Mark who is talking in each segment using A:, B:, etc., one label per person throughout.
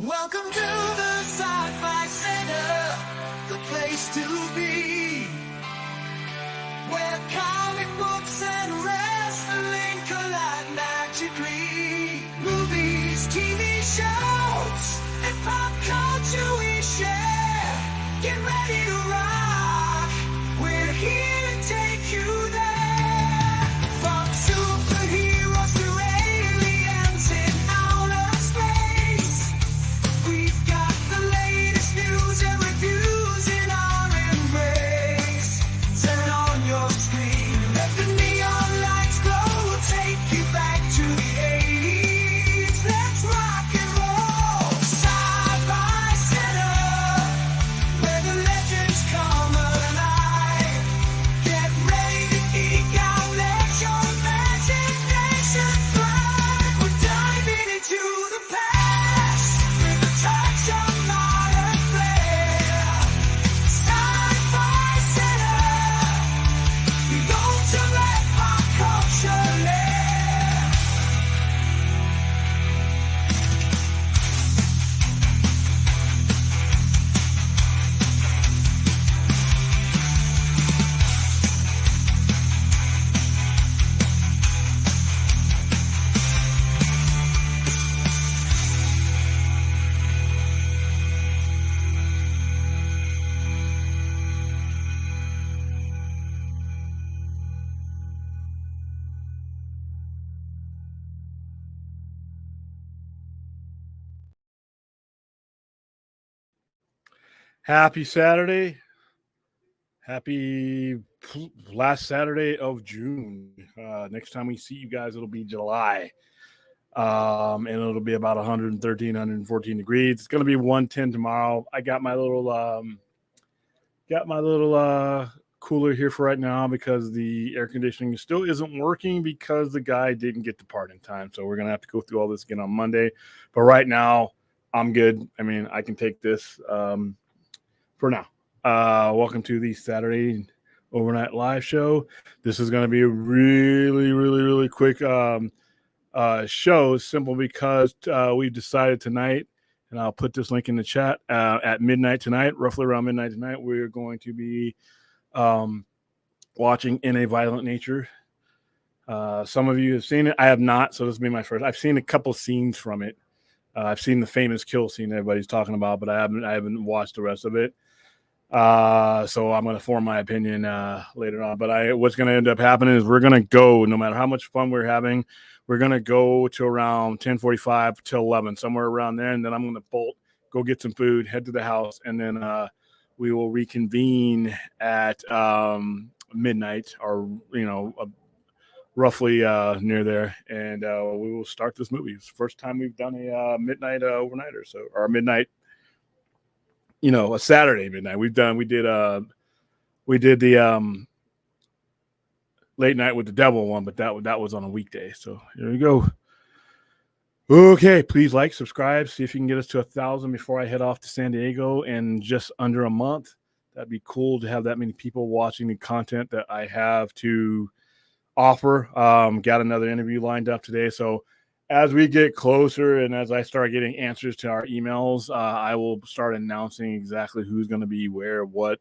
A: Welcome to the Sci-Fi Center, the place to be, where comic books and wrestling collide magically. Movies, TV shows, and pop culture we share. Get ready to rock, we're here to take you there. From superheroes to aliens in outer space, we've got the latest news and reviews in our embrace. Turn on your screen, let the neon lights glow, take you back to the 80s. Let's rock and roll. Sci-Fi Center, where the legends come alive. Get ready to geek out, let your imagination fly. We're diving into the past with a touch of modern flair. Sci-Fi Center, the ultimate pop culture lair.
B: Happy Saturday. Happy last Saturday of June. Next time we see you guys, it'll be July. And it'll be about 113, 114 degrees. It's going to be 110 tomorrow. I got my little cooler here for right now because the air conditioning still isn't working because the guy didn't get the part in time. So we're going to have to go through all this again on Monday. But right now, I'm good. I mean, I can take this for now. Welcome to the Saturday Overnight Live show. This is going to be a really quick show, simple because we've decided tonight, and I'll put this link in the chat, at midnight tonight, roughly around midnight tonight, we're going to be watching In A Volent Nature. Some of you have seen it. I have not, so this will be my first. I've seen a couple scenes from it. I've seen the famous kill scene everybody's talking about, but I haven't watched the rest of it. So I'm going to form my opinion later on. But what's going to end up happening is we're going to go, no matter how much fun we're having, we're going to go to around 10:45 till 11, somewhere around there, and then I'm going to bolt, go get some food, head to the house, and then we will reconvene at midnight, or roughly near there, and we will start this movie. It's the first time we've done a midnight overnighter, or a midnight, a Saturday midnight. We did the late night with the devil one, but that was on a weekday. So here we go. Okay, please like, subscribe, see if you can get us to 1,000 before I head off to San Diego in just under a month. That'd be cool to have that many people watching the content that I have to offer. Got another interview lined up today. So as we get closer and as I start getting answers to our emails, I will start announcing exactly who's going to be where, what,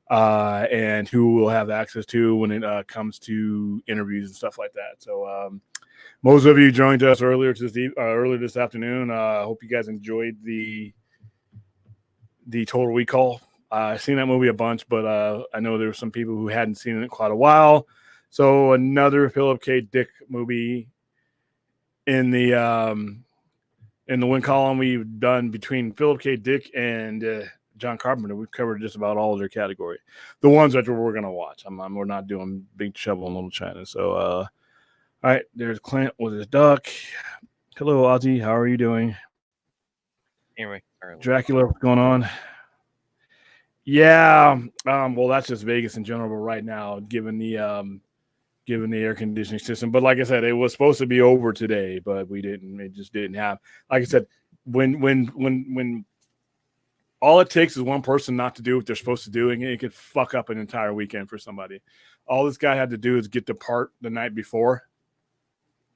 B: and who we'll have access to when it comes to interviews and stuff like that. So most of you joined us earlier this afternoon. I hope you guys enjoyed the Total Recall. I've seen that movie a bunch, but I know there were some people who hadn't seen it in quite a while. So another Philip K. Dick movie in the win column we've done between Philip K. Dick and John Carpenter. We've covered just about all of their category. The ones that we're going to watch. We're not doing Big Trouble in Little China. So, all right, there's Clint with his duck. Hello, Ozzy. How are you doing?
C: Anyway,
B: Dracula, what's going on? Yeah, well, that's just Vegas in general, but right now, given the air conditioning system. But like I said, it was supposed to be over today, but we didn't. It just didn't have. Like I said, when all it takes is one person not to do what they're supposed to do, and it could fuck up an entire weekend for somebody. All this guy had to do is get the part the night before,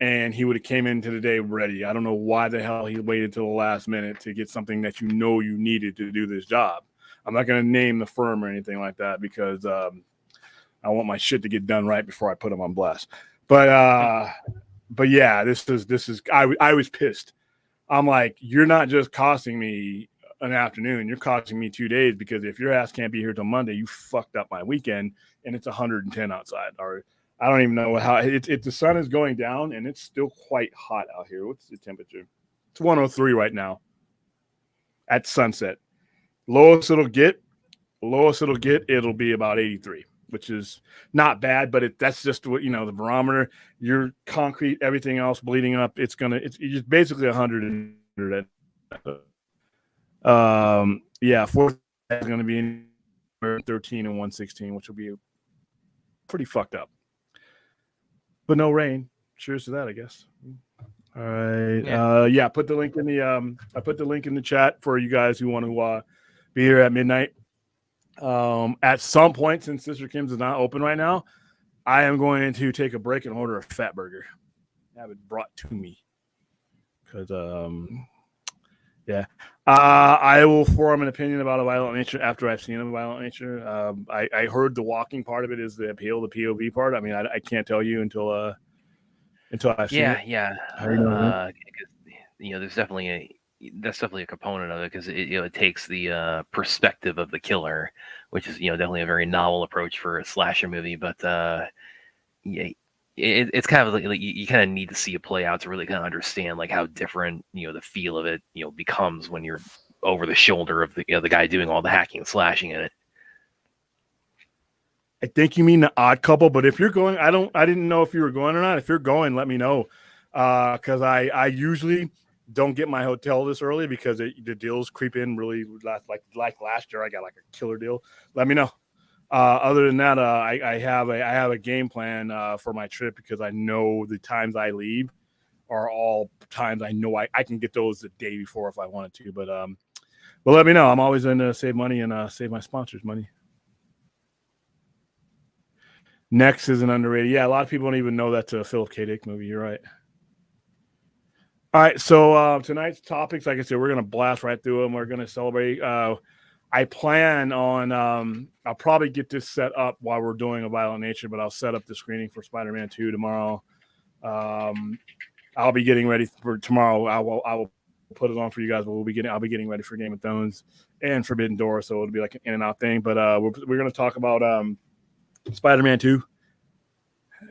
B: and he would have came into the day ready. I don't know why the hell he waited till the last minute to get something that you know you needed to do this job. I'm not going to name the firm or anything like that because I want my shit to get done right before I put them on blast. But yeah, this is I was pissed. I'm like, you're not just costing me an afternoon, you're costing me 2 days, because if your ass can't be here till Monday, you fucked up my weekend, and it's 110 outside. Or I don't even know how the sun is going down and it's still quite hot out here. What's the temperature? It's 103 right now at sunset. Lowest it'll get, it'll be about 83, which is not bad, but that's just what, the barometer, your concrete, everything else bleeding up. It's just basically 100. Yeah, fourth is going to be in 13 and 116, which will be pretty fucked up. But no rain. Cheers to that, I guess. All right. Yeah. Put the link in the I put the link in the chat for you guys who want to be here at midnight. At some point, since Sister Kim's is not open right now, I am going to take a break and order a fat burger. Have it brought to me. Because yeah. I will form an opinion about A Violent Nature after I've seen A Violent Nature. I heard the walking part of it is the appeal, the POV part. I mean, I can't tell you until I've seen it.
C: Yeah. There's definitely a component of it, because it takes the perspective of the killer, which is definitely a very novel approach for a slasher movie. But yeah, it's kind of like you kind of need to see it play out to really kind of understand like how different the feel of it becomes when you're over the shoulder of the the guy doing all the hacking and slashing in it.
B: I think you mean The Odd Couple, but if you're going, I didn't know if you were going or not. If you're going, let me know, because I usually don't get my hotel this early because the deals creep in really like last year. I got like a killer deal. Let me know. Other than that, I have a game plan for my trip, because I know the times I leave are all times I know I can get those the day before if I wanted to. But let me know. I'm always going to save money and save my sponsors money. Next is an underrated. Yeah, a lot of people don't even know that's a Philip K. Dick movie. You're right. All right, so tonight's topics, like I said, we're going to blast right through them. We're going to celebrate. I plan on I'll probably get this set up while we're doing A Violent Nature, but I'll set up the screening for Spider-Man 2 tomorrow. I'll be getting ready for tomorrow. I will put it on for you guys, but I'll be getting ready for Game of Thrones and Forbidden Door, so it'll be like an in and out thing. But we're going to talk about Spider-Man 2.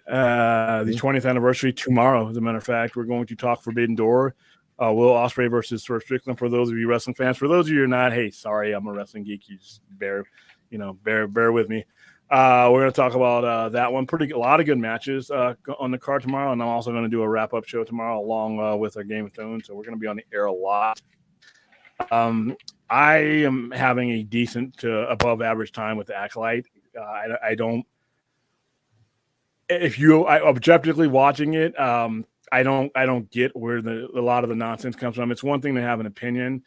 B: The 20th anniversary tomorrow, as a matter of fact. We're going to talk Forbidden Door, Will Ospreay versus Swerve Strickland. For those of you wrestling fans, for those of you who are not, hey, sorry, I'm a wrestling geek. You just bear with me. We're going to talk about that one. A lot of good matches on the card tomorrow, and I'm also going to do a wrap up show tomorrow along with our Game of Thrones. So we're going to be on the air a lot. I am having a decent to above average time with the Acolyte. I don't. If you objectively watching it, I don't get where a lot of the nonsense comes from. It's one thing to have an opinion,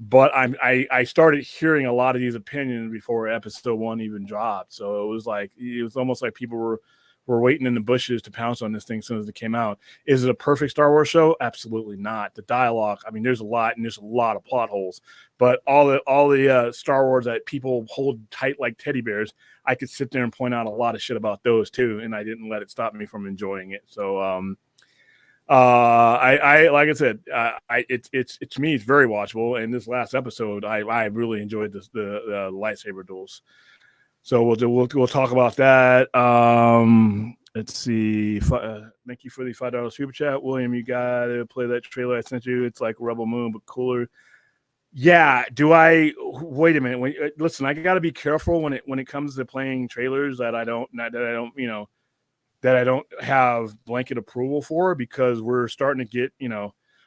B: but I started hearing a lot of these opinions before episode 1 even dropped. So it was almost like people were waiting in the bushes to pounce on this thing as soon as it came out. Is it a perfect Star Wars show? Absolutely not. The dialogue, I mean, there's a lot of plot holes, but all the Star Wars that people hold tight like teddy bears, I could sit there and point out a lot of shit about those too, and I didn't let it stop me from enjoying it. So, I like I said, it's to me, it's very watchable. And this last episode, I really enjoyed the lightsaber duels. So we'll talk about that. Let's see. Thank you for the $5 super chat, William. You gotta play that trailer I sent you. It's like Rebel Moon but cooler. Yeah. Do I wait a minute? Listen, I gotta be careful when it comes to playing trailers that I don't have blanket approval for, because we're starting to get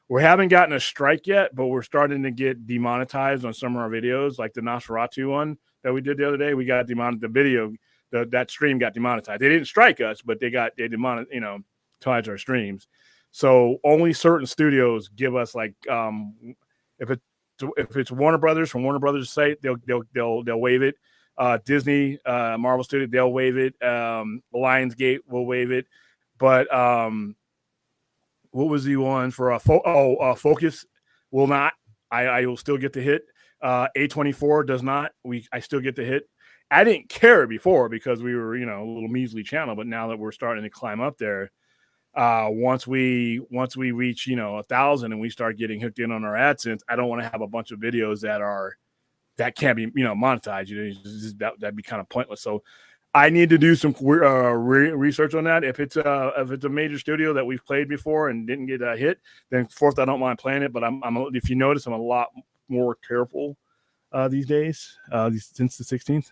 B: we haven't gotten a strike yet, but we're starting to get demonetized on some of our videos, like the Nosferatu one that we did the other day. We got demonetized. The video, that stream got demonetized. They didn't strike us, but they demonetized our streams. So only certain studios give us if it's Warner Brothers, from Warner Brothers site, they'll waive it. Disney, Marvel Studio, they'll waive it. Lionsgate will waive it, but what was the one for Focus will not. I will still get the hit. A24 does not. I still get the hit. I didn't care before because we were, a little measly channel, but now that we're starting to climb up there, once we reach 1,000 and we start getting hooked in on our AdSense, I don't want to have a bunch of videos that can't be monetized. That'd be kind of pointless. So I need to do some research on that. If it's a major studio that we've played before and didn't get a hit, then fourth, I don't mind playing it. But if you notice, I'm a lot more careful these days. Since the 16th.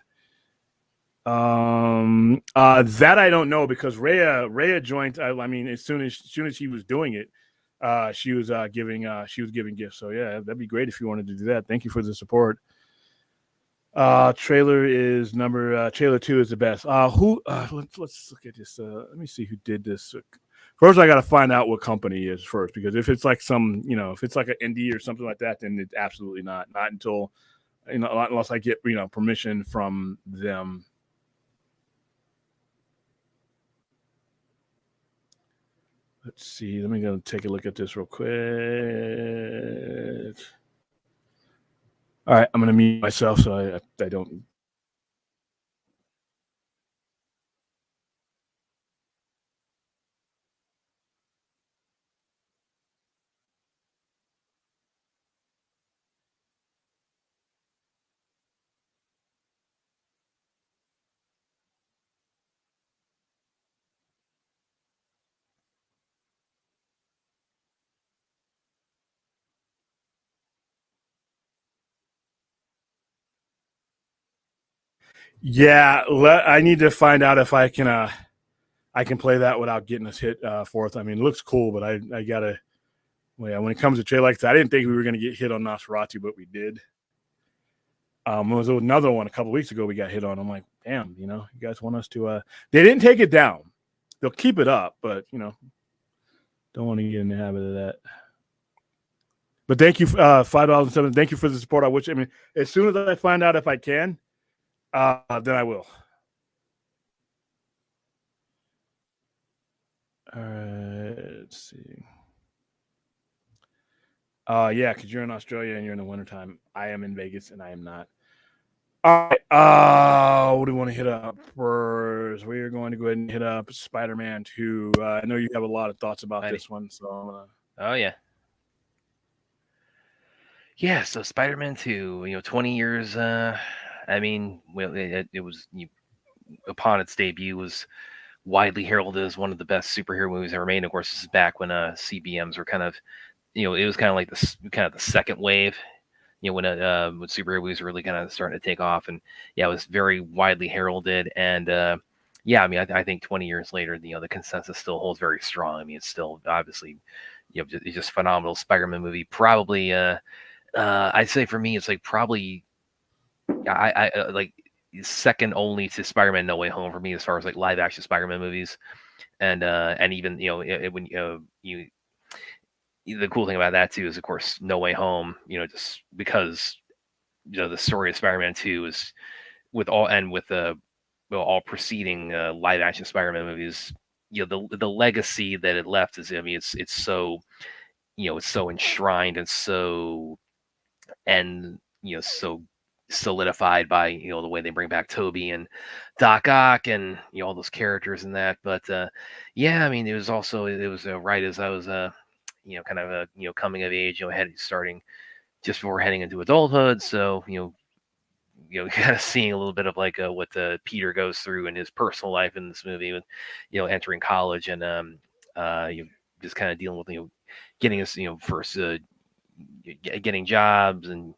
B: That I don't know because Rhea joined. I mean, as soon as she was doing it, she was giving gifts. So yeah, that'd be great if you wanted to do that. Thank you for the support. Trailer 2 is the best. Let's look at this. Let me see who did this. First, I got to find out what company is first, because if it's like if it's like an indie or something like that, then it's absolutely not until, unless I get, permission from them. Let's see. Let me go take a look at this real quick. All right, I'm gonna mute myself so I don't. Yeah, I need to find out if I can play that without getting us hit fourth. I mean, it looks cool, but I gotta. Well, yeah, when it comes to trade like that, I didn't think we were gonna get hit on Nosferatu, but we did. There was another one a couple weeks ago we got hit on. I'm like, damn, you guys want us to? They didn't take it down. They'll keep it up, but don't want to get in the habit of that. But thank you, $5.07. Thank you for the support. As soon as I find out if I can, then I will. All right, let's see. Yeah, because you're in Australia and you're in the wintertime. I am in Vegas and I am not. All right. What do we want to hit up first? We are going to go ahead and hit up Spider-Man 2. I know you have a lot of thoughts about this one, so I'm gonna...
C: Oh yeah. Yeah, so Spider-Man 2, 20 years. I mean, well, it was upon its debut was widely heralded as one of the best superhero movies ever made. And of course, this is back when CBMs were kind of, it was kind of like the second wave, when superhero movies were really kind of starting to take off. And yeah, it was very widely heralded. And yeah, I mean, I think 20 years later, the consensus still holds very strong. I mean, it's still obviously, it's just phenomenal Spider-Man movie. Probably, I'd say for me, it's like probably, I like second only to Spider-Man No Way Home for me as far as like live action Spider-Man movies. And even, when the cool thing about that too is, of course, No Way Home, just because, the story of Spider-Man 2 is with all preceding live action Spider-Man movies, the legacy that it left is, I mean, it's so, it's so enshrined and so solidified by, the way they bring back Toby and Doc Ock and, all those characters in that. But yeah, I mean, it was right as I was kind of coming of age, starting just before heading into adulthood. So, kind of seeing a little bit of like what Peter goes through in his personal life in this movie with, entering college and just kind of dealing with, getting his, first getting jobs and,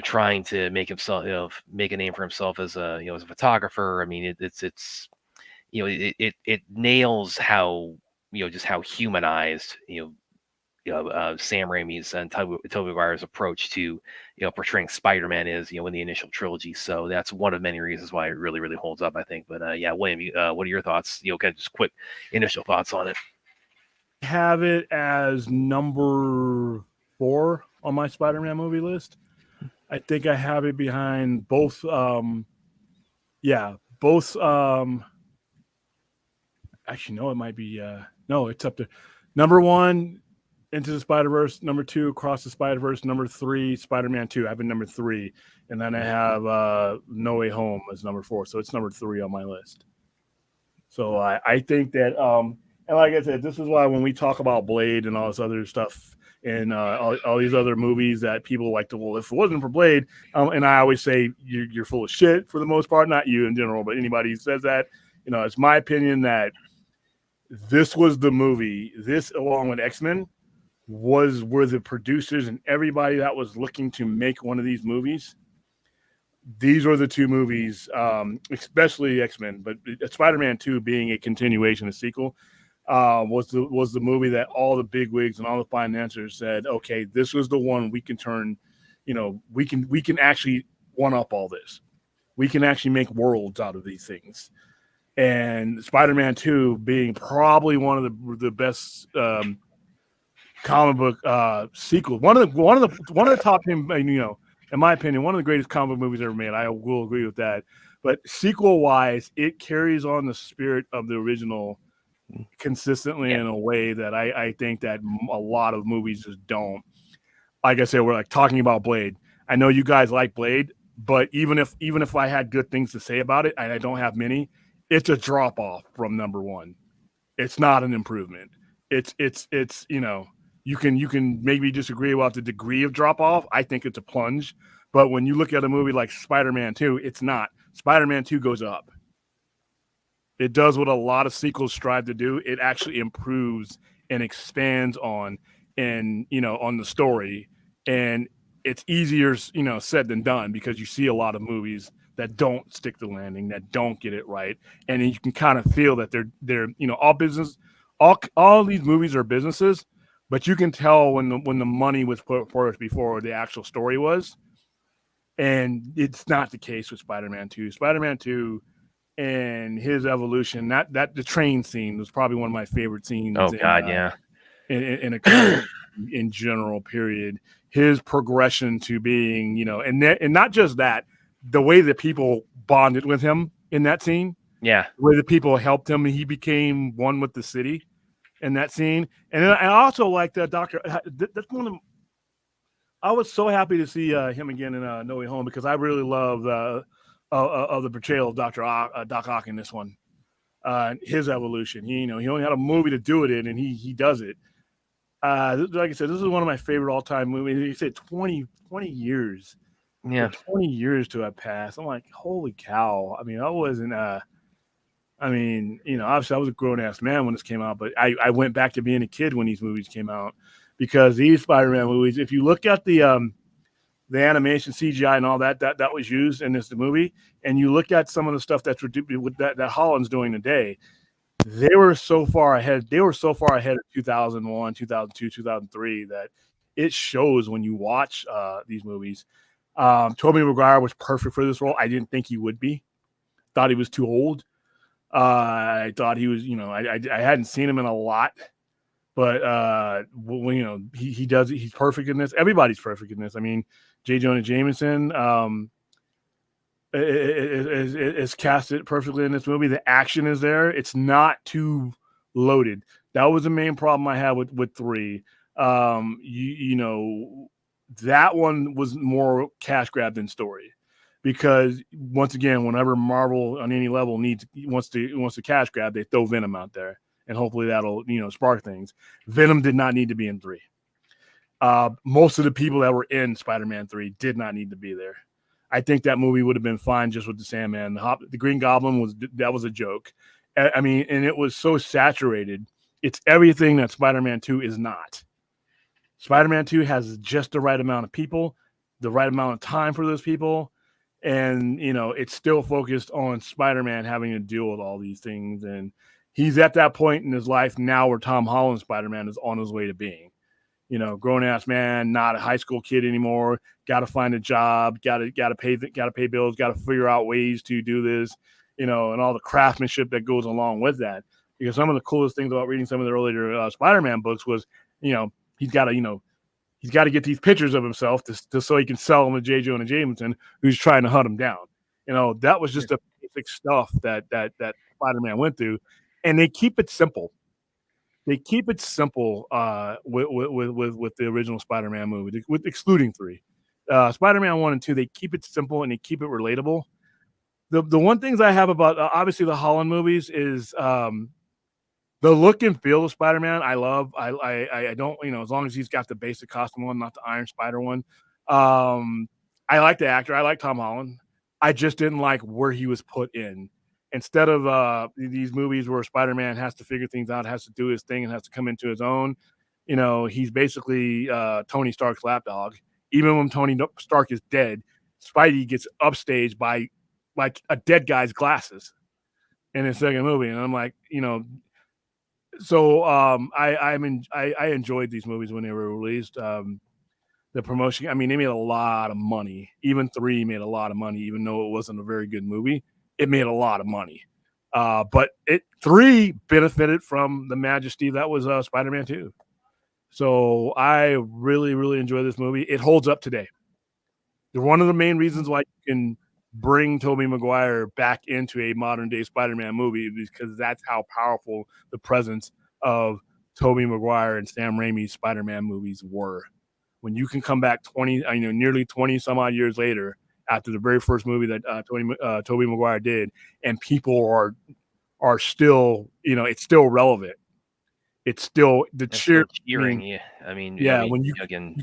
C: trying to make himself, make a name for himself as a, as a photographer. I mean, it's it nails how, just how humanized, Sam Raimi's and Tobey Maguire's approach to, portraying Spider-Man is, in the initial trilogy. So that's one of many reasons why it really, really holds up, I think. But yeah, William, what are your thoughts? Kind of just quick initial thoughts on it.
B: Have it as number 4 on my Spider-Man movie list. I think I have it behind both. Actually, no, it might be. No, it's up there. Number 1, Into the Spider-Verse. Number 2, Across the Spider-Verse. Number 3, Spider-Man 2. I have a number 3. And then I have No Way Home as number 4. So it's number 3 on my list. So I think that, and like I said, this is why when we talk about Blade and all this other stuff and all these other movies that people like to, well, if it wasn't for Blade, and I always say you're full of shit for the most part, not you in general, but anybody who says that, it's my opinion that this was the movie, this along with X-Men, were the producers and everybody that was looking to make one of these movies. These were the two movies, especially X-Men, but Spider-Man 2 being a continuation, a sequel, was the movie that all the bigwigs and all the financiers said, okay, this was the one we can turn, we can actually one up all this. We can actually make worlds out of these things. And Spider-Man 2 being probably one of the best comic book sequels, one of the top 10, in my opinion, one of the greatest comic book movies ever made. I will agree with that. But sequel-wise, it carries on the spirit of the original consistently in a way that I think that a lot of movies just don't. Like I said, we're like talking about Blade. I know you guys like Blade, but even if I had good things to say about it, and I don't have many, it's a drop off from number 1. It's not an improvement. It's you can maybe disagree about the degree of drop off. I think it's a plunge, but when you look at a movie like Spider-Man 2, it's not. Spider-Man 2 goes up. It does what a lot of sequels strive to do. It actually improves and expands on on the story, and it's easier said than done because you see a lot of movies that don't stick the landing, that don't get it right, and you can kind of feel that they're all business. All these movies are businesses, but you can tell when the money was put forth before the actual story was, and it's not the case with Spider-Man 2. Spider-Man 2 and his evolution, that the train scene was probably one of my favorite scenes.
C: Oh God, yeah.
B: In a in general, period. His progression to being, and not just that, the way that people bonded with him in that scene.
C: Yeah.
B: The way the people helped him, he became one with the city in that scene. And then I also like the Doctor. That's one of them. I was so happy to see him again in No Way Home because I really love of the portrayal of Doc Ock in this one. His evolution. He only had a movie to do it in, and he does it. Like I said, this is one of my favorite all-time movies. He said 20 years.
C: Yeah.
B: 20 years to have passed. I'm like, holy cow. I mean, I wasn't obviously I was a grown-ass man when this came out, but I went back to being a kid when these movies came out because these Spider-Man movies, if you look at the animation, CGI, and all that was used in this movie, and you look at some of the stuff that Holland's doing today, they were so far ahead. They were so far ahead of 2001, 2002, 2003 that it shows when you watch these movies. Tobey Maguire was perfect for this role. I didn't think he would be. Thought he was too old. I thought he was, I hadn't seen him in a lot, but he does. He's perfect in this. Everybody's perfect in this. I mean, J. Jonah Jameson is casted perfectly in this movie. The action is there. It's not too loaded. That was the main problem I had with 3. That one was more cash grab than story, because once again, whenever Marvel on any level wants to cash grab, they throw Venom out there, and hopefully that'll spark things. Venom did not need to be in 3. Most of the people that were in Spider-Man 3 did not need to be there. I think that movie would have been fine just with the Sandman. The Green Goblin was a joke. I mean, and it was so saturated. It's everything that Spider-Man 2 is not. Spider-Man 2 has just the right amount of people, the right amount of time for those people, and it's still focused on Spider-Man having to deal with all these things. And he's at that point in his life now where Tom Holland's Spider-Man is on his way to being. Grown-ass man, not a high school kid anymore. Got to find a job. Got to pay bills. Got to figure out ways to do this. And all the craftsmanship that goes along with that. Because some of the coolest things about reading some of the earlier Spider-Man books was, he's got to get these pictures of himself to so he can sell them to J. Jonah Jameson, who's trying to hunt him down. That was just the basic stuff that Spider-Man went through, and they keep it simple. they keep it simple with the original Spider-Man movie, with excluding 3. Spider-Man 1 and 2, they keep it simple and they keep it relatable. The one things I have about obviously the Holland movies is the look and feel of Spider-Man. I love. I don't, as long as he's got the basic costume one, not the Iron Spider one. I like the actor. I like Tom Holland. I just didn't like where he was put in. Instead of these movies where Spider-Man has to figure things out, has to do his thing, and has to come into his own, he's basically Tony Stark's lapdog. Even when Tony Stark is dead, Spidey gets upstaged by like a dead guy's glasses in his second movie, and I'm like, so I enjoyed these movies when they were released. The promotion, I mean, they made a lot of money. Even 3 made a lot of money, even though it wasn't a very good movie. It made a lot of money. But 3 benefited from the majesty that was Spider-Man 2. So I really, really enjoy this movie. It holds up today. One of the main reasons why you can bring Tobey Maguire back into a modern day Spider-Man movie because that's how powerful the presence of Tobey Maguire and Sam Raimi's Spider-Man movies were. When you can come back nearly 20 some odd years later after the very first movie that Tobey Maguire did, and people are still, it's still relevant. It's still the cheering.
C: When you again,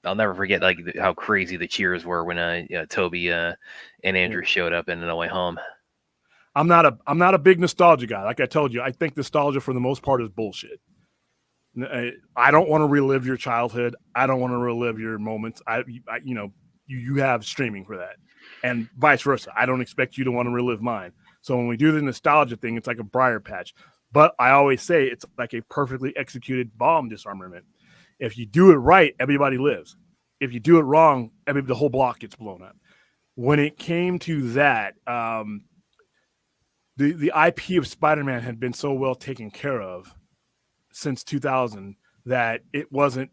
C: I'll never forget how crazy the cheers were when Toby and Andrew showed up in No Way Home.
B: I'm not a big nostalgia guy. Like I told you, I think nostalgia for the most part is bullshit. I don't want to relive your childhood. I don't want to relive your moments. You have streaming for that, and vice versa. I don't expect you to want to relive mine. So when we do the nostalgia thing, it's like a briar patch. But I always say it's like a perfectly executed bomb disarmament. If you do it right, everybody lives. If you do it wrong, the whole block gets blown up. When it came to that, the IP of Spider-Man had been so well taken care of since 2000 that it wasn't,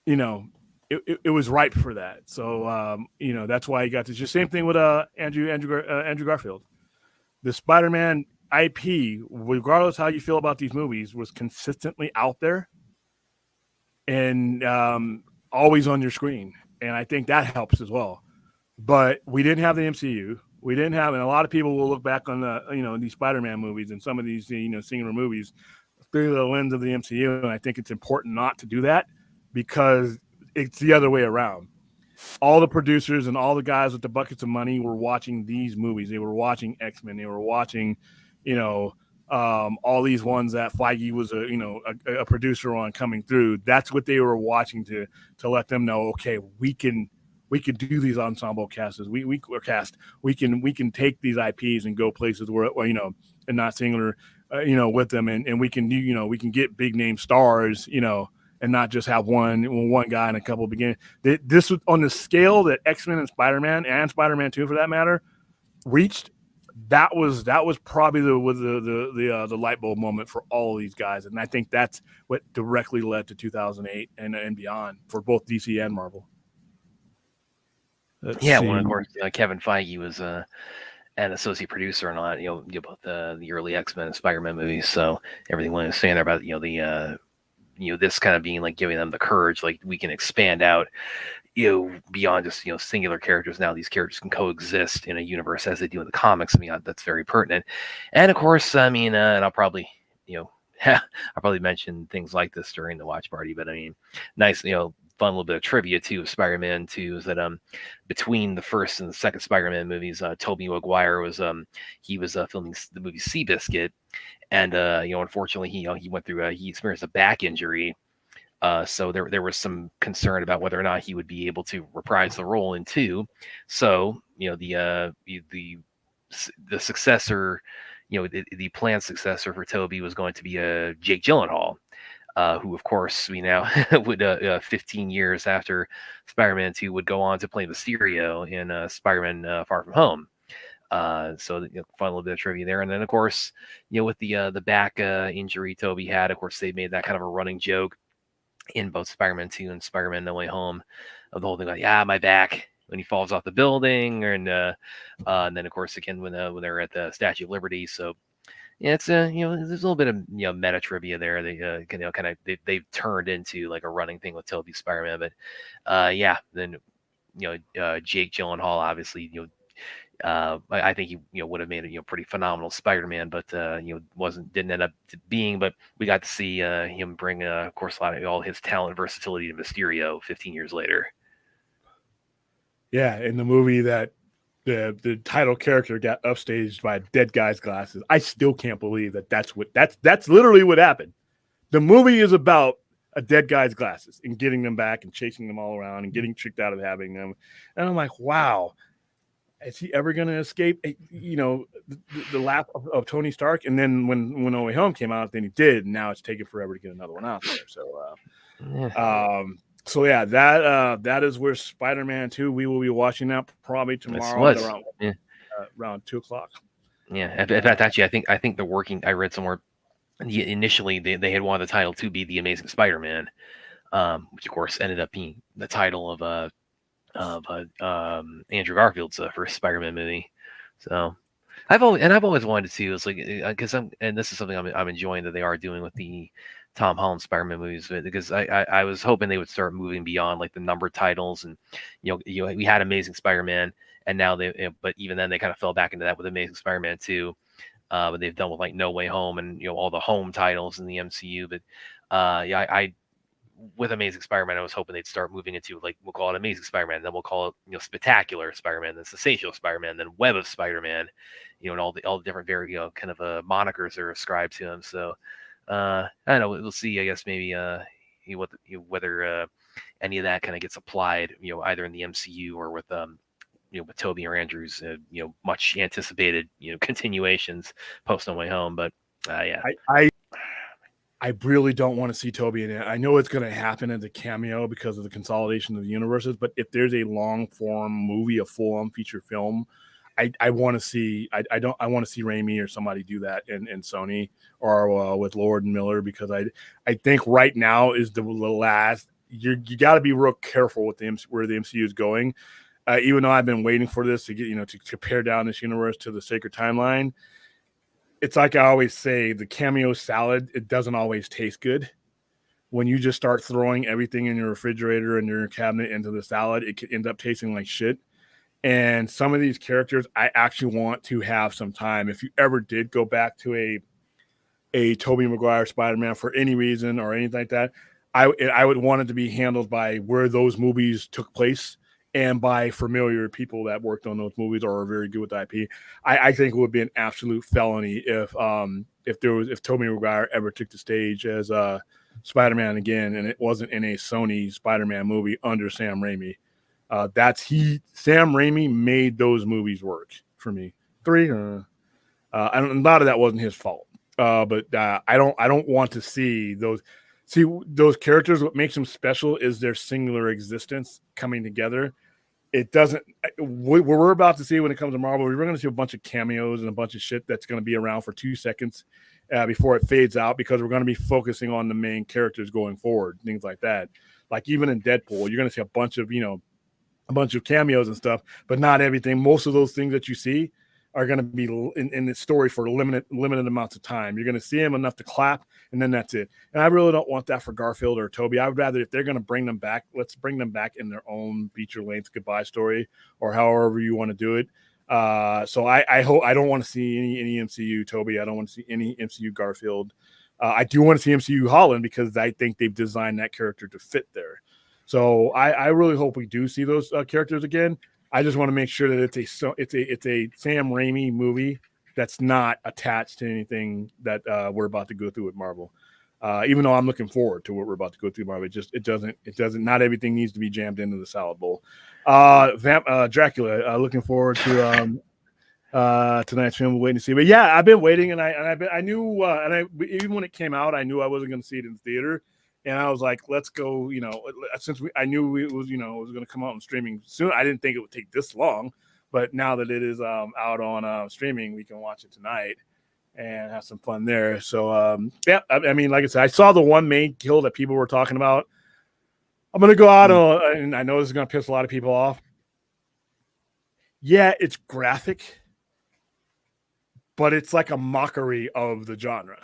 B: it was ripe for that. So, that's why you got this. The same thing with Andrew Garfield. The Spider-Man IP, regardless how you feel about these movies, was consistently out there and always on your screen. And I think that helps as well. But we didn't have the MCU. We didn't have, and a lot of people will look back on these Spider-Man movies and some of these, singular movies through the lens of the MCU. And I think it's important not to do that because it's the other way around. All the producers and all the guys with the buckets of money were watching these movies. They were watching X-Men. They were watching, all these ones that Feige was a producer on coming through. That's what they were watching to let them know, okay, we can do these ensemble casts. We can take these IPs and go places where and not singular, with them, and we can do, we can get big name stars, and not just have one guy and a couple of beginners. This was on the scale that X-Men and Spider-Man 2, for that matter, reached. That was probably the light bulb moment for all of these guys, and I think that's what directly led to 2008 and beyond for both DC and Marvel.
C: Of course, Kevin Feige was an associate producer on a lot, both the early X-Men and Spider-Man movies. So everything when I was saying there about this kind of being like giving them the courage, like we can expand out, beyond just singular characters. Now these characters can coexist in a universe as they do in the comics. I mean, that's very pertinent. And of course, and I'll probably I'll probably mention things like this during the watch party, but I mean, nice, fun little bit of trivia too of Spider-Man 2 is that between the first and the second Spider-Man movies, Tobey Maguire was he was filming the movie Seabiscuit, and unfortunately he went through he experienced a back injury, so there was some concern about whether or not he would be able to reprise the role in 2. So the successor, the planned successor for Tobey was going to be Jake Gyllenhaal. Who, of course, we now would 15 years after Spider-Man 2 would go on to play Mysterio in Spider-Man Far From Home. So fun little bit of trivia there. And then, of course, with the back injury Tobey had, of course, they made that kind of a running joke in both Spider-Man 2 and Spider-Man No Way Home of the whole thing like, my back, when he falls off the building, and then, of course, again, when they're at the Statue of Liberty. So Yeah, it's there's a little bit of meta trivia there. They kind of they've turned into like a running thing with Tobey Spider-Man, but yeah, then Jake Gyllenhaal obviously I think he would have made a pretty phenomenal Spider-Man, but didn't end up being. But we got to see him bring of course a lot of all his talent and versatility to Mysterio 15 years later.
B: Yeah, in the movie that the title character got upstaged by a dead guy's glasses. I still can't believe that's literally what happened. The movie is about a dead guy's glasses and getting them back and chasing them all around and getting tricked out of having them. And I'm like, wow, is he ever going to escape? The laugh of Tony Stark. And then when No Way Home came out, then he did. And now it's taken forever to get another one out there. So yeah, that is where Spider-Man 2. We will be watching that probably tomorrow at around 2:00.
C: Yeah, in fact, actually, I think I read somewhere. Initially, they had wanted the title to be The Amazing Spider-Man, which of course ended up being the title of Andrew Garfield's first Spider-Man movie. So I've always wanted to. It's like because this is something I'm enjoying that they are doing with the Tom Holland Spider-Man movies, because I was hoping they would start moving beyond like the numbered titles, and we had Amazing Spider-Man, and now but even then they kind of fell back into that with Amazing Spider-Man 2. But they've done with like No Way Home and all the home titles in the MCU. But I with Amazing Spider-Man, I was hoping they'd start moving into like we'll call it Amazing Spider-Man, then we'll call it Spectacular Spider-Man, then Sensational Spider-Man, then Web of Spider-Man, and all the different kind of monikers are ascribed to him. So I don't know. We'll see. I guess maybe whether any of that kind of gets applied, either in the MCU or with with Tobey or Andrew's, much anticipated, continuations post No Way Home. But yeah,
B: I really don't want to see Tobey in it. I know it's going to happen as a cameo because of the consolidation of the universes. But if there's a long form movie, a full on feature film, I want to see. I want to see Raimi or somebody do that in Sony or with Lord and Miller, because I think right now is the last. You got to be real careful with where the MCU is going. Even though I've been waiting for this to get to pare down this universe to the sacred timeline. It's like I always say, the cameo salad, it doesn't always taste good. When you just start throwing everything in your refrigerator and your cabinet into the salad, it could end up tasting like shit. And some of these characters, I actually want to have some time. If you ever did go back to a Tobey Maguire Spider-Man for any reason or anything like that, I would want it to be handled by where those movies took place and by familiar people that worked on those movies or are very good with IP. I think it would be an absolute felony if Tobey Maguire ever took the stage as Spider-Man again, and it wasn't in a Sony Spider-Man movie under Sam Raimi. Sam Raimi made those movies work for me. A lot of that wasn't his fault. But I don't want to see those. See, those characters, what makes them special is their singular existence coming together. It doesn't. What we're about to see when it comes to Marvel, we're going to see a bunch of cameos and a bunch of shit that's going to be around for 2 seconds before it fades out, because we're going to be focusing on the main characters going forward, things like that. Like even in Deadpool, you're going to see a bunch of cameos and stuff, but not everything. Most of those things that you see are going to be in the story for limited amounts of time. You're going to see him enough to clap, and then that's it. And I really don't want that for Garfield or Tobey. I would rather, if they're going to bring them back, let's bring them back in their own feature-length goodbye story, or however you want to do it. So I hope I don't want to see any MCU Tobey. I don't want to see any MCU Garfield. I do want to see MCU Holland, because I think they've designed that character to fit there. So I really hope we do see those characters again. I just want to make sure that it's a Sam Raimi movie that's not attached to anything that we're about to go through with Marvel. Even though I'm looking forward to what we're about to go through Marvel, it doesn't. Not everything needs to be jammed into the salad bowl. Dracula. Looking forward to tonight's film. We're waiting to see. But yeah, I've been waiting, and I knew, even when it came out, I knew I wasn't going to see it in the theater. And I was like, let's go, since I knew it was, it was going to come out on streaming soon. I didn't think it would take this long, but now that it is out on streaming, we can watch it tonight and have some fun there. So, yeah, I mean, like I said, I saw the one main kill that people were talking about. I'm going to go out and I know this is going to piss a lot of people off. Yeah, it's graphic, but it's like a mockery of the genre.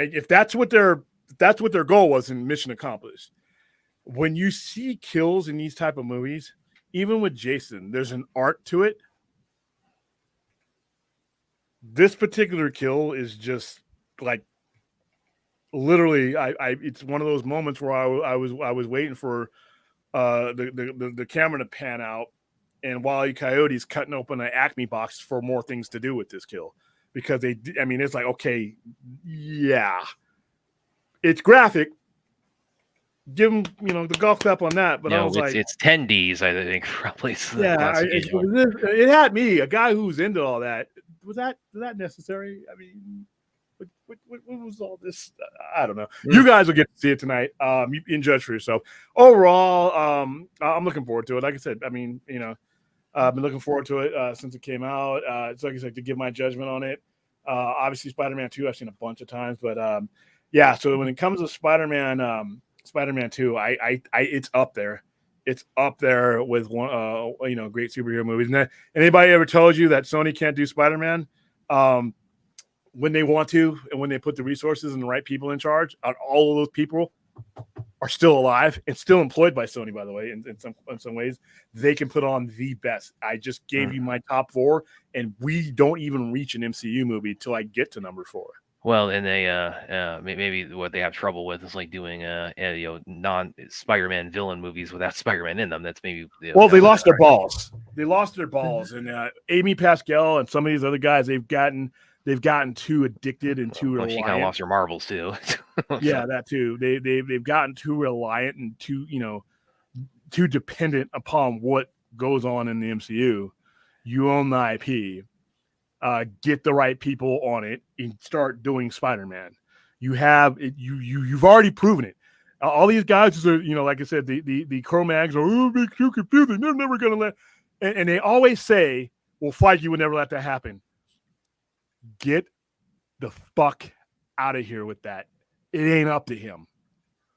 B: If that's what their goal was, in mission accomplished. When you see kills in these type of movies, even with Jason, there's an art to it. This particular kill is just like literally, it's one of those moments where I was waiting for the camera to pan out, and Wile E. Coyote's cutting open an Acme box for more things to do with this kill, because it's like, okay, yeah, it's graphic. Give him, the golf clap on that. But I was like,
C: it's 10 Ds, I think, probably.
B: Yeah, it had me, a guy who's into all that. Was that necessary? I mean, what was all this? I don't know. You guys will get to see it tonight. You can judge for yourself. Overall, I'm looking forward to it. Like I said, I mean, I've been looking forward to it since it came out. It's like I said, to give my judgment on it. Obviously, Spider-Man 2, I've seen a bunch of times, but yeah. So when it comes to Spider-Man 2, it's up there. It's up there with one, great superhero movies. And anybody ever told you that Sony can't do Spider-Man when they want to, and when they put the resources and the right people in charge, all of those people are still alive and still employed by Sony, by the way, in some ways. They can put on the best. I just gave you my top 4, and we don't even reach an MCU movie till I get to number 4.
C: Well, and they maybe what they have trouble with is like doing non-Spider-Man villain movies without Spider-Man in them. That's maybe
B: they lost their balls. They lost their balls, and Amy Pascal and some of these other guys, they've gotten too addicted and too reliant.
C: She kind of lost her marbles too.
B: Yeah, that too. They've gotten too reliant and too dependent upon what goes on in the MCU. You own the IP. Get the right people on it and start doing Spider-Man. You've already proven it. All these guys are, like I said, the Cro-Mags are too confusing. They're never gonna let, and they always say, "Well, Feige would never let that happen." Get the fuck out of here with that. It ain't up to him.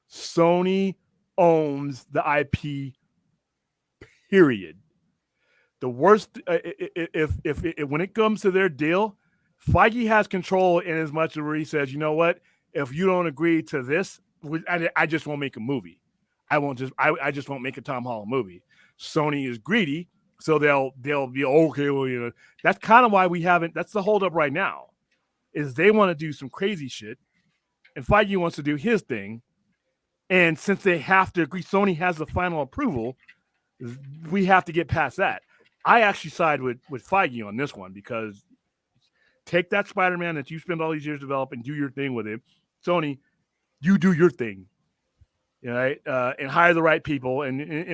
B: Sony owns the IP. Period. The worst, if when it comes to their deal, Feige has control in as much as where he says, you know what, if you don't agree to this, I just won't make a movie. I just won't make a Tom Holland movie. Sony is greedy, so they'll be okay. Well, that's kind of why we haven't. That's the holdup right now, is they want to do some crazy shit, and Feige wants to do his thing, and since they have to agree, Sony has the final approval. We have to get past that. I actually side with Feige on this one, because take that Spider-Man that you spend all these years developing, do your thing with it. Sony, you do your thing, right? And hire the right people.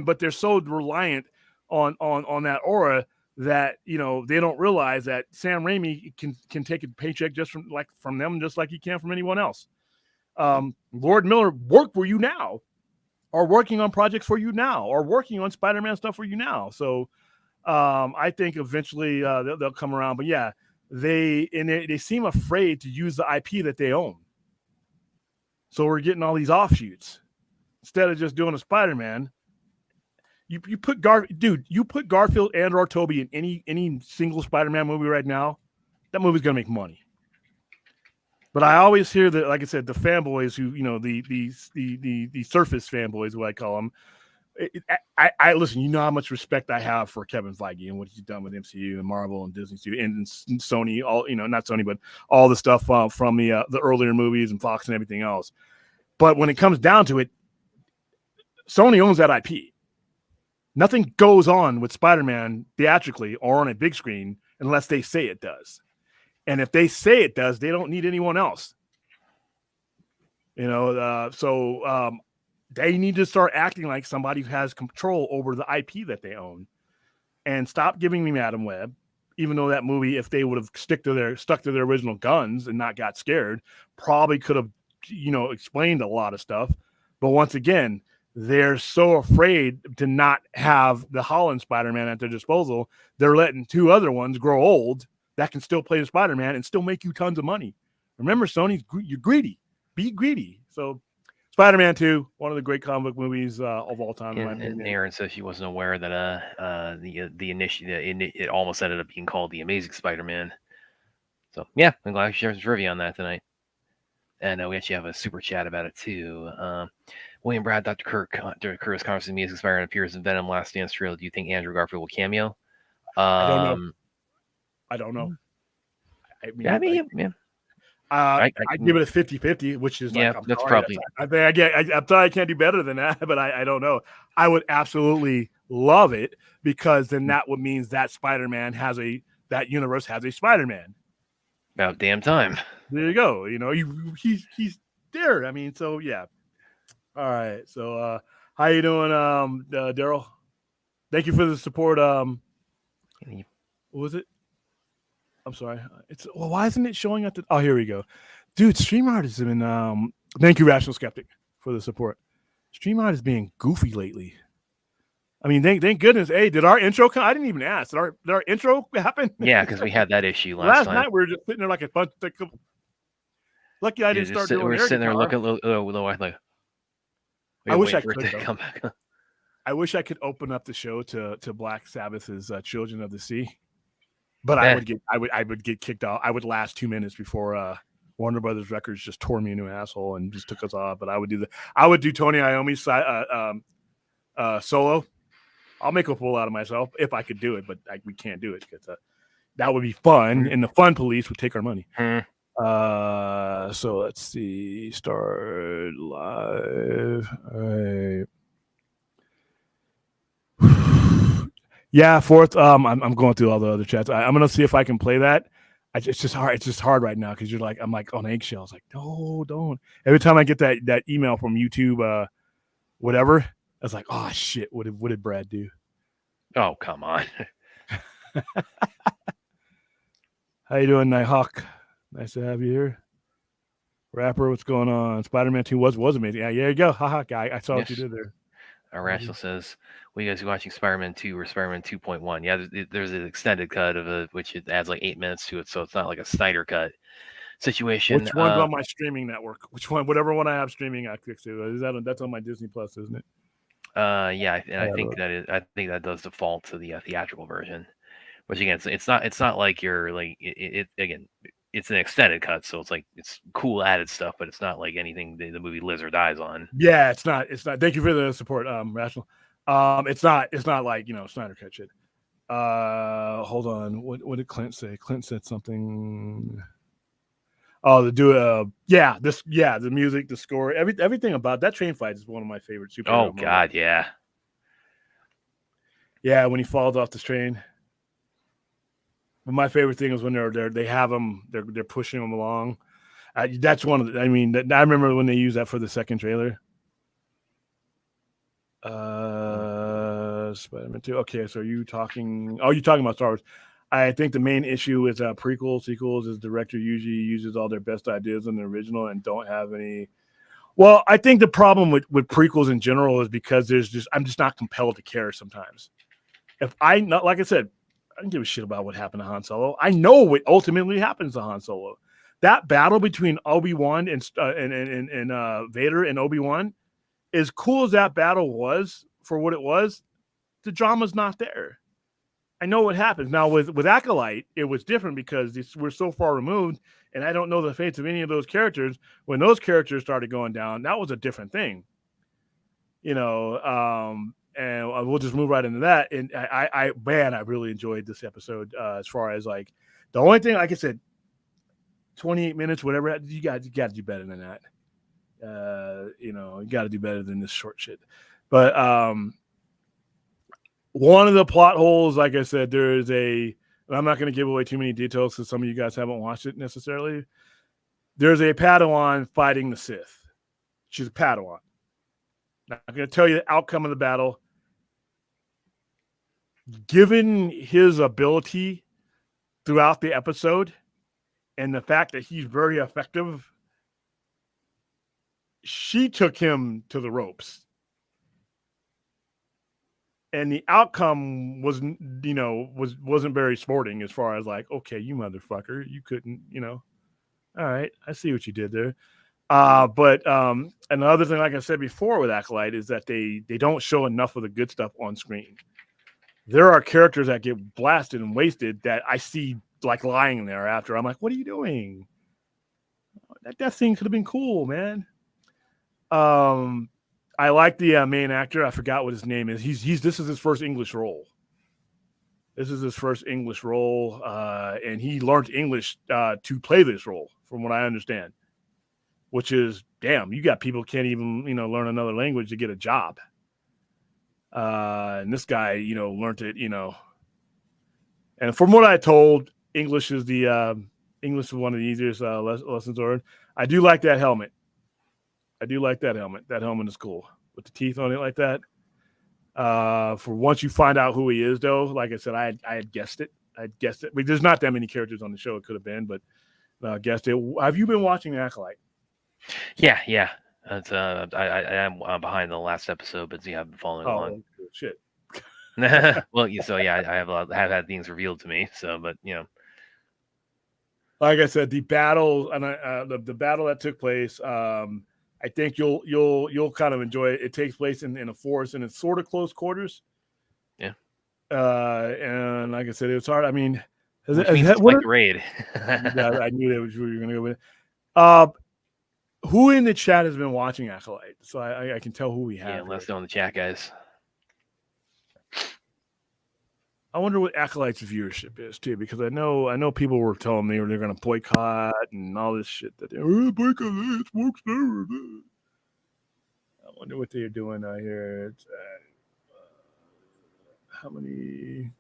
B: But they're so reliant on that aura that they don't realize that Sam Raimi can take a paycheck just from them, just like he can from anyone else. Lord Miller worked for you now, or working on projects for you now, or working on Spider-Man stuff for you now. So. I think eventually they'll come around, but yeah, they seem afraid to use the IP that they own. So we're getting all these offshoots instead of just doing a Spider-Man. You put Garfield and or Toby in any single Spider-Man movie right now, that movie's gonna make money. But I always hear that, like I said, the fanboys who the surface fanboys, what I call them. I listen. You know how much respect I have for Kevin Feige and what he's done with MCU and Marvel and Disney Studios and Sony. All not Sony, but all the stuff from the earlier movies and Fox and everything else. But when it comes down to it, Sony owns that IP. Nothing goes on with Spider-Man theatrically or on a big screen unless they say it does. And if they say it does, they don't need anyone else. They need to start acting like somebody who has control over the IP that they own, and stop giving me Madam Web. Even though that movie, if they would have stuck to their original guns and not got scared, probably could have, explained a lot of stuff. But once again, they're so afraid to not have the Holland Spider-Man at their disposal. They're letting 2 other ones grow old that can still play the Spider-Man and still make you tons of money. Remember, Sony, you're greedy. Be greedy. So. Spider-Man 2, one of the great comic book movies of all time. In my
C: And
B: opinion.
C: Aaron says she wasn't aware that it almost ended up being called The Amazing Spider-Man. So yeah, I'm glad she shared some trivia on that tonight. And we actually have a super chat about it too. William Brad, Dr. Curtis Constantine, Amazing Spider-Man appears in Venom Last Dance trailer. Do you think Andrew Garfield will cameo?
B: I don't know. I mean,
C: yeah.
B: I give it a 50-50, which is
C: yeah,
B: like, I'm
C: that's
B: sorry,
C: probably.
B: I'm sorry, I can't do better than that, but I don't know. I would absolutely love it because then that would means that Spider-Man that universe has a Spider-Man.
C: About damn time.
B: There you go. You know, he's there. I mean, so yeah. All right. So how you doing, Daryl? Thank you for the support. What was it? I'm sorry. Why isn't it showing at the? Oh, here we go, dude. StreamYard has been. Thank you, Rational Skeptic, for the support. StreamYard is being goofy lately. I mean, thank goodness. Hey, did our intro come? I didn't even ask. Did our intro happen?
C: Yeah, because we had that issue last time.
B: Night we were just sitting there like a bunch. Lucky I didn't start doing.
C: We're sitting there looking like.
B: I wish I could come back. I wish I could open up the show to Black Sabbath's "Children of the Sea," but I would get kicked out. I would last 2 minutes before Warner Brothers Records just tore me a new asshole and just took us off. But I would do Tony Iommi's solo. I'll make a fool out of myself if I could do it, but we can't do it because that would be fun, and the fun police would take our money. So let's see. Start live. All right. Yeah, fourth. I'm going through all the other chats. I'm gonna see if I can play that. It's just hard. It's just hard right now because I'm like on eggshells. Like, no, don't. Every time I get that email from YouTube, whatever, I was like, oh shit. What did Brad do?
C: Oh, come on.
B: How you doing, Nighthawk? Nice to have you here. Rapper, what's going on? Spider-Man 2 was amazing. Yeah, there you go. Haha, guy. I saw what you did there.
C: Rational says, "Well, you guys are watching Spider-Man 2 or Spider-Man 2.1?" Yeah, there's an extended cut of it, which it adds like 8 minutes to it, so it's not like a Snyder cut situation.
B: Which one's on my streaming network? Which one? Whatever one I have streaming, I click to. That's on my Disney Plus, isn't it?
C: Yeah, I think that is. I think that does default to the theatrical version, which again, it's not like you're like it again. It's an extended cut, so it's cool added stuff, but it's not like anything the movie lives or dies on.
B: Yeah, it's not. Thank you for the support, Rational. It's not like Snyder cut shit. Hold on. What did Clint say? Clint said something. Oh, the music, the score, everything about that train fight is one of my favorite superhero
C: moments. God, yeah.
B: Yeah, when he falls off this train. But my favorite thing is when they have him, they're pushing him along. That's one of the. I mean, I remember when they used that for the second trailer. Spider-Man 2. Okay, so you're talking about Star Wars. I think the main issue is prequels, sequels. Is director usually uses all their best ideas in the original and don't have any. Well, I think the problem with prequels in general is because I'm just not compelled to care sometimes. Like I said, I don't give a shit about what happened to Han Solo. I know what ultimately happens to Han Solo. That battle between Obi-Wan and Vader and Obi-Wan, as cool as that battle was for what it was, the drama's not there. I know what happens. Now with Acolyte, it was different because we're so far removed, and I don't know the fates of any of those characters. When those characters started going down, that was a different thing. And we'll just move right into that. And I really enjoyed this episode as far as like the only thing, like I said, 28 minutes, whatever. You got to do better than that. You got to do better than this short shit. But one of the plot holes, like I said, there is and I'm not going to give away too many details because some of you guys haven't watched it necessarily. There's a Padawan fighting the Sith. She's a Padawan. Not going to tell you the outcome of the battle. Given his ability throughout the episode and the fact that he's very effective, she took him to the ropes. And the outcome wasn't very sporting as far as like, okay, you motherfucker, you couldn't, all right, I see what you did there. But another thing, like I said before with Acolyte, is that they don't show enough of the good stuff on screen. There are characters that get blasted and wasted that I see like lying there after. I'm like, what are you doing? That thing could have been cool, man. I like the main actor. I forgot what his name is. This is his first English role. This is his first English role, and he learned English to play this role, from what I understand. Which is, damn, you got people can't even learn another language to get a job. And this guy, learned it, And from what I told, English is one of the easiest lessons learned. I do like that helmet. That helmet is cool with the teeth on it like that. For once you find out who he is, though, like I said, I had guessed it. But there's not that many characters on the show. It could have been, but guessed it. Have you been watching Acolyte?
C: Yeah. It's, I am behind the last episode, but yeah, I've been following along.
B: Shit.
C: Well, so yeah, I have had things revealed to me. So, but
B: like I said, the battle and the battle that took place, I think you'll kind of enjoy it. It takes place in a forest, and it's sort of close quarters.
C: Yeah.
B: And like I said, it was hard. I mean,
C: it's like the raid.
B: I knew that was where you were going to go with it. Who in the chat has been watching Acolyte? So I can tell who we have.
C: Yeah, let us know in the chat, guys.
B: I wonder what Acolyte's viewership is too, because I know people were telling me they're going to boycott and all this shit that they're boycott this, works there. I wonder what they're doing out here. It's, how many?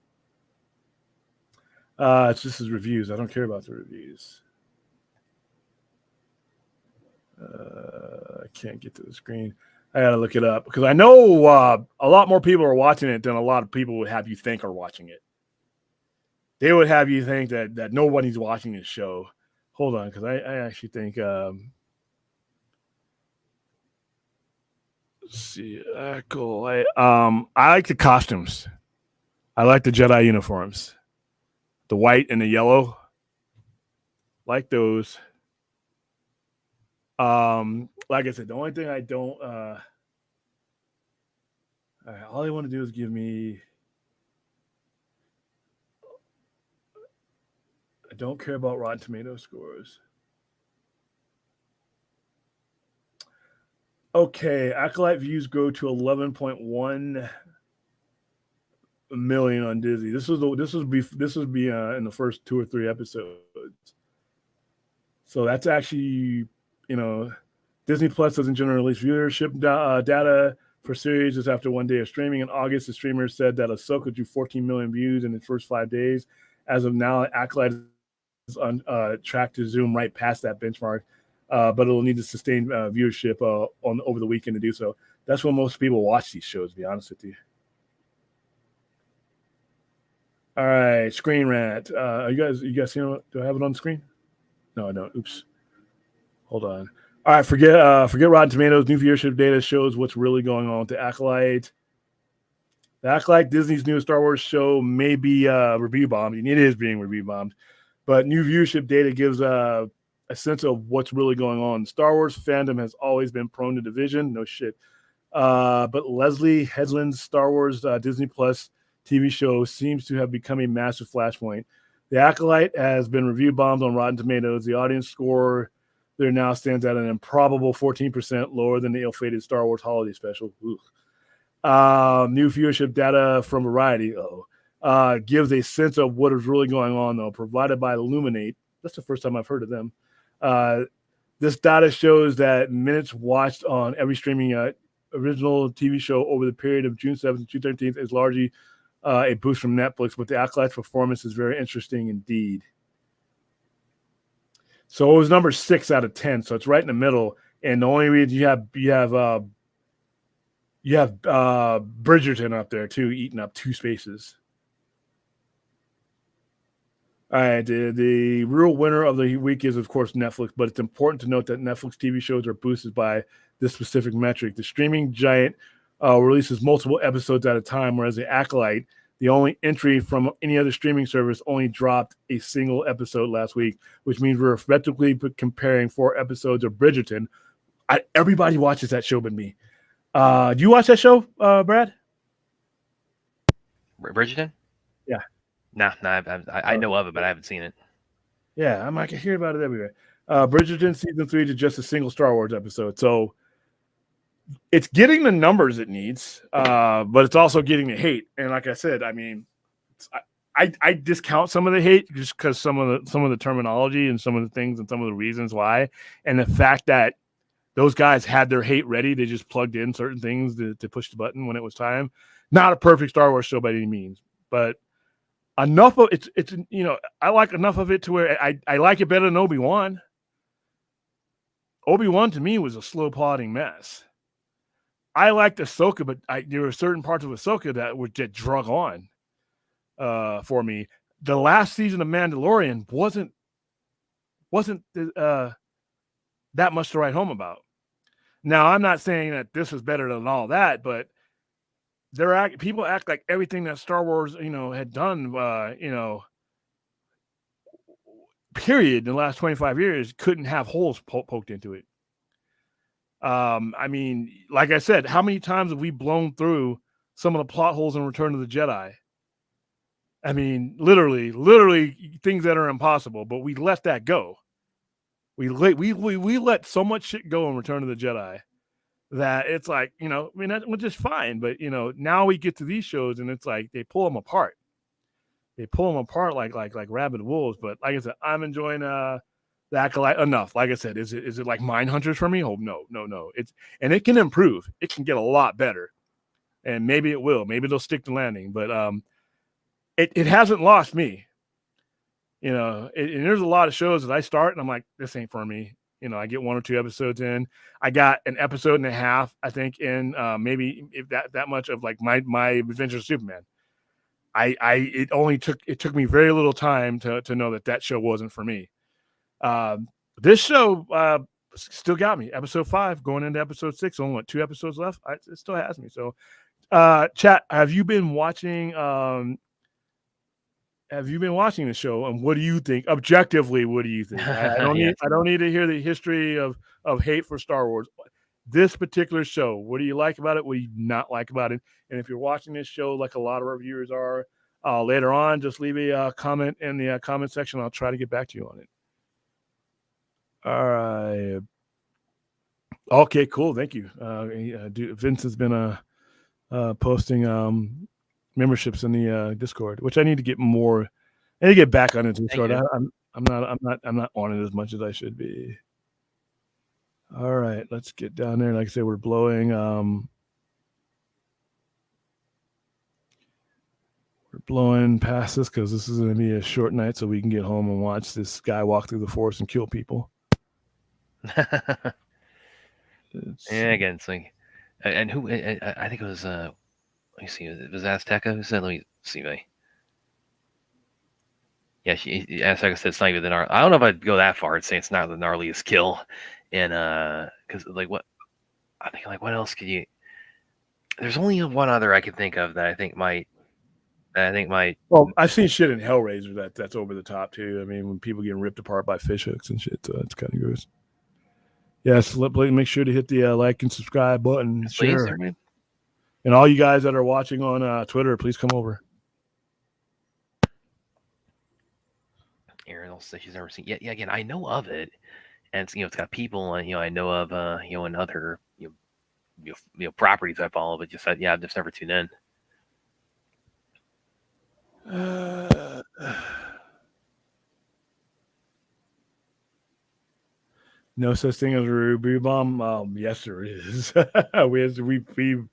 B: This is reviews. I don't care about the reviews. I can't get to the screen. I gotta look it up because I know a lot more people are watching it than a lot of people would have you think are watching it. They would have you think that nobody's watching this show. Hold on, because I actually think let's see, cool. I like the costumes. I like the Jedi uniforms, the white and the yellow. Like those. Like I said, the only thing I don't all I want to do is give me. I don't care about Rotten Tomato scores. Okay, Acolyte views go to 11.1 million on Disney. This would be in the first 2 or 3 episodes. So that's actually, Disney Plus doesn't generally release viewership data for series just after 1 day of streaming. In August, the streamer said that Ahsoka drew 14 million views in its first 5 days. As of now, Acolyte is on track to zoom right past that benchmark, but it'll need to sustain viewership over the weekend to do so. That's when most people watch these shows, to be honest with you. All right, Screen Rant. You guys seeing it? Do I have it on the screen? No, I don't. Oops. Hold on. All right, forget Rotten Tomatoes. New viewership data shows what's really going on with the Acolyte. The Acolyte, Disney's new Star Wars show, may be review bombed, and it is being review bombed. But new viewership data gives a sense of what's really going on. Star Wars fandom has always been prone to division. No shit. But Leslie Headland's Star Wars Disney Plus TV show seems to have become a massive flashpoint. The Acolyte has been review bombed on Rotten Tomatoes. The audience score there now stands at an improbable 14%, lower than the ill-fated Star Wars Holiday Special. New viewership data from Variety gives a sense of what is really going on, though, provided by Illuminate. That's the first time I've heard of them. This data shows that minutes watched on every streaming original TV show over the period of June 7th to June 13th is largely a boost from Netflix, but the Acolyte's performance is very interesting indeed. So it was number 6 out of 10, so it's right in the middle. And the only reason you have Bridgerton up there too, eating up 2 spaces. All right, the real winner of the week is, of course, Netflix, but it's important to note that Netflix TV shows are boosted by this specific metric. The streaming giant releases multiple episodes at a time, whereas the Acolyte The only entry from any other streaming service only dropped a single episode last week, which means we're effectively comparing 4 episodes of Bridgerton. Everybody watches that show but me. Do you watch that show, Brad?
C: Bridgerton?
B: Yeah.
C: No, I know of it, but I haven't seen it.
B: Yeah, I can hear about it everywhere. Bridgerton season 3 is just a single Star Wars episode, so it's getting the numbers it needs, but it's also getting the hate. And like I said, I mean, I discount some of the hate just because some of the terminology and some of the things and some of the reasons why, and the fact that those guys had their hate ready. They just plugged in certain things to push the button when it was time. Not a perfect Star Wars show by any means, but enough of it's I like enough of it to where I like it better than Obi-Wan. Obi-Wan to me was a slow plodding mess. I liked Ahsoka, but there were certain parts of Ahsoka that were just drug on for me. The last season of Mandalorian wasn't that much to write home about. Now, I'm not saying that this is better than all that, but people act like everything that Star Wars, had done, period, in the last 25 years couldn't have holes poked into it. I mean, like I said, how many times have we blown through some of the plot holes in Return of the Jedi? I mean, literally things that are impossible, but we let that go. We let so much shit go in Return of the Jedi that it's like, that was just fine. But, now we get to these shows and it's like they pull them apart. They pull them apart like rabid wolves. But like I said, I'm enjoying the Acolyte enough. Like I said, is it like Mindhunters for me? Oh, no. And it can improve. It can get a lot better. And maybe it will. Maybe they'll stick to landing. But it hasn't lost me. And there's a lot of shows that I start and I'm like, this ain't for me. I get 1 or 2 episodes in. I got an episode and a half, I think, in maybe if that much of like my Adventures of Superman. It took me very little time to know that show wasn't for me. This show still got me. Episode 5 going into episode 6, only 2 episodes left. It still has me. So, chat, have you been watching? Have you been watching the show, and what do you think? Objectively, what do you think? I don't need to hear the history of hate for Star Wars. This particular show, what do you like about it? What do you not like about it? And if you're watching this show, like a lot of our viewers are, later on, just leave a comment in the comment section. I'll try to get back to you on it. All right. Okay, cool. Thank you. Vince has been posting memberships in the Discord, which I need to get more. I need to get back on the Discord. I'm not on it as much as I should be. All right, let's get down there. Like I said, we're blowing past this because this is going to be a short night, so we can get home and watch this guy walk through the forest and kill people.
C: Yeah, again, it's like, and who? I think it was. Let me see. It was Azteca who said. Let me see. Yeah, Azteca said it's not even the gnarly. I don't know if I'd go that far and say it's not the gnarliest kill, and because like what I think, like what else could you? There's only one other I could think of that I think might.
B: Well, I've seen shit in Hellraiser that's over the top too. I mean, when people getting ripped apart by fish hooks and shit, so that's kind of gross. Yes, make sure to hit the like and subscribe button.
C: Please,
B: share. And all you guys that are watching on Twitter, please come over.
C: Erin says she's never seen. Yeah. Again, I know of it, and it's, it's got people. I know of and other properties I follow, but I've just never tuned in.
B: No such thing as a review bomb. Yes, there is. we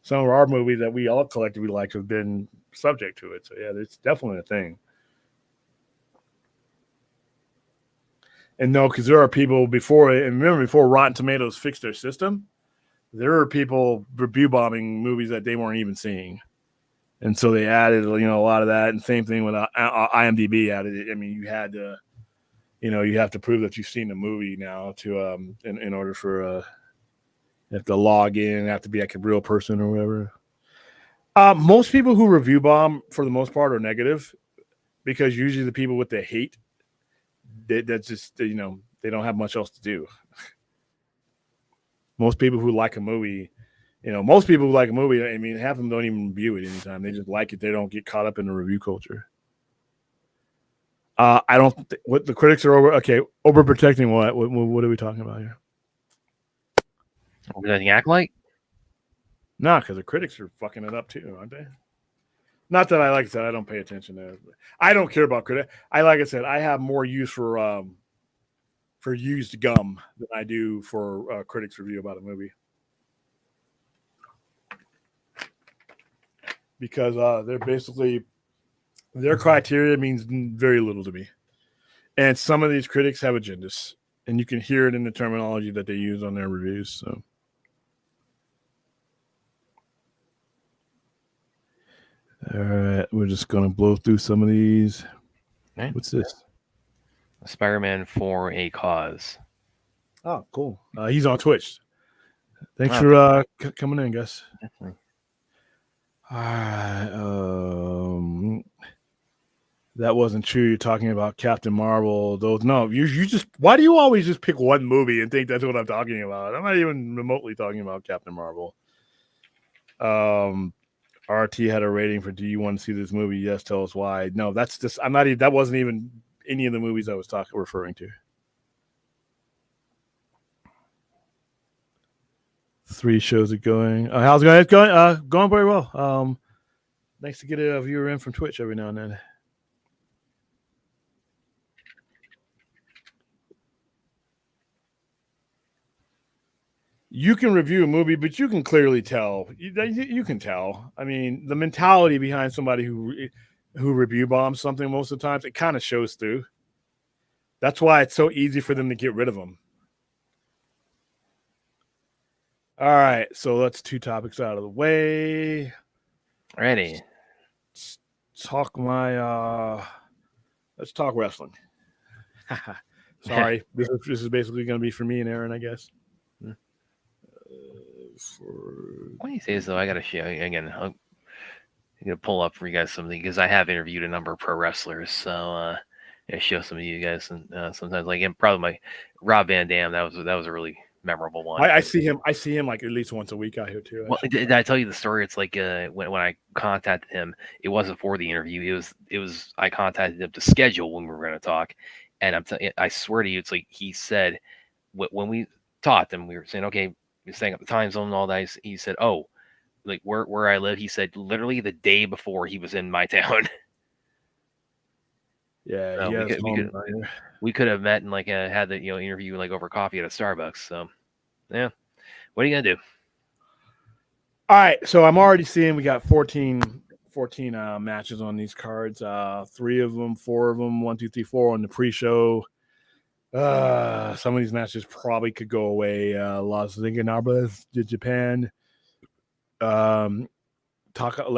B: some of our movies that we all collectively like have been subject to it. So yeah, it's definitely a thing. And no, because there are people before Rotten Tomatoes fixed their system, there are people review bombing movies that they weren't even seeing. And so they added, a lot of that. And same thing with IMDb added it. I mean, you had to, you have to prove that you've seen the movie now to, in order for, you have to log in, have to be like a real person or whatever. Most people who review bomb, for the most part, are negative because usually the people with the hate, that's just, they don't have much else to do. Most people who like a movie, most people who like a movie, I mean, half of them don't even review it anytime. They just like it. They don't get caught up in the review culture. I don't. What the critics are overprotecting. What are we talking about here?
C: Overprotecting Acolyte?
B: Nah, because the critics are fucking it up too, aren't they? Not that like I said, I don't pay attention to it. I don't care about critics. Like I said, I have more use for used gum than I do for critics review about a movie. Because they're basically, their criteria means very little to me. And some of these critics have agendas, and you can hear it in the terminology that they use on their reviews. So, all right, we're just gonna blow through some of these.
C: Okay.
B: What's this?
C: Spider-Man for a Cause.
B: Oh, cool. He's on Twitch. Thanks for coming in, guys.
C: Definitely.
B: All right. That wasn't true. You're talking about Captain Marvel. You just, why do you always just pick one movie and think that's what I'm talking about? I'm not even remotely talking about Captain Marvel. RT had a rating for, do you want to see this movie? Yes, tell us why. No, that's just, that wasn't even any of the movies I was referring to. 3 shows are going. How's it going? It's going, going very well. Nice to get a viewer in from Twitch every now and then. You can review a movie, but you can clearly tell. You can tell. I mean, the mentality behind somebody who review bombs something most of the times, it kind of shows through. That's why it's so easy for them to get rid of them. All right, so that's 2 topics out of the way.
C: Ready.
B: Let's talk wrestling. Sorry, this is basically going to be for me and Aaron, I guess.
C: What do you say is though? I gotta show again. I'm gonna pull up for you guys something because I have interviewed a number of pro wrestlers, so show some of you guys. And sometimes, like, and probably my Rob Van Dam, that was a really memorable one.
B: I see him like at least once a week out here too.
C: Well, did I tell you the story? It's like when I contacted him, it wasn't for the interview. It was I contacted him to schedule when we were going to talk, and I swear to you, it's like he said when we talked and we were saying, okay, we're staying up the time zone and all that. He said, oh, like where I live. He said literally the day before he was in my town.
B: Yeah,
C: we could have met and like had the interview like over coffee at a Starbucks. So yeah, what are you gonna do?
B: All right, so I'm already seeing we got 14 matches on these cards. 3 of them, 4 of them, 1, 2, 3, 4 on the pre-show. Some of these matches probably could go away. Las Zinganabas to Japan. Led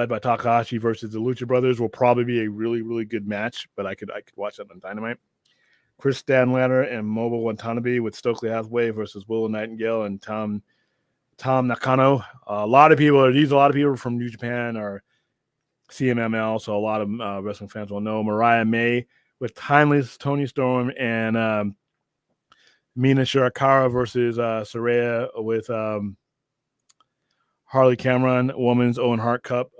B: by Takahashi versus the Lucha Brothers will probably be a really, really good match, but I could watch that on Dynamite. Chris Stanlatter and Mobile Watanabe with Stokely Hathaway versus Willow Nightingale and Tom Nakano. A lot of people from New Japan or CMML, so a lot of wrestling fans will know. Mariah May with Timeless Tony Storm and Mina Shirakawa versus Saraya with Harley Cameron. Women's Owen Hart Cup.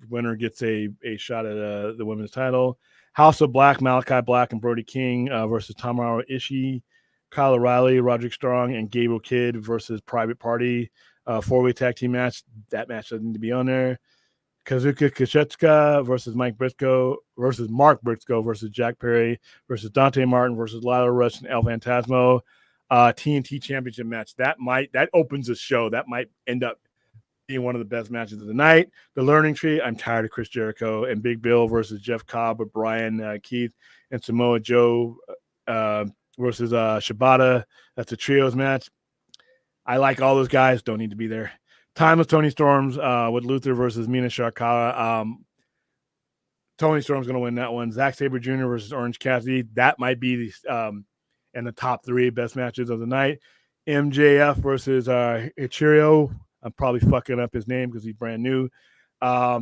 B: Winner gets a shot at the women's title. House of Black, Malachi Black and Brody King versus Tomohiro Ishii. Kyle O'Reilly, Roderick Strong, and Gabriel Kidd versus Private Party. 4-way tag team match. That match doesn't need to be on there. Kazuka Kashechka versus Mark Briscoe versus Jack Perry versus Dante Martin versus Lila Rush and El Phantasmo. TNT Championship match. That opens the show. That might end up being one of the best matches of the night. The Learning Tree. I'm tired of Chris Jericho and Big Bill versus Jeff Cobb with Brian Keith and Samoa Joe versus Shibata. That's a trios match. I like all those guys. Don't need to be there. Timeless Tony Storms with Luther versus Mina Shirakawa. Tony Storm's going to win that one. Zack Sabre Jr. versus Orange Cassidy. That might be in the top 3 best matches of the night. MJF versus Ichiro. I'm probably fucking up his name because he's brand new.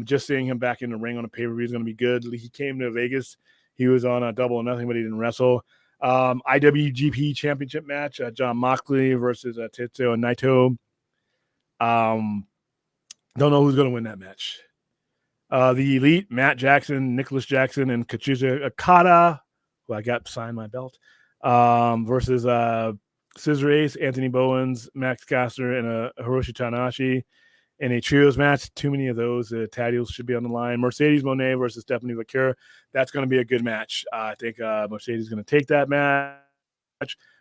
B: Just seeing him back in the ring on a pay-per-view is going to be good. He came to Vegas. He was on a Double or Nothing, but he didn't wrestle. IWGP Championship match, John Moxley versus Tetsuya Naito. Don't know who's going to win that match. The Elite, Matt Jackson, Nicholas Jackson, and Kazuchika Okada, who I got signed my belt, versus Scissor Ace, Anthony Bowens, Max Caster, and Hiroshi Tanahashi. In a trios match, too many of those. Taddios should be on the line. Mercedes Moné versus Stephanie Vaquer. That's going to be a good match. I think Mercedes is going to take that match.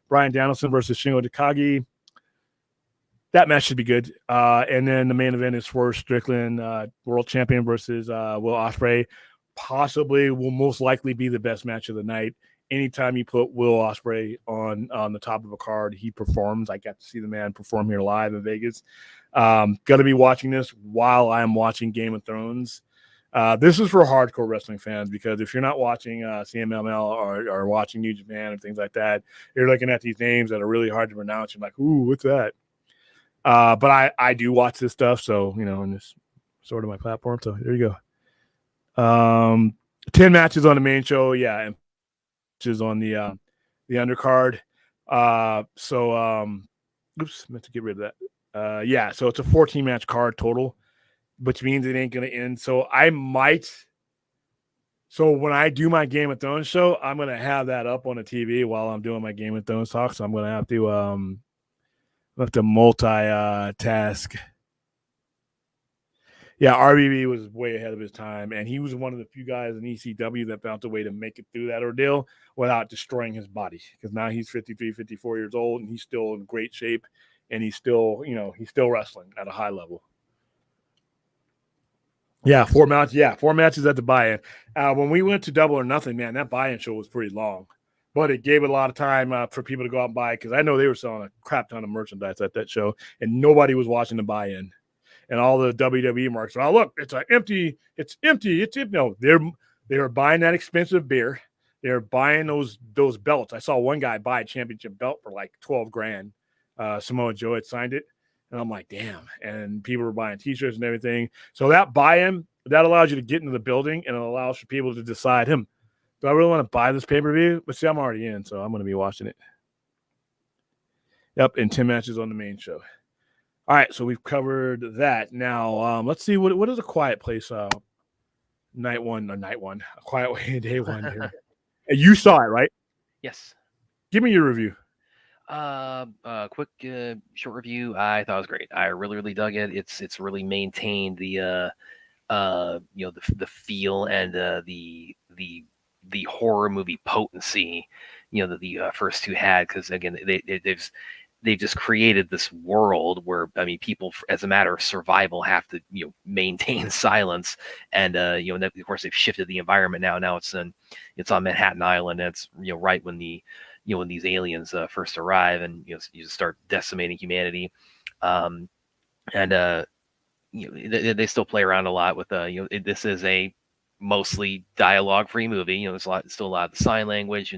B: Bryan Danielson versus Shingo Takagi. That match should be good. And then the main event is Swerve Strickland, world champion versus Will Ospreay. Possibly will most likely be the best match of the night. Anytime you put Will Ospreay on the top of a card, he performs. I got to see the man perform here live in Vegas. Going to be watching this while I'm watching Game of Thrones. This is for hardcore wrestling fans, because if you're not watching CMLL or watching New Japan and things like that, you're looking at these names that are really hard to pronounce. You're like, ooh, what's that? But I do watch this stuff, so and this sort of my platform. So there you go. 10 matches on the main show, yeah, and matches on the undercard. Oops, meant to get rid of that. Yeah, so it's a 14 match card total, which means it ain't gonna end. So when I do my Game of Thrones show, I'm gonna have that up on the TV while I'm doing my Game of Thrones talk. So I'm gonna have to multi-task. Yeah, RBB was way ahead of his time, and he was one of the few guys in ECW that found a way to make it through that ordeal without destroying his body, because now he's 53, 54 years old, and he's still in great shape, and he's still wrestling at a high level. Yeah, 4 matches. Yeah, 4 matches at the buy-in. When we went to Double or Nothing, man, that buy-in show was pretty long. But it gave it a lot of time for people to go out and buy, because I know they were selling a crap ton of merchandise at that show, and nobody was watching the buy-in. And all the WWE marks, oh, look, it's empty. No, they were buying that expensive beer. They were buying those belts. I saw one guy buy a championship belt for like $12,000. Samoa Joe had signed it. And I'm like, damn. And people were buying T-shirts and everything. So that buy-in, that allows you to get into the building, and it allows for people to decide, do I really want to buy this pay-per-view? But see, I'm already in, so I'm going to be watching it. Yep, and 10 matches on the main show. All right, so we've covered that. Now, let's see, what is A Quiet Place night one, A Quiet Way day one here. You saw it, right?
C: Yes.
B: Give me your review.
C: Quick short review. I thought it was great. I really, really dug it. It's really maintained the the feel and the horror movie potency, that the first two had, because again they've just created this world where, I mean, people, as a matter of survival, have to maintain silence, and of course they've shifted the environment now. Now it's on Manhattan Island, and it's right when when these aliens first arrive, and you just start decimating humanity, they still play around a lot with this is a mostly dialogue-free movie. There's still a lot of the sign language,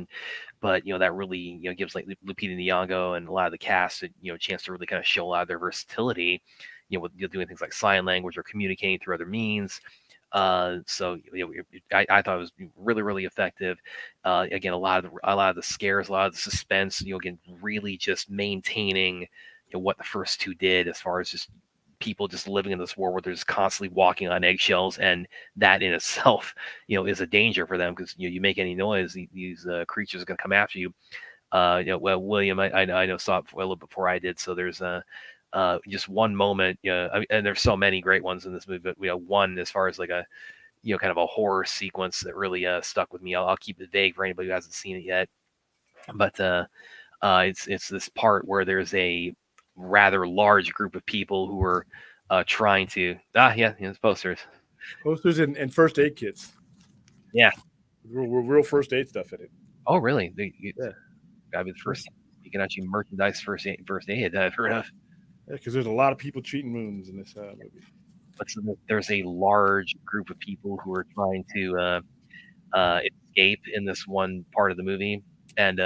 C: but that really gives like Lupita Nyong'o and a lot of the cast a chance to really kind of show a lot of their versatility, with doing things like sign language or communicating through other means. I thought it was really, really effective. Again, a lot of the scares, a lot of the suspense. Again, really just maintaining what the first two did, as far as just people just living in this world where they're just constantly walking on eggshells, and that in itself, is a danger for them, because you make any noise, these creatures are going to come after you. Well, William, I know saw it a little before I did, so there's just one moment, and there's so many great ones in this movie, but we have one as far as like a kind of a horror sequence that really stuck with me. I'll keep it vague for anybody who hasn't seen it yet, but it's this part where there's a rather large group of people who are trying to it's posters
B: and first aid kits.
C: Yeah,
B: real first aid stuff in it.
C: Oh, really?
B: Yeah,
C: gotta be the first. You can actually merchandise first aid I've heard of.
B: Yeah, because there's a lot of people treating wounds in this movie.
C: But there's a large group of people who are trying to escape in this one part of the movie, and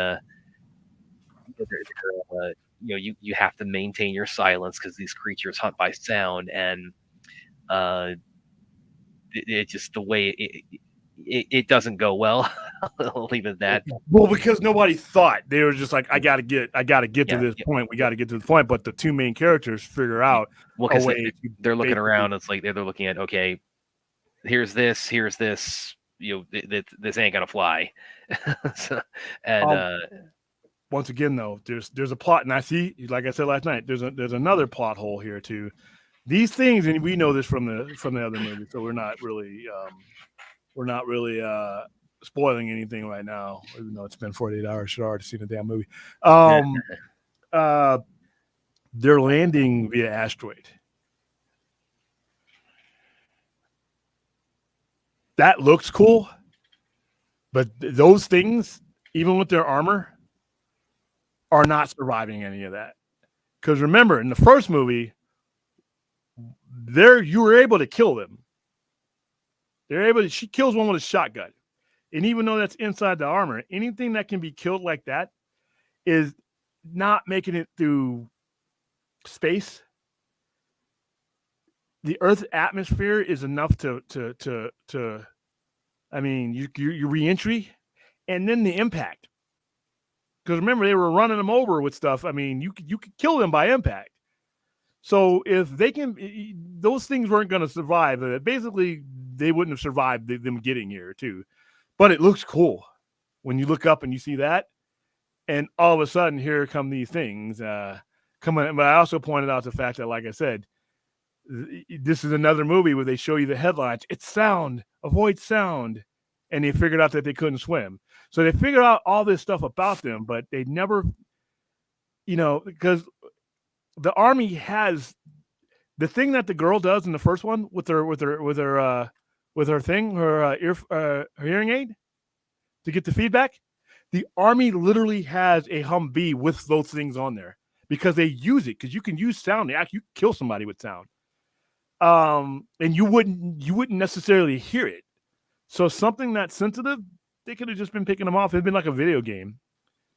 C: you have to maintain your silence, because these creatures hunt by sound, and it's just the way it doesn't go well. I'll leave it at that.
B: Well, because nobody thought, they were just like, I gotta get to this
C: Yeah.
B: point. We got to get to the point. But the two main characters figure out
C: Well,
B: a
C: because
B: way.
C: they're looking around. It's like they're looking at, okay, here's this. This ain't gonna fly. So, and
B: once again, though, there's a plot, and I see, like I said last night, there's another plot hole here too. These things, and we know this from the other movie, so we're not really spoiling anything right now, even though it's been 48 hours. Should already seen the damn movie. They're landing via asteroid. That looks cool, but those things, even with their armor, are not surviving any of that. Because remember, in the first movie, you were able to kill them. She kills one with a shotgun. And even though that's inside the armor, anything that can be killed like that is not making it through space. The Earth's atmosphere is enough to I mean, your reentry, and then the impact. Because remember, they were running them over with stuff. I mean, you could kill them by impact. So if they can, those things weren't going to survive. Basically, they wouldn't have survived them getting here too. But it looks cool when you look up and you see that, and all of a sudden, here come these things coming. But I also pointed out the fact that, like I said, this is another movie where they show you the headlines. It's sound, avoid sound, and they figured out that they couldn't swim. So they figured out all this stuff about them, but they never, because the Army has the thing that the girl does in the first one with her hearing aid to get the feedback. The Army literally has a Humvee with those things on there because they use it, because you can use sound. You kill somebody with sound, and you wouldn't necessarily hear it. So something that's sensitive, they could have just been picking them off. It'd been like a video game.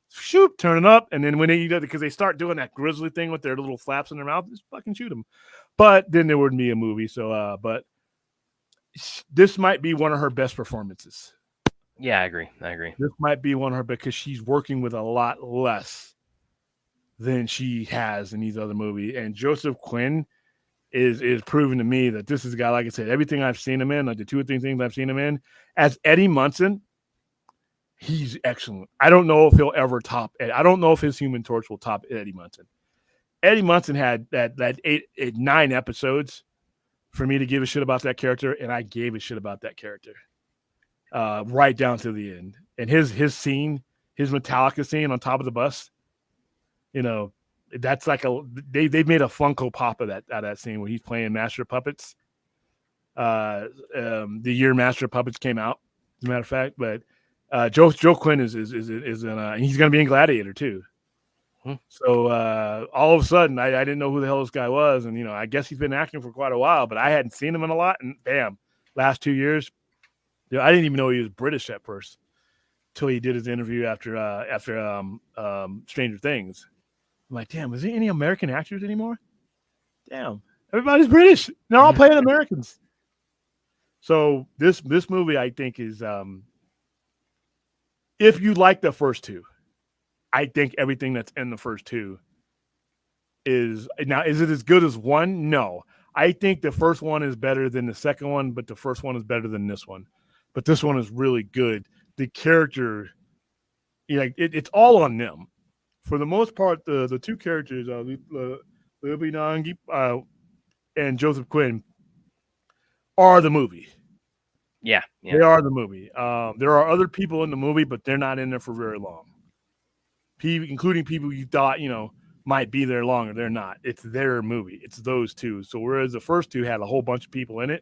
B: Shoot, turn it up, and then when because they start doing that grizzly thing with their little flaps in their mouth, just fucking shoot them. But then there wouldn't be a movie. So, but this might be one of her best performances.
C: Yeah, I agree.
B: This might be one of her, because she's working with a lot less than she has in these other movies. And Joseph Quinn is proving to me that this is a guy, like I said, everything I've seen him in, like the 2 or 3 things I've seen him in, as Eddie Munson, he's excellent. I don't know if he'll ever top Eddie. I don't know if his Human Torch will top Eddie Munson. Eddie Munson had that 9 episodes for me to give a shit about that character, and I gave a shit about that character right down to the end. And his scene, his Metallica scene on top of the bus, that's like they've made a Funko Pop of that scene where he's playing Master of Puppets. The year Master of Puppets came out, as a matter of fact. But Joe Quinn is in he's going to be in Gladiator too. So all of a sudden, I didn't know who the hell this guy was, and I guess he's been acting for quite a while, but I hadn't seen him in a lot. And bam, last 2 years, I didn't even know he was British at first, till he did his interview after Stranger Things. I'm like, damn, is there any American actors anymore? Damn, everybody's British. They're all playing Americans. So this movie, I think, is if you like the first 2, I think everything that's in the first 2 is it as good as 1? No. I think the first one is better than the second one, but the first one is better than this one. But this one is really good. The character, it's all on them. For the most part, the 2 characters, Libby Nangi and Joseph Quinn, are the movie.
C: Yeah.
B: They are the movie. There are other people in the movie, but they're not in there for very long. Including people you thought, might be there longer. They're not. It's their movie. It's those 2. So whereas the first 2 had a whole bunch of people in it,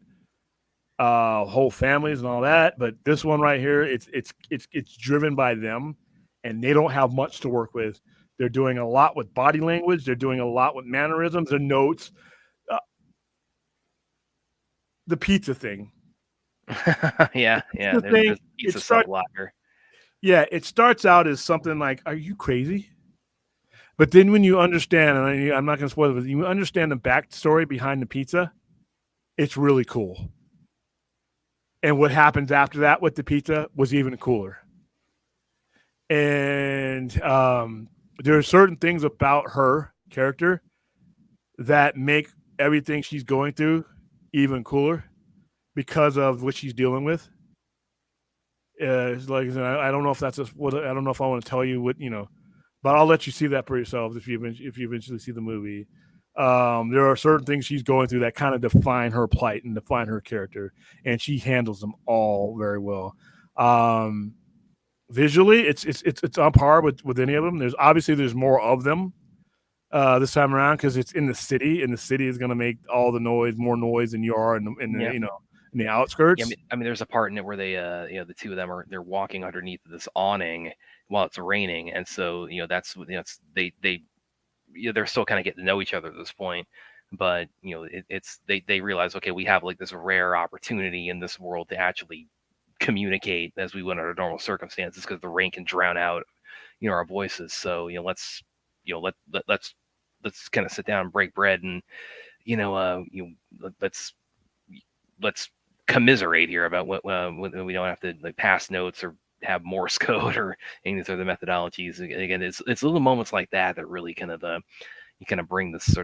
B: whole families and all that, but this one right here, it's driven by them, and they don't have much to work with. They're doing a lot with body language. They're doing a lot with mannerisms and notes. The pizza thing.
C: Yeah.
B: There's
C: pizza subblocker.
B: Yeah, it starts out as something like, are you crazy? But then when you understand, and I'm not going to spoil it, but you understand the backstory behind the pizza, it's really cool. And what happens after that with the pizza was even cooler. And there are certain things about her character that make everything she's going through even cooler because of what she's dealing with. It's like I don't know if that's what I don't know if I want to tell you what but I'll let you see that for yourselves if you eventually see the movie. There are certain things she's going through that kind of define her plight and define her character, and she handles them all very well. Visually, it's on par with any of them. There's more of them this time around because it's in the city, and the city is going to make all the noise, more noise than you are in the in the outskirts.
C: Yeah, I mean, there's a part in it where they, the two of them they're walking underneath this awning while it's raining, and so that's they're still kind of getting to know each other at this point, but they realize, okay, we have like this rare opportunity in this world to actually communicate as we would under normal circumstances because the rain can drown out our voices. So let's let's kind of sit down and break bread and let's commiserate here about what we don't have to like pass notes or have Morse code or any of these other methodologies. Again, it's little moments like that that really kind of you kind of bring this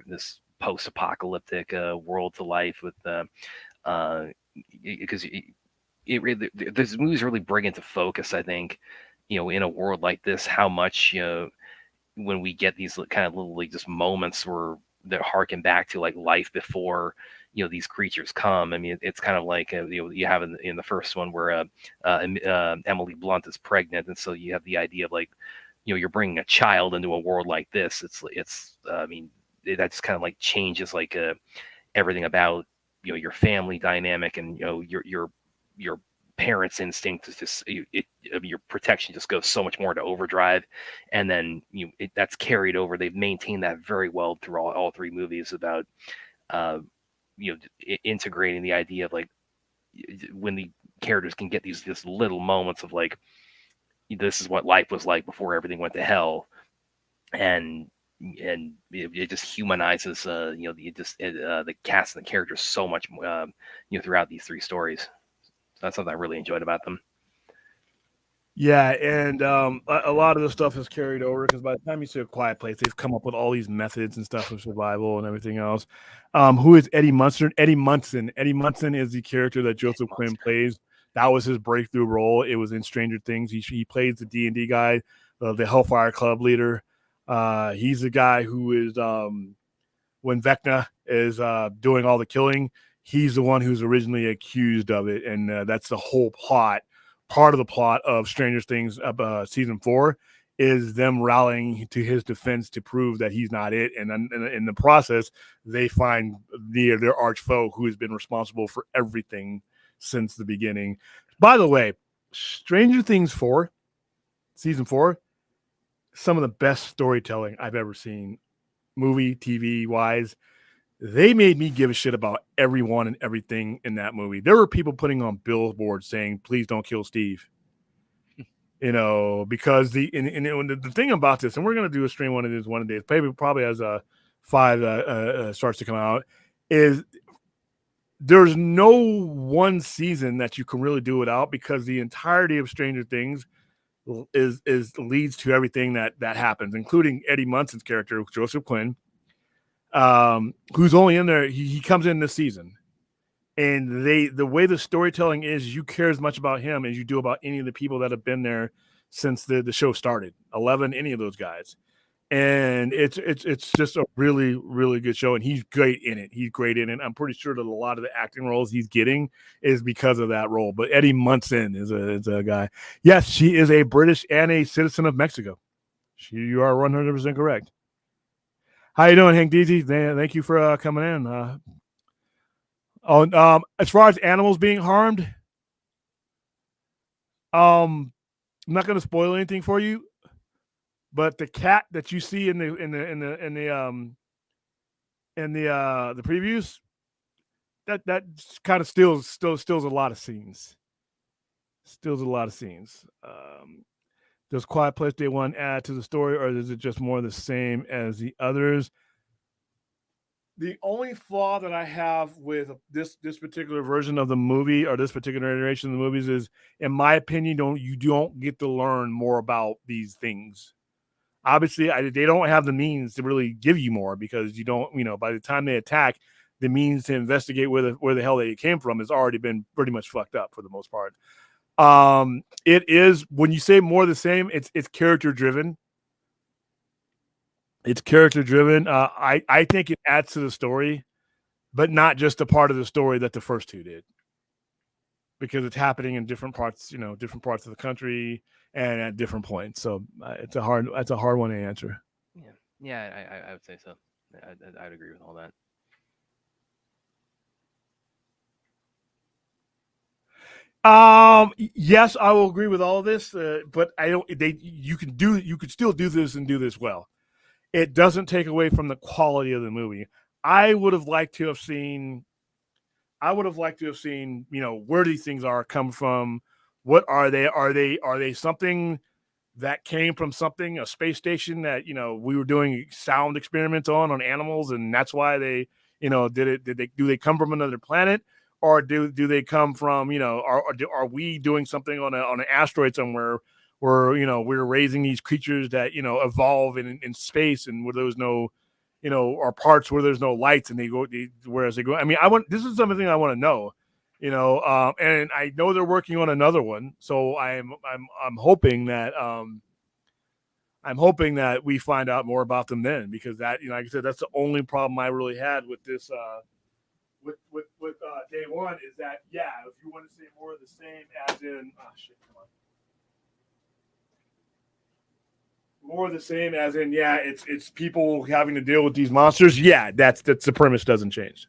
C: post-apocalyptic world to life with because these movies really bring into focus, I think, in a world like this, how much when we get these kind of little like just moments where that harken back to like life before these creatures come. I mean, it's kind of like you have in the first one where Emily Blunt is pregnant, and so you have the idea of like you're bringing a child into a world like this. It's I mean, that just kind of like changes like everything about your family dynamic and your parents' instinct is just your protection just goes so much more to overdrive, and then that's carried over. They've maintained that very well through all three movies about integrating the idea of like when the characters can get these just little moments of like this is what life was like before everything went to hell, and it just humanizes the cast and the characters so much throughout these three stories. That's something I really enjoyed about them.
B: Yeah, and a lot of the stuff is carried over because by the time you see A Quiet Place, they've come up with all these methods and stuff of survival and everything else. Who is Eddie Munson? Eddie Munson. Eddie Munson is the character that Joseph Quinn plays. That was his breakthrough role. It was in Stranger Things. He plays the D&D guy, the Hellfire Club leader. He's the guy who is when Vecna is doing all the killing. He's the one who's originally accused of it, and that's the whole plot. Part of the plot of Stranger Things season 4 is them rallying to his defense to prove that he's not it. And in the process, they find their arch foe who has been responsible for everything since the beginning. By the way, Stranger Things 4, season 4, some of the best storytelling I've ever seen, movie, TV wise. They made me give a shit about everyone and everything in that movie. There were people putting on billboards saying, please don't kill Steve. Because the thing about this, and we're going to do a stream one of these one day, probably as a 5 starts to come out, is there's no one season that you can really do without because the entirety of Stranger Things is leads to everything that happens, including Eddie Munson's character, Joseph Quinn. Who's only in there, he comes in this season, and the way the storytelling is, you care as much about him as you do about any of the people that have been there since the show started. 11, any of those guys, and it's just a really, really good show, and he's great in it. I'm pretty sure that a lot of the acting roles he's getting is because of that role. But Eddie Munson is a guy. Yes, she is a British and a citizen of Mexico. You are 100% correct. How you doing, Hank Deasy? Thank you for coming in. As far as animals being harmed, I'm not going to spoil anything for you, but the cat that you see in the previews, that kind of stills a lot of scenes. Does Quiet Place Day 1 add to the story, or is it just more the same as the others? The only flaw that I have with this particular version of the movie or this particular iteration of the movies is, in my opinion, you don't get to learn more about these things. Obviously, they don't have the means to really give you more because you don't, by the time they attack, the means to investigate where the hell they came from has already been pretty much fucked up for the most part. It is, when you say more of the same, it's character driven. It's character driven. I think it adds to the story, but not just the part of the story that the first two did, because it's happening in different parts of the country and at different points. So that's a hard one to answer.
C: Yeah, I would say so. I'd agree with all that.
B: Yes, I will agree with all of this, but I don't. You could still do this and do this well. It doesn't take away from the quality of the movie. I would have liked to have seen, where these things come from. What are they? Are they something that came from a space station that we were doing sound experiments on animals, and that's why they do they come from another planet? Or do they come from, are we doing something on an asteroid somewhere where, we're raising these creatures that, evolve in space, and where there's no, or parts where there's no lights, and whereas they go. I mean, this is something I want to know, and I know they're working on another one. So I'm hoping that, we find out more about them then, because that, like I said, that's the only problem I really had with this, with day one, is that, if you want to say more of the same, as in more of the same as in it's people having to deal with these monsters, that's the premise doesn't change.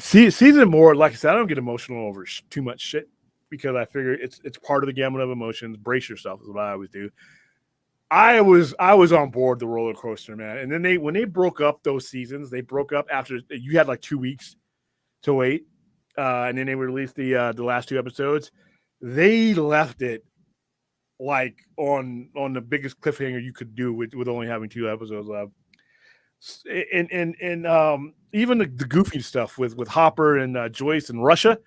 B: Season more, like I said, I don't get emotional over too much shit, because I figure it's part of the gamut of emotions. Brace yourself is what I always do. I was on board the roller coaster, man. And then when they broke up those seasons, they broke up after you had like 2 weeks to wait, and then they released the last 2 episodes. They left it like on the biggest cliffhanger you could do with only having 2 episodes left. And even the goofy stuff with Hopper and Joyce and Russia,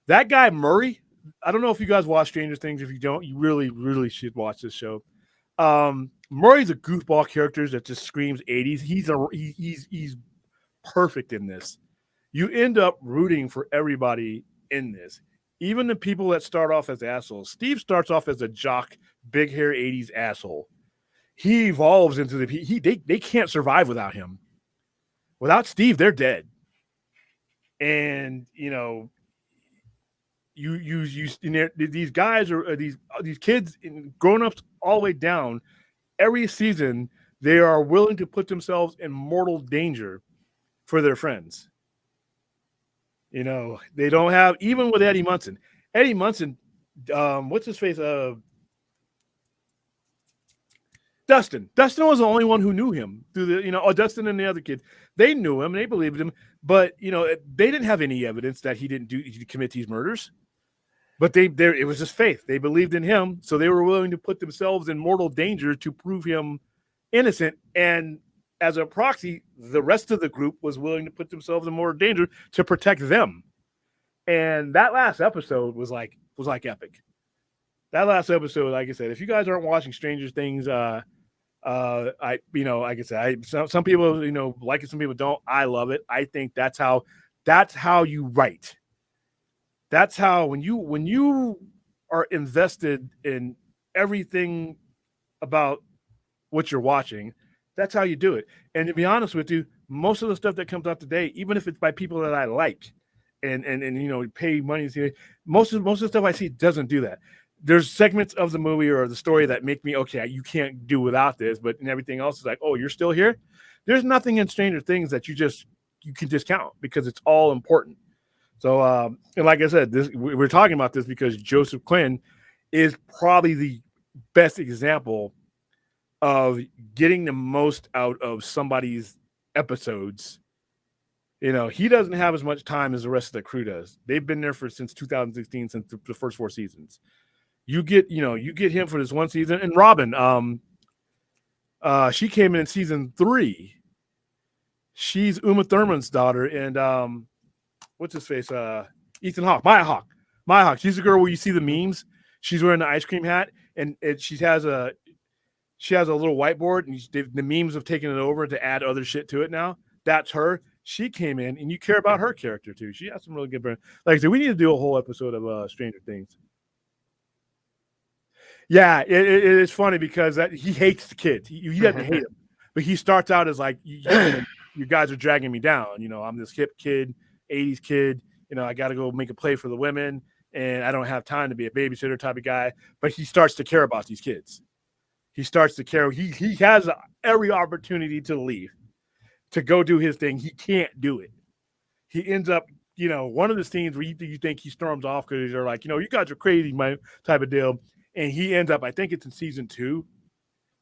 B: that guy Murray. I don't know if you guys watch Stranger Things. If you don't, you really, really should watch this show. Murray's a goofball character that just screams 80s. He's perfect in this. You end up rooting for everybody in this, even the people that start off as assholes. Steve starts off as a jock, big hair 80s asshole. He evolves into they can't survive without him. Without Steve, they're dead. And these guys are these kids, grown-ups all the way down. Every season, they are willing to put themselves in mortal danger for their friends. They don't have, even with Eddie Munson. Eddie Munson, what's his face? Dustin. Dustin was the only one who knew him through Dustin and the other kids. They knew him, they believed him, but they didn't have any evidence that he didn't commit these murders. But it was just faith. They believed in him, so they were willing to put themselves in mortal danger to prove him innocent. And as a proxy, the rest of the group was willing to put themselves in mortal danger to protect them. And that last episode was like epic. That last episode, like I said, if you guys aren't watching Stranger Things, like I said, some people like it, some people don't. I love it. I think that's how you write. That's how, when you are invested in everything about what you're watching, that's how you do it. And to be honest with you, most of the stuff that comes out today, even if it's by people that I like and pay money to see it, most of the stuff I see doesn't do that. There's segments of the movie or the story that make me, okay, you can't do without this, but and everything else is like, oh, you're still here? There's nothing in Stranger Things that you can discount, because it's all important. So, and like I said, we're talking about this because Joseph Quinn is probably the best example of getting the most out of somebody's episodes. He doesn't have as much time as the rest of the crew does. They've been there since 2016, since the first 4 seasons. You get him for this one season, and Robin. She came in season 3. She's Uma Thurman's daughter, and what's his face? Ethan Hawke, Maya Hawke. She's the girl where you see the memes. She's wearing the ice cream hat, and she has a little whiteboard, and the memes have taken it over to add other shit to it now. That's her. She came in, and you care about her character too. She has some really good brand. Like I said, we need to do a whole episode of Stranger Things. Yeah, it's funny because he hates the kids. He doesn't hate them, but he starts out as like, you guys are dragging me down. I'm this hip kid, 80s kid. I got to go make a play for the women, and I don't have time to be a babysitter type of guy. But he starts to care about these kids. He starts to care. He has every opportunity to leave, to go do his thing. He can't do it. He ends up, one of the scenes where you think he storms off because they're like, you guys are crazy, my type of deal. And he ends up, I think it's in season 2,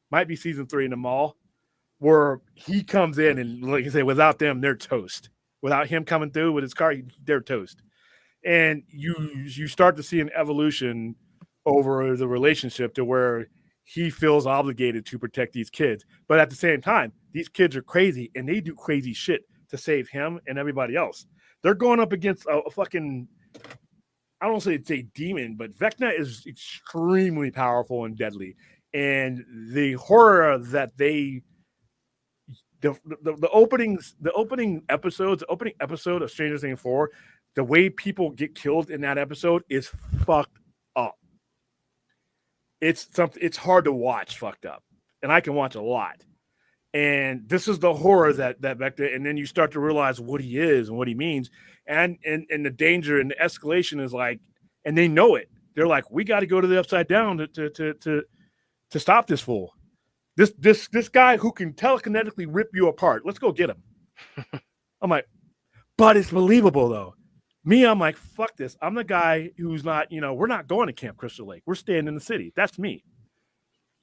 B: might be season 3 in the mall, where he comes in and, like I say, without them, they're toast. Without him coming through with his car, they're toast. And you start to see an evolution over the relationship to where he feels obligated to protect these kids. But at the same time, these kids are crazy, and they do crazy shit to save him and everybody else. They're going up against a fucking... I don't say it's a demon, but Vecna is extremely powerful and deadly. And the horror that the opening episode of Stranger Things 4, the way people get killed in that episode is fucked up. It's hard to watch fucked up. And I can watch a lot. And this is the horror that Vecna, and then you start to realize what he is and what he means. And the danger and the escalation is like, and they know it. They're like, we got to go to the Upside Down to stop this fool. This guy who can telekinetically rip you apart. Let's go get him. I'm like, but it's believable though. Me, I'm like, fuck this. I'm the guy who's not, we're not going to Camp Crystal Lake. We're staying in the city. That's me.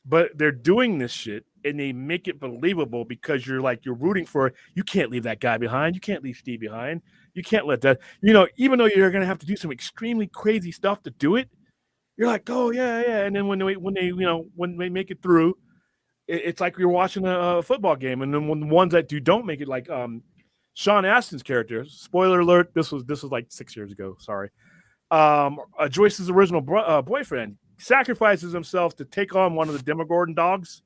B: But they're doing this shit, and they make it believable because you're rooting for it. You can't leave that guy behind. You can't leave Steve behind. You can't let that, even though you're going to have to do some extremely crazy stuff to do it, you're like, oh yeah. And then when they make it through, it's like you're watching a football game. And then when the ones that don't make it, like Sean Astin's character, spoiler alert, this was like 6 years ago. Sorry. Joyce's original boyfriend sacrifices himself to take on one of the Demogorgon dogs,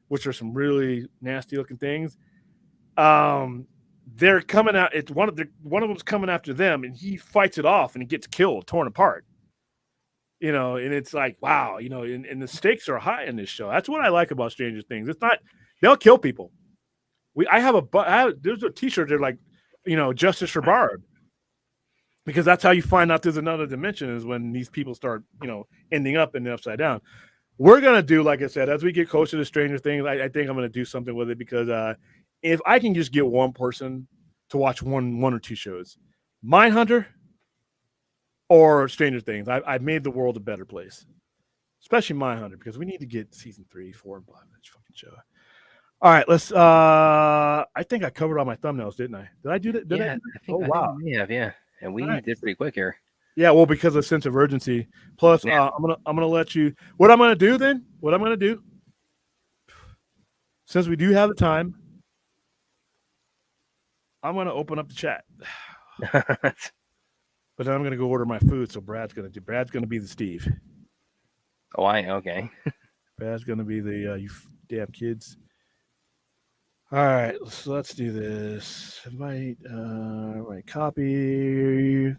B: which are some really nasty looking things. They're coming out. It's one of them's coming after them, and he fights it off, and he gets killed, torn apart. And it's like, wow, and the stakes are high in this show. That's what I like about Stranger Things. It's not, they'll kill people. There's a t-shirt they're like, justice for Barb. Because that's how you find out there's another dimension, is when these people start, ending up in the Upside Down. We're going to do, like I said, as we get closer to Stranger Things, I think I'm going to do something with it, because if I can just get one person to watch one or two shows, Mindhunter or Stranger Things, I've made the world a better place. Especially Mindhunter, because we need to get season 3, 4, and 5 of this fucking show. All right, let's. I think I covered all my thumbnails, didn't I? Did I do that?
C: I think we have, yeah. And we did pretty quick here.
B: Yeah, well, because of sense of urgency. Plus, I'm gonna let you. What I'm gonna do then? What I'm gonna do? Since we do have the time, I'm gonna open up the chat. But then I'm gonna go order my food. So Brad's gonna be the Steve.
C: Oh, okay.
B: Brad's gonna be the you damn kids. All right, so let's do this. Invite, copy.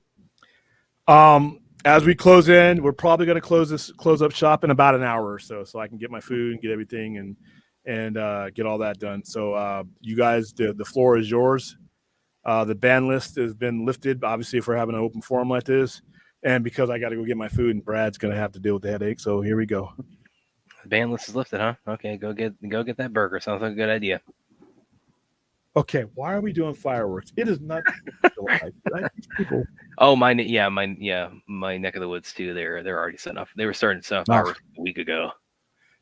B: As we close in, we're probably going to close up shop in about an hour or so I can get my food and get everything and get all that done. So you guys, the floor is yours. The ban list has been lifted, obviously, if we're having an open forum like this, and because I got to go get my food and Brad's going to have to deal with the headache. So here we go.
C: The ban list is lifted, huh? Okay, go get that burger. Sounds like a good idea.
B: Okay, why are we doing fireworks? It is not July. People.
C: Oh, my neck of the woods too. They're already set up. They were starting to set up fireworks a week ago.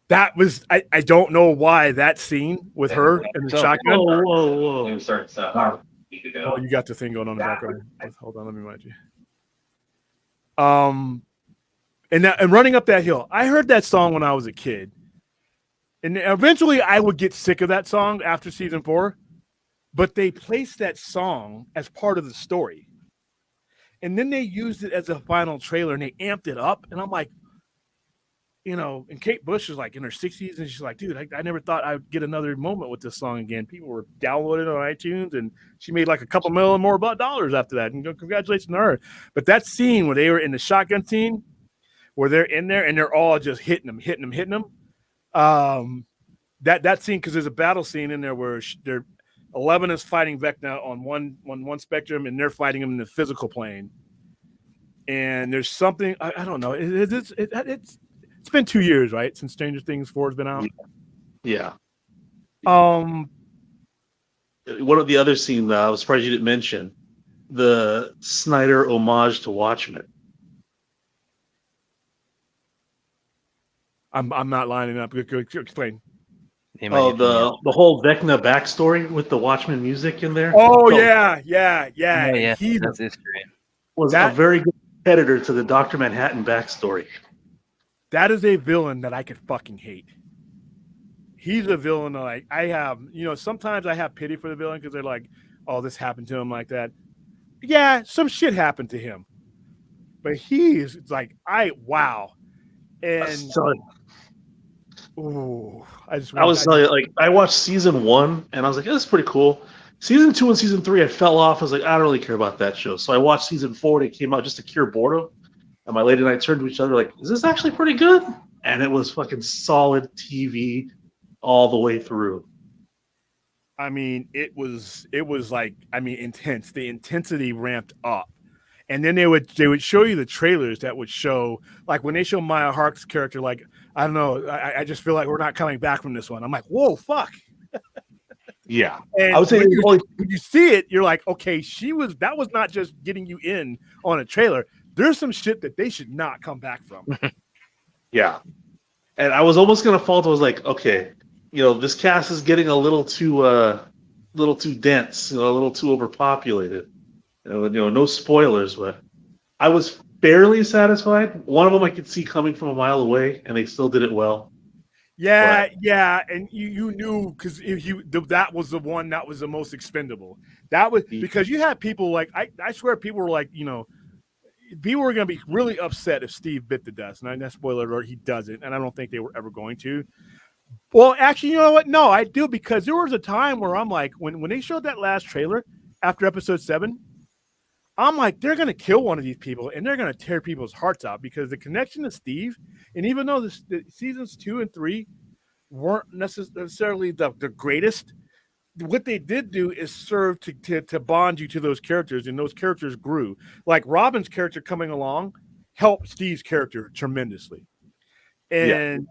B: That was I don't know why that scene with her and the shotgun.
C: Whoa! They were starting to set up fireworks a week ago.
B: Oh, you got the thing going on in the background. Hold on, let me remind you. And running up that hill. I heard that song when I was a kid. And eventually I would get sick of that song after season 4, but they placed that song as part of the story. And then they used it as a final trailer and they amped it up. And I'm like, and Kate Bush is like in her 60s and she's like, dude, I never thought I'd get another moment with this song again. People were downloading it on iTunes and she made like a couple million more dollars after that. And congratulations to her. But that scene where they were in the shotgun scene, where they're in there and they're all just hitting them. That scene, because there's a battle scene in there where they're 11 is fighting Vecna on one spectrum, and they're fighting him in the physical plane. And there's something I don't know. It's been 2 years, right, since Stranger Things 4 has been out.
D: Yeah.
B: One
D: of the other scenes I was surprised you didn't mention, the Snyder homage to Watchmen.
B: I'm not lining up. Explain.
D: The whole Vecna backstory with the Watchmen music in there.
B: Oh,
D: so,
B: yeah.
C: That's history.
D: Was a very good competitor to the Dr. Manhattan backstory.
B: That is a villain that I could fucking hate. He's a villain like I have, sometimes I have pity for the villain because they're like, oh, this happened to him like that. Yeah, some shit happened to him. But he's like, wow. And
D: I watched season 1 and I was like, this is pretty cool. Season 2 and season 3, I fell off. I was like, I don't really care about that show. So I watched season 4 and it came out just to cure boredom. And my lady and I turned to each other like, is this actually pretty good? And it was fucking solid TV all the way through.
B: I mean, it was like, intense. The intensity ramped up. And then they would show you the trailers that would show, like when they show Maya Hark's character, like, I don't know, I just feel like we're not coming back from this one. I'm like, whoa, fuck.
D: Yeah.
B: And I would say when you see it, you're like, okay, that was not just getting you in on a trailer. There's some shit that they should not come back from.
D: Yeah. And I was almost going to fault. I was like, okay, this cast is getting a little too dense, a little too overpopulated. No spoilers, but I was fairly satisfied. One of them I could see coming from a mile away, and they still did it well.
B: Yeah, and you knew because that was the one that was the most expendable. That was because you had people like I swear people were like, people were going to be really upset if Steve bit the dust. And that's spoiler alert, he doesn't, and I don't think they were ever going to. Well, actually, you know what? No, I do, because there was a time where I'm like, when they showed that last trailer after episode 7. I'm like, they're going to kill one of these people and they're going to tear people's hearts out, because the connection to Steve, and even though the seasons 2 and 3 weren't necessarily the greatest, what they did do is serve to bond you to those characters, and those characters grew. Like Robin's character coming along helped Steve's character tremendously. And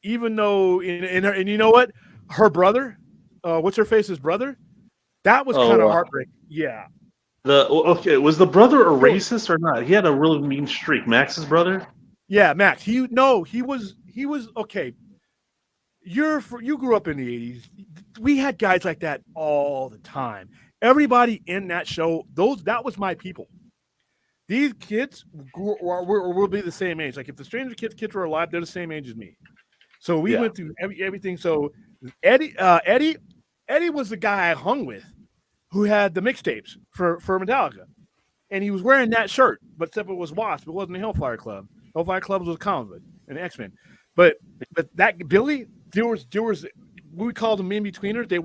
B: even though, and you know what? Her brother, what's her face's brother? That was kind of heartbreaking. Yeah.
D: Was the brother a racist or not? He had a really mean streak. Max's brother?
B: Yeah, Max. He was okay. You grew up in the 80s. We had guys like that all the time. Everybody in that show, that was my people. These kids will be the same age. Like if the Stranger kids were alive, they're the same age as me. So we went through everything. So Eddie was the guy I hung with, who had the mixtapes for Metallica. And he was wearing that shirt, but except it was Wasp. It wasn't the Hellfire Club. Hellfire Club was Convoy and X-Men. But that Billy, there was we called them in-betweeners. They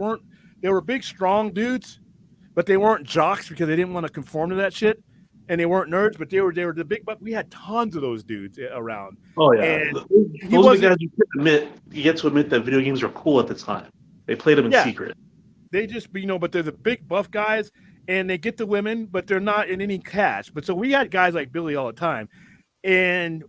B: were big, strong dudes, but they weren't jocks because they didn't want to conform to that shit. And they weren't nerds, but they were the big, but we had tons of those dudes around.
D: Oh yeah. And those are the guys you get to admit that video games were cool at the time. They played them in secret.
B: They just, but they're the big buff guys, and they get the women, but they're not in any cash. But so we had guys like Billy all the time. And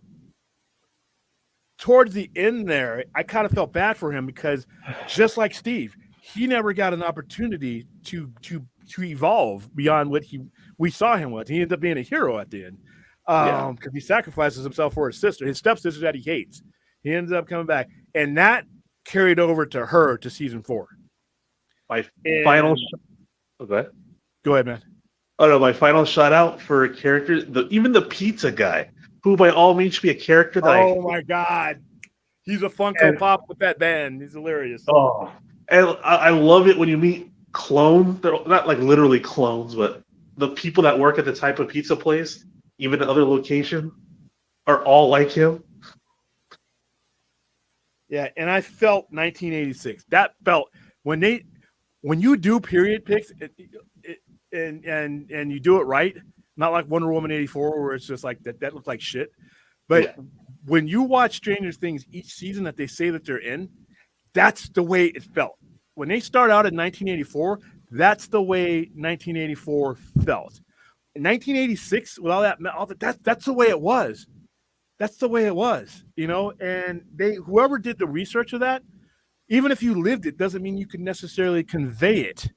B: towards the end there, I kind of felt bad for him, because just like Steve, he never got an opportunity to evolve beyond what we saw him with. He ended up being a hero at the end, because he sacrifices himself for his sister, his stepsister that he hates. He ends up coming back, and that carried over to her to season 4.
D: My final
B: Go ahead, man.
D: Oh no, my final shout out for a character, even the pizza guy, who by all means should be a character that
B: my God. He's a Funko Pop with that band. He's hilarious.
D: Oh, and I love it when you meet clones. They're not like literally clones, but the people that work at the type of pizza place, even at other location, are all like him.
B: Yeah, and I felt 1986. That felt when you do period picks and you do it right, not like Wonder Woman 84 where it's just like that looked like shit. But when you watch Stranger Things each season that they say that they're in, that's the way it felt. When they start out in 1984, that's the way 1984 felt. In 1986, with all that that's the way it was. That's the way it was, you know. And whoever did the research of that, even if you lived it, doesn't mean you can necessarily convey it.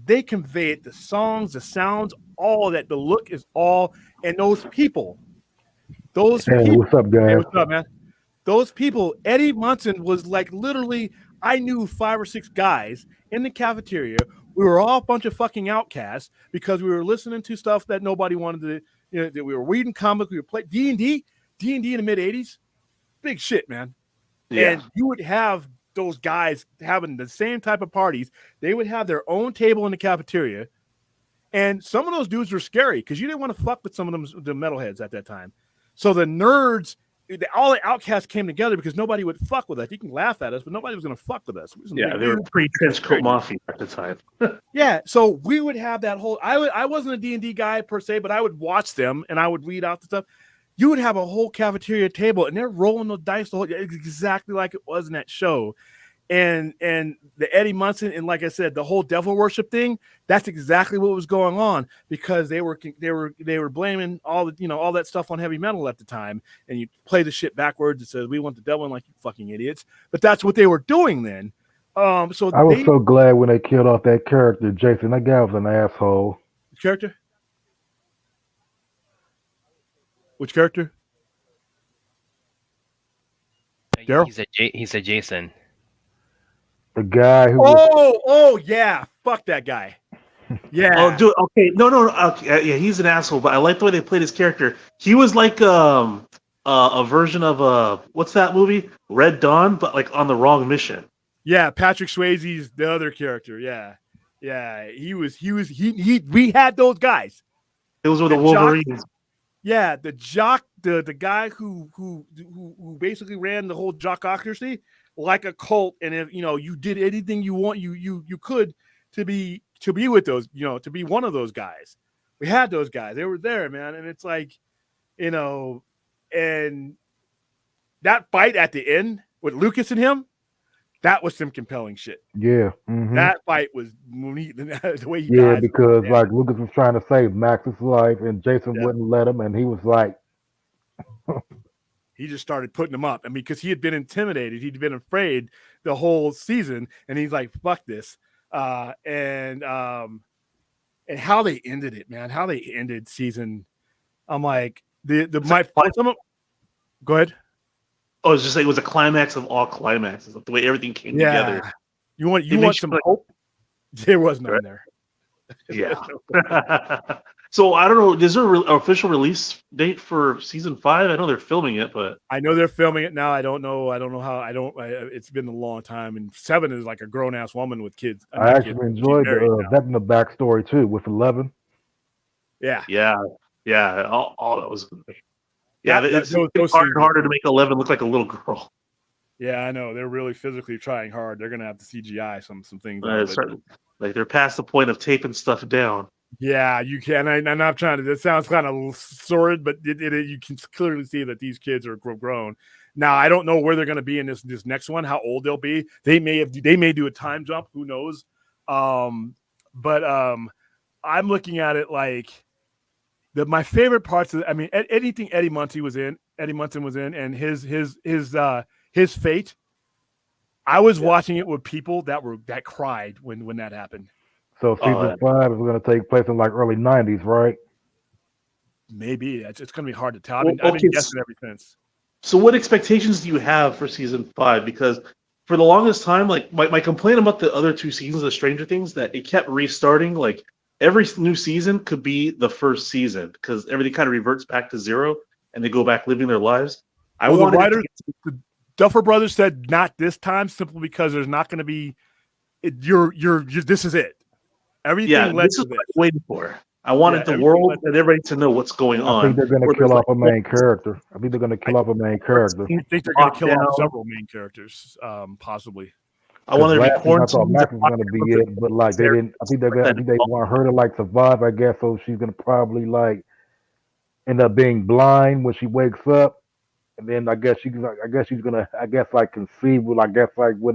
B: They convey it, the songs, the sounds, all of that. The look is all, and those people.
E: Hey, what's up, guys?
B: Hey, what's up, man? Those people, Eddie Munson was like literally, I knew 5 or 6 guys in the cafeteria. We were all a bunch of fucking outcasts because we were listening to stuff that nobody wanted to, you know, that we were reading comics, we were playing D&D in the mid 80s. Big shit, man. Yeah. And you would have those guys having the same type of parties. They would have their own table in the cafeteria. And some of those dudes were scary because you didn't want to fuck with some of them, the metalheads at that time. So the nerds, all the outcasts came together because nobody would fuck with us. You can laugh at us, but nobody was going to fuck with us.
D: Yeah, they were pre-trenchcoat mafia at the time.
B: Yeah, so we would have that whole. I wasn't a D&D guy per se, but I would watch them and I would read out the stuff. You would have a whole cafeteria table, and they're rolling the dice exactly like it was in that show. And the Eddie Munson and, like I said, the whole devil worship thing, that's exactly what was going on because they were blaming all the, you know, all that stuff on heavy metal at the time, and you play the shit backwards. It says we want the devil, and like, you fucking idiots. But that's what they were doing then. So
E: I was so glad when they killed off that character, Jason. That guy was an asshole.
B: Character? Which character? Daryl?
C: He said Jason.
E: The guy who.
B: Oh yeah, fuck that guy. Yeah.
D: Oh, dude. Okay, no. Okay, yeah, he's an asshole. But I like the way they played his character. He was like a version of what's that movie, Red Dawn, but like on the wrong mission.
B: Yeah, Patrick Swayze's the other character. Yeah. We had those guys.
D: Those were the Wolverines.
B: Yeah, the jock, the guy who basically ran the whole jockocracy like a cult, and if you know you did anything you want, you could to be with those, you know, to be one of those guys. We had those guys; they were there, man. And it's like, you know, and that fight at the end with Lucas and him, that was some compelling shit.
E: Yeah, mm-hmm.
B: That fight was neat. The way he
E: died, because
B: yeah.
E: Like Lucas was trying to save Max's life, and Jason wouldn't let him, and he was like.
B: He just started putting them up. I mean, because he had been intimidated. He'd been afraid the whole season. And he's like, fuck this. And how they ended it, man. How they ended season. I'm like, go ahead.
D: Oh, it's just like it was a climax of all climaxes. Like the way everything came together.
B: You want some hope? There was none there.
D: Yeah. So I don't know. Is there an official release date for season 5? I know they're filming it, but
B: I know they're filming it now. I don't know how. It's been a long time, and 7 is like a grown ass woman with kids.
E: I actually enjoyed that in the backstory too with 11.
B: Yeah.
D: All that was good. Yeah, it's harder to make 11 look like a little girl.
B: Yeah, I know. They're really physically trying hard. They're gonna have to CGI some things.
D: Like they're past the point of taping stuff down.
B: Yeah, you can. I'm not trying to. That sounds kind of sordid, but you can clearly see that these kids are grown. Now, I don't know where they're going to be in this next one. How old they'll be? They may do a time jump. Who knows? But I'm looking at it like my favorite parts of. I mean, anything Eddie Munson was in, and his fate. I was watching it with people that cried when that happened.
E: So season 5 is going to take place in like early 90s, right?
B: Maybe. It's going to be hard to tell. I've been guessing ever since.
D: So what expectations do you have for season 5? Because for the longest time, like my complaint about the other 2 seasons of Stranger Things, that it kept restarting. Like every new season could be the first season because everything kind of reverts back to zero and they go back living their lives.
B: Duffer Brothers said not this time, simply because there's not going to be. You're. This is it. Everything led
D: this
B: to
D: is what
B: this.
D: I'm waiting for. I wanted the
B: everything
D: world
B: led to
D: and everybody to know what's going on.
E: I think they're going to
D: where
E: kill
D: there's,
E: off a main character. I think they're going to kill off a main character.
B: I think they're going to kill off
D: lockdown.
B: several main characters, possibly.
D: I want there to be
E: Last season, I thought
D: quarantines.
E: Max was going to be it, but like they didn't. I think they want her to like survive. I guess so. She's going to probably like end up being blind when she wakes up, and then I guess she's gonna like conceive with like what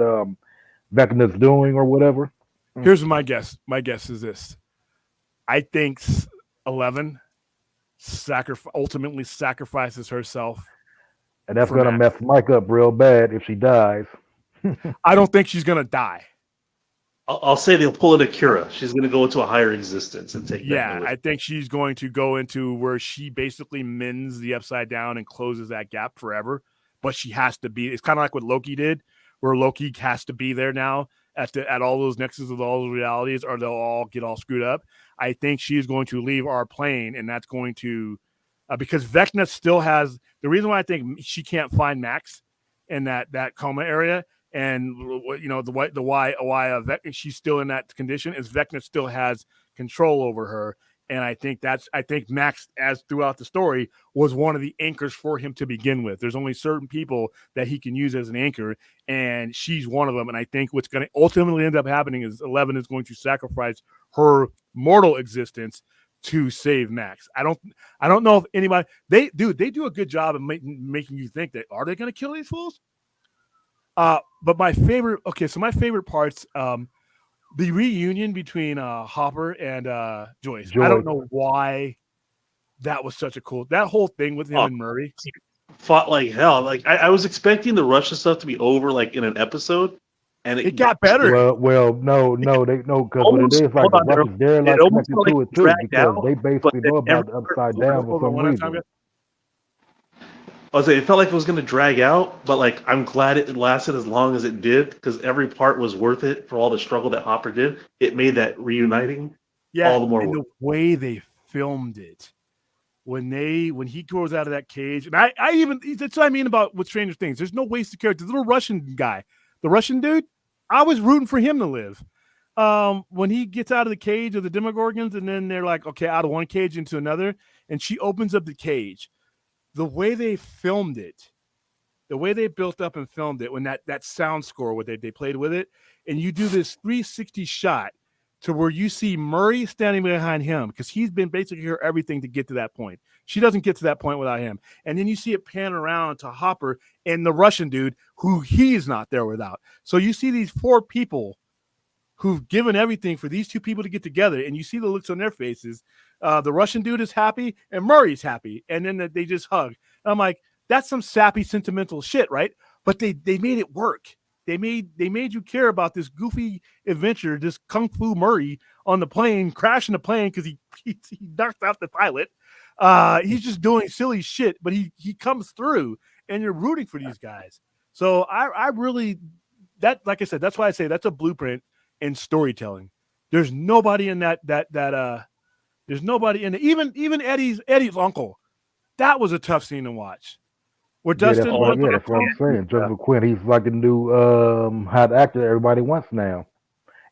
E: Vecna's doing or whatever.
B: Here's my guess. My guess is this: I think 11 ultimately sacrifices herself,
E: And that's
B: for
E: going to
B: Max.
E: mess Mike up real bad if she dies.
B: I don't think she's going to die.
D: I'll say they'll pull an Akira. She's going to go into a higher existence and take.
B: Yeah,
D: Vecna with
B: I think she's going to go into where she basically mends the upside down and closes that gap forever. But she has to be. It's kind of like what Loki did, where Loki has to be there now at all those nexuses of all those realities, or they'll all get all screwed up. I think she's going to leave our plane, and that's going to because Vecna still has the reason why I think she can't find Max in that coma area. And the why she's still in that condition is Vecna still has control over her, and I think Max, as throughout the story, was one of the anchors for him to begin with. There's only certain people that he can use as an anchor, and she's one of them. And I think what's going to ultimately end up happening is 11 is going to sacrifice her mortal existence to save Max. I don't know if anybody they do a good job of making you think that are they going to kill these fools? But my favorite parts, the reunion between Hopper and Joyce. I don't know why that was such a cool. That whole thing with him and Murray
D: fought like hell. Like I was expecting the Russia stuff to be over like in an episode, and
B: it got better.
E: Well, no, because what it is like the Russians, they're like connected to it too, because they basically know about the upside down for some reason.
D: I was saying, it felt like it was going to drag out, but like I'm glad it lasted as long as it did because every part was worth it for all the struggle that Hopper did. It made that reuniting all the more
B: and
D: worth.
B: The way they filmed it when he grows out of that cage, and I even that's what I mean about with Stranger Things. There's no wasted character. The little Russian guy, the Russian dude, I was rooting for him to live. When he gets out of the cage of the Demogorgons, and then they're like, okay, out of one cage into another, and she opens up the cage. The way they filmed it, the way they built up and filmed it, when that sound score, what they played with it, and you do this 360 shot to where you see Murray standing behind him because he's been basically here everything to get to that point. She doesn't get to that point without him. And then you see it pan around to Hopper and the Russian dude who he's not there without. So you see these four people who've given everything for these two people to get together, and you see the looks on their faces. The Russian dude is happy and Murray's happy, and then they just hug. And I'm like, that's some sappy, sentimental shit, right? But they made it work. They made you care about this goofy adventure, this Kung Fu Murray on the plane, crashing the plane because he knocked out the pilot. He's just doing silly shit, but he comes through, and you're rooting for these guys. So I really, that, like I said, that's why I say that's a blueprint in storytelling. There's nobody in that there's nobody in it. Even Eddie's uncle. That was a tough scene to watch. Where Dustin,
E: that's what I'm saying. Joseph Quinn, he's like the new hot actor everybody wants now,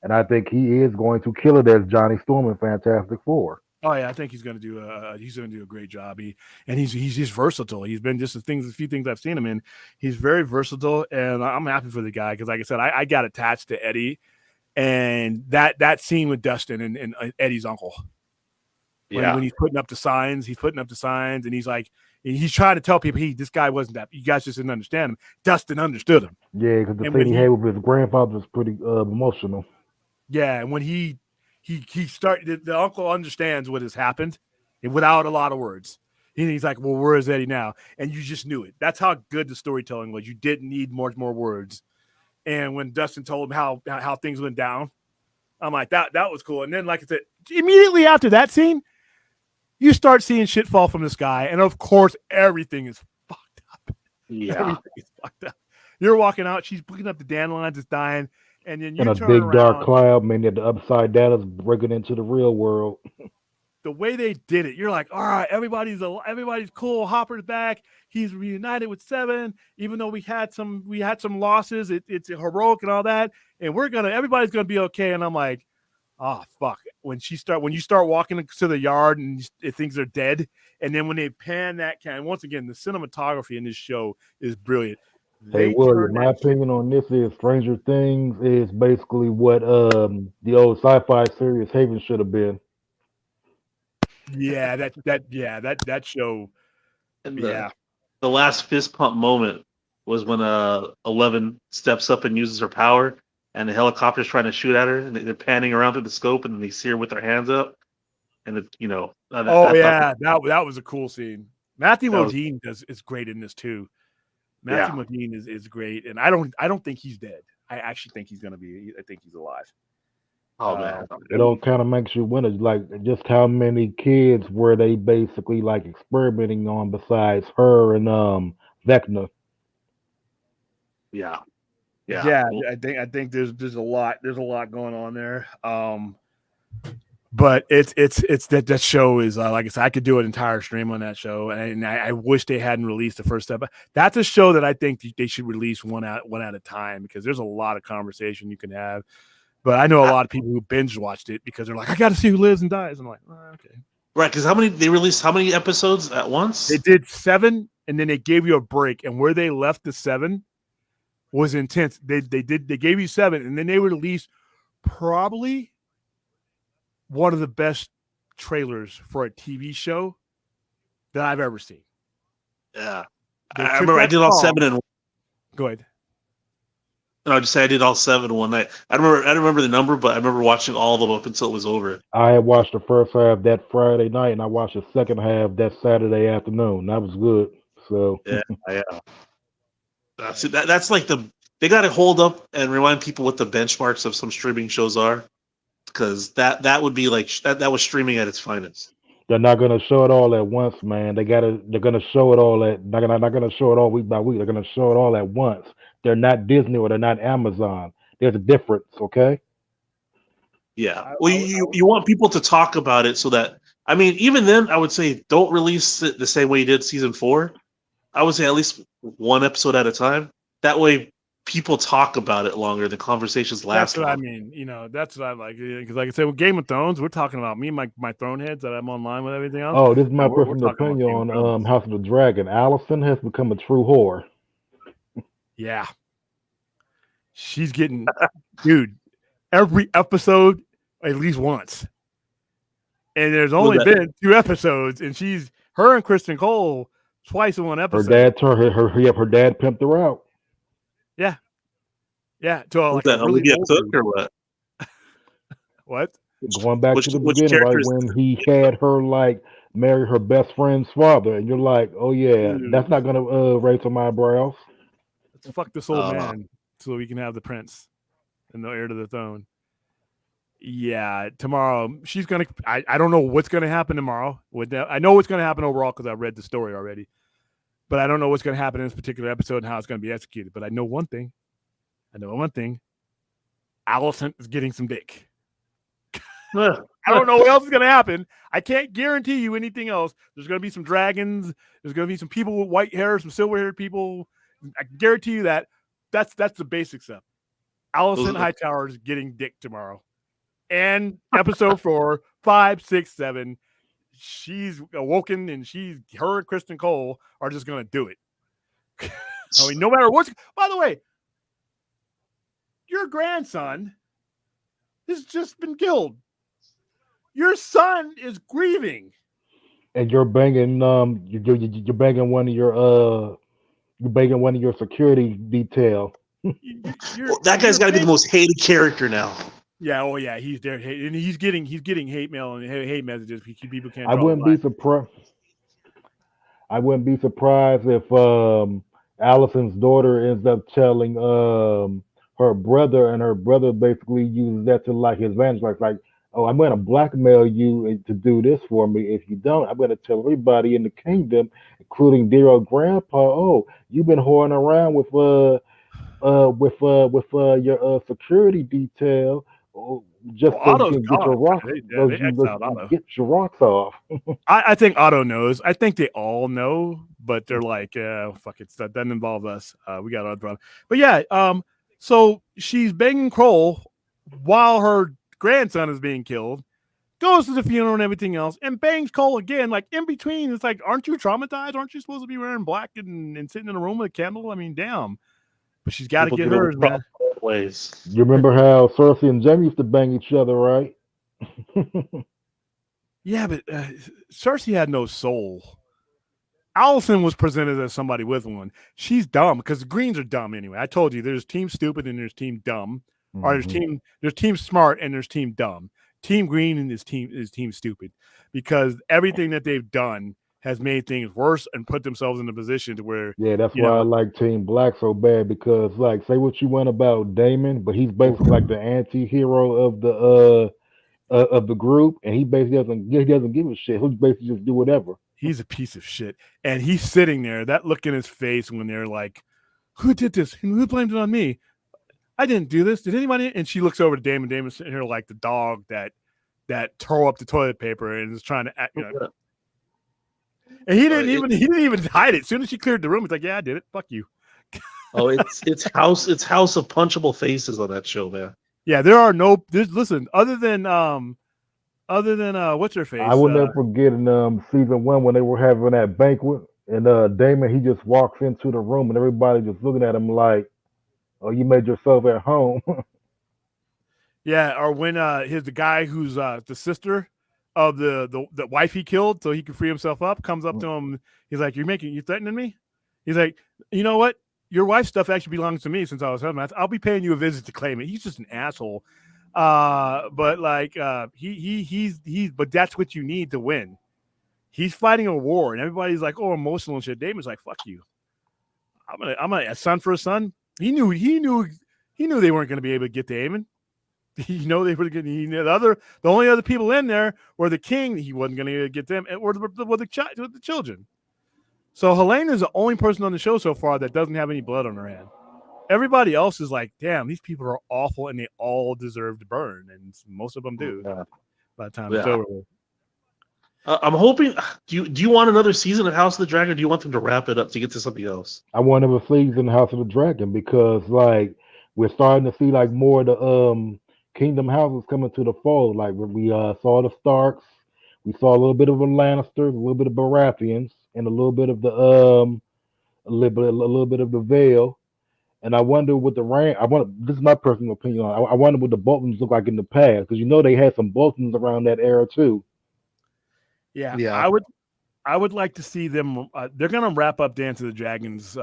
E: and I think he is going to kill it as Johnny Storm in Fantastic Four.
B: Oh yeah, I think he's going to do a great job. He's just versatile. He's been just a few things I've seen him in. He's very versatile, and I'm happy for the guy because, like I said, I got attached to Eddie, and that scene with Dustin and Eddie's uncle. When he's putting up the signs, and he's like, he's trying to tell people, this guy wasn't that. You guys just didn't understand him. Dustin understood him.
E: Yeah, because the thing he had with his grandfather was pretty emotional.
B: Yeah, and when he started, the uncle understands what has happened without a lot of words. And he's like, well, where is Eddie now? And you just knew it. That's how good the storytelling was. You didn't need more words. And when Dustin told him how things went down, I'm like, that was cool. And then, like I said, immediately after that scene, you start seeing shit fall from the sky, and of course, everything is fucked up.
D: Yeah,
B: everything is fucked up. You're walking out, she's picking up the dandelions, it's dying, and then you
E: turn around. A big dark cloud, meaning that the upside down is breaking into the real world.
B: the way they did it, you're like, all right, everybody's cool. Hopper's back. He's reunited with Seven, even though we had some losses. It's heroic and all that, and everybody's gonna be okay. And I'm like, oh fuck. When you start walking to the yard and things are dead, and then when they pan that can, once again, the cinematography in this show is brilliant.
E: Hey, William, my opinion on this is Stranger Things is basically what the old sci-fi series Haven should have been.
B: Yeah, that show.
D: And
B: Yeah.
D: The last fist pump moment was when 11 steps up and uses her power, and the helicopter's trying to shoot at her, and they're panning around through the scope, and they see her with their hands up, and
B: that was a cool scene. Matthew Modine is great in this too. Matthew Modine is great, and I don't think he's dead. I actually think he's gonna be. I think he's alive.
D: Oh man,
E: it all kind of makes you wonder, like, just how many kids were they basically like experimenting on besides her and Vecna.
D: Yeah.
B: I think there's a lot going on there. But it's that show is like I said, I could do an entire stream on that show, and I wish they hadn't released the first step. That's a show that I think they should release one at a time, because there's a lot of conversation you can have. But I know a lot of people who binge watched it because they're like, I got to see who lives and dies. I'm like, oh, okay,
D: right? Because they released how many episodes at once?
B: They did 7, and then they gave you a break, and where they left the 7 was intense. They gave you 7, and then they released probably one of the best trailers for a TV show that I've ever seen.
D: Yeah. I remember I did all 7 in.
B: Go ahead.
D: No, I just say I did all 7 one night. I don't remember the number, but I remember watching all of them up until it was over.
E: I had watched the first half that Friday night, and I watched the second half that Saturday afternoon. That was good. So
D: yeah. That's like they got to hold up and remind people what the benchmarks of some streaming shows are, because that would be like that was streaming at its finest.
E: They're not gonna show it all at once, man. They're gonna show it all not gonna show it all week by week. They're gonna show it all at once. They're not Disney or they're not Amazon. There's a difference, okay?
D: Yeah. Well, you want people to talk about it so that, I mean, even then, I would say don't release it the same way you did season 4. I would say at least one episode at a time. That way, people talk about it longer. The conversations last.
B: That's what longer. I mean. That's what I like. Because, like I said, with Game of Thrones, we're talking about me and my throne heads that I'm online with everything else.
E: Oh, this is my personal opinion on House of the Dragon. Allison has become a true whore.
B: Yeah. She's getting, dude, every episode at least once. And there's only been 2 episodes, and her and Kristen Cole twice in one episode.
E: Her dad pimped her out.
B: Yeah. Yeah. To
D: like a really old or what?
B: What?
E: Going back to the beginning, right when he had her like marry her best friend's father, and you're like, oh yeah, that's not gonna raise some eyebrows.
B: Let's fuck this old man so we can have the prince and the heir to the throne. Yeah, tomorrow she's gonna. I don't know what's gonna happen tomorrow. I know what's gonna happen overall because I read the story already, but I don't know what's gonna happen in this particular episode and how it's gonna be executed. But I know one thing. Allison is getting some dick. I don't know what else is going to happen. I can't guarantee you anything else. There's going to be some dragons. There's going to be some people with white hair, some silver-haired people. I can guarantee you that. That's the basic stuff. Allison Hightower is getting dick tomorrow. And episode 4, 5, 6, 7, she's awoken, and her and Kristen Cole are just going to do it. I mean, no matter what's... By the way, your grandson has just been killed. Your son is grieving,
E: and you're banging you're banging one of your security detail.
D: That guy's got to be the most hated character now.
B: Yeah, oh yeah, he's there, and he's getting hate mail and hate messages. People can't.
E: I wouldn't be surprised if Allison's daughter ends up telling her brother, and her brother basically uses that to like his advantage, like, oh, I'm going to blackmail you to do this for me. If you don't, I'm going to tell everybody in the kingdom, including dear old grandpa, oh, you've been whoring around with your security detail. Oh, just
B: Well,
E: so you
B: Otto's
E: can get your
B: gone.
E: rocks,
B: They exiled Otto.
E: get your rocks off.
B: I think Otto knows. I think they all know, but they're like, fuck it, that doesn't involve us. We got other problem. But yeah, so she's banging Kroll while her grandson is being killed, goes to the funeral and everything else, and bangs Kroll again. Like in between, it's like, aren't you traumatized? Aren't you supposed to be wearing black and sitting in a room with a candle? I mean, damn. But she's got to get hers, man.
D: Ways.
E: You remember how Cersei and Jaime used to bang each other, right?
B: Yeah, but Cersei had no soul. Allison was presented as somebody with one. She's dumb because the Greens are dumb anyway. I told you there's team stupid and there's team dumb, or there's team smart and there's team dumb. Team Green and is team stupid because everything that they've done has made things worse and put themselves in a position to where
E: that's why I like Team Black so bad, because like say what you want about Damon, but he's basically like the anti-hero of the group, and he basically doesn't give a shit. He'll basically just do whatever.
B: He's a piece of shit. And he's sitting there, that look in his face when they're like, who did this? Who blamed it on me? I didn't do this. Did anybody? And she looks over to Damon. Damon's sitting here like the dog that tore up the toilet paper and is trying to act, And he didn't even hide it. As soon as she cleared the room, it's like, yeah, I did it. Fuck you.
D: It's house of punchable faces on that show, man.
B: Yeah, listen, other than what's her face?
E: I will never forget in season 1 when they were having that banquet, and Damon, he just walks into the room and everybody just looking at him like, oh, you made yourself at home.
B: Yeah, or when the guy who's the sister of the wife he killed so he could free himself up comes up to him. He's like, you threatening me? He's like, you know what? Your wife's stuff actually belongs to me since I was home. I'll be paying you a visit to claim it. He's just an asshole. But like he's but that's what you need to win. He's fighting a war and everybody's like, oh, emotional and shit. Damon's like, fuck you. I'm gonna a son for a son. He knew they weren't gonna be able to get to Aemon. They were going to the only other people in there were the king. He wasn't going to get them, or the children. So Helena is the only person on the show so far that doesn't have any blood on her hand. Everybody else is like, damn, these people are awful and they all deserve to burn, and most of them do. By the time it's over.
D: I'm hoping. Do you want another season of House of the Dragon? Or do you want them to wrap it up to get to something else?
E: I want another season of House of the Dragon because like we're starting to see like more of the Kingdom houses coming to the fold. Like we saw the Starks, we saw a little bit of the Lannisters, a little bit of Baratheons, and a little bit of the a little bit of the Vale. And I wonder what this is my personal opinion. I wonder what the Boltons look like in the past, because they had some Boltons around that era too.
B: Yeah. I would like to see them. They're going to wrap up Dance of the Dragons,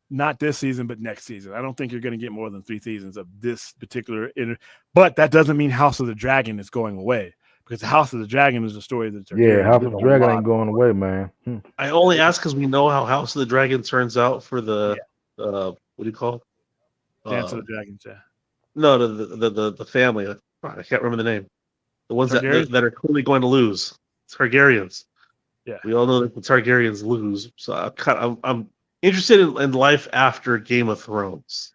B: not this season, but next season. I don't think you're going to get more than 3 seasons of this particular. But that doesn't mean House of the Dragon is going away, because the House of the Dragon is a story that's
E: House of the Dragon ain't going away, man.
D: I only ask because we know how House of the Dragon turns out for the what do you call it?
B: Dance of the Dragons. Yeah.
D: No, the family. I can't remember the name. The ones that are clearly going to lose. Targaryens.
B: Yeah.
D: We all know that the Targaryens lose. So I'm interested in life after Game of Thrones.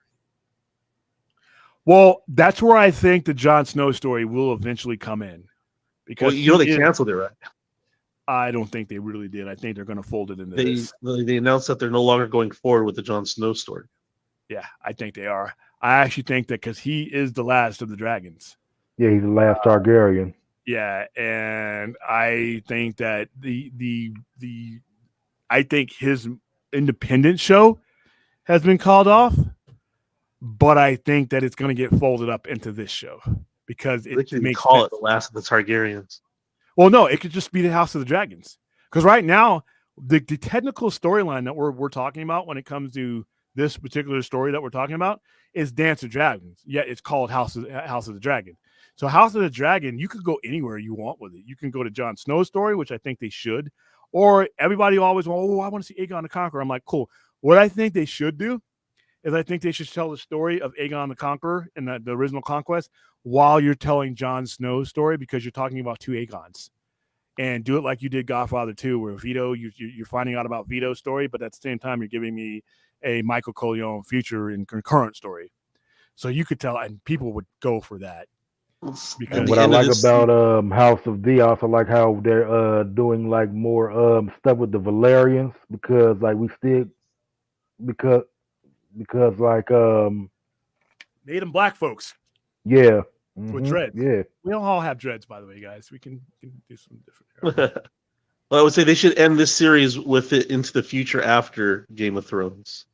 B: Well, that's where I think the Jon Snow story will eventually come in. Because
D: they canceled it, right?
B: I don't think they really did. I think they're going to fold it into this.
D: They announced that they're no longer going forward with the Jon Snow story.
B: Yeah, I think they are. I actually think that because he is the last of the dragons.
E: Yeah, he's the last Targaryen.
B: Yeah, and I think that I think his independent show has been called off, but I think that it's going to get folded up into this show because it makes sense.
D: It the last of the Targaryens.
B: Well, no, it could just be the House of the Dragons, because right now the technical storyline that we're talking about when it comes to this particular story that we're talking about is Dance of Dragons. Yeah, it's called House of the Dragon. So House of the Dragon, you could go anywhere you want with it. You can go to Jon Snow's story, which I think they should. Or everybody always wants, I want to see Aegon the Conqueror. I'm like, cool. What I think they should do is I think they should tell the story of Aegon the Conqueror in the original Conquest while you're telling Jon Snow's story, because you're talking about 2 Aegons. And do it like you did Godfather 2, where Vito, you're finding out about Vito's story, but at the same time, you're giving me a Michael Corleone future and concurrent story. So you could tell, and people would go for that.
D: At
B: Because
D: the
E: What I
D: end of
E: like
D: this
E: about House of D, I also like how they're doing like more stuff with the Valerians because like we still because like
B: Native black folks
E: yeah.
B: with dreads.
E: Yeah.
B: We don't all have dreads, by the way, guys. We can do some different.
D: Well, I would say they should end this series with it into the future after Game of Thrones.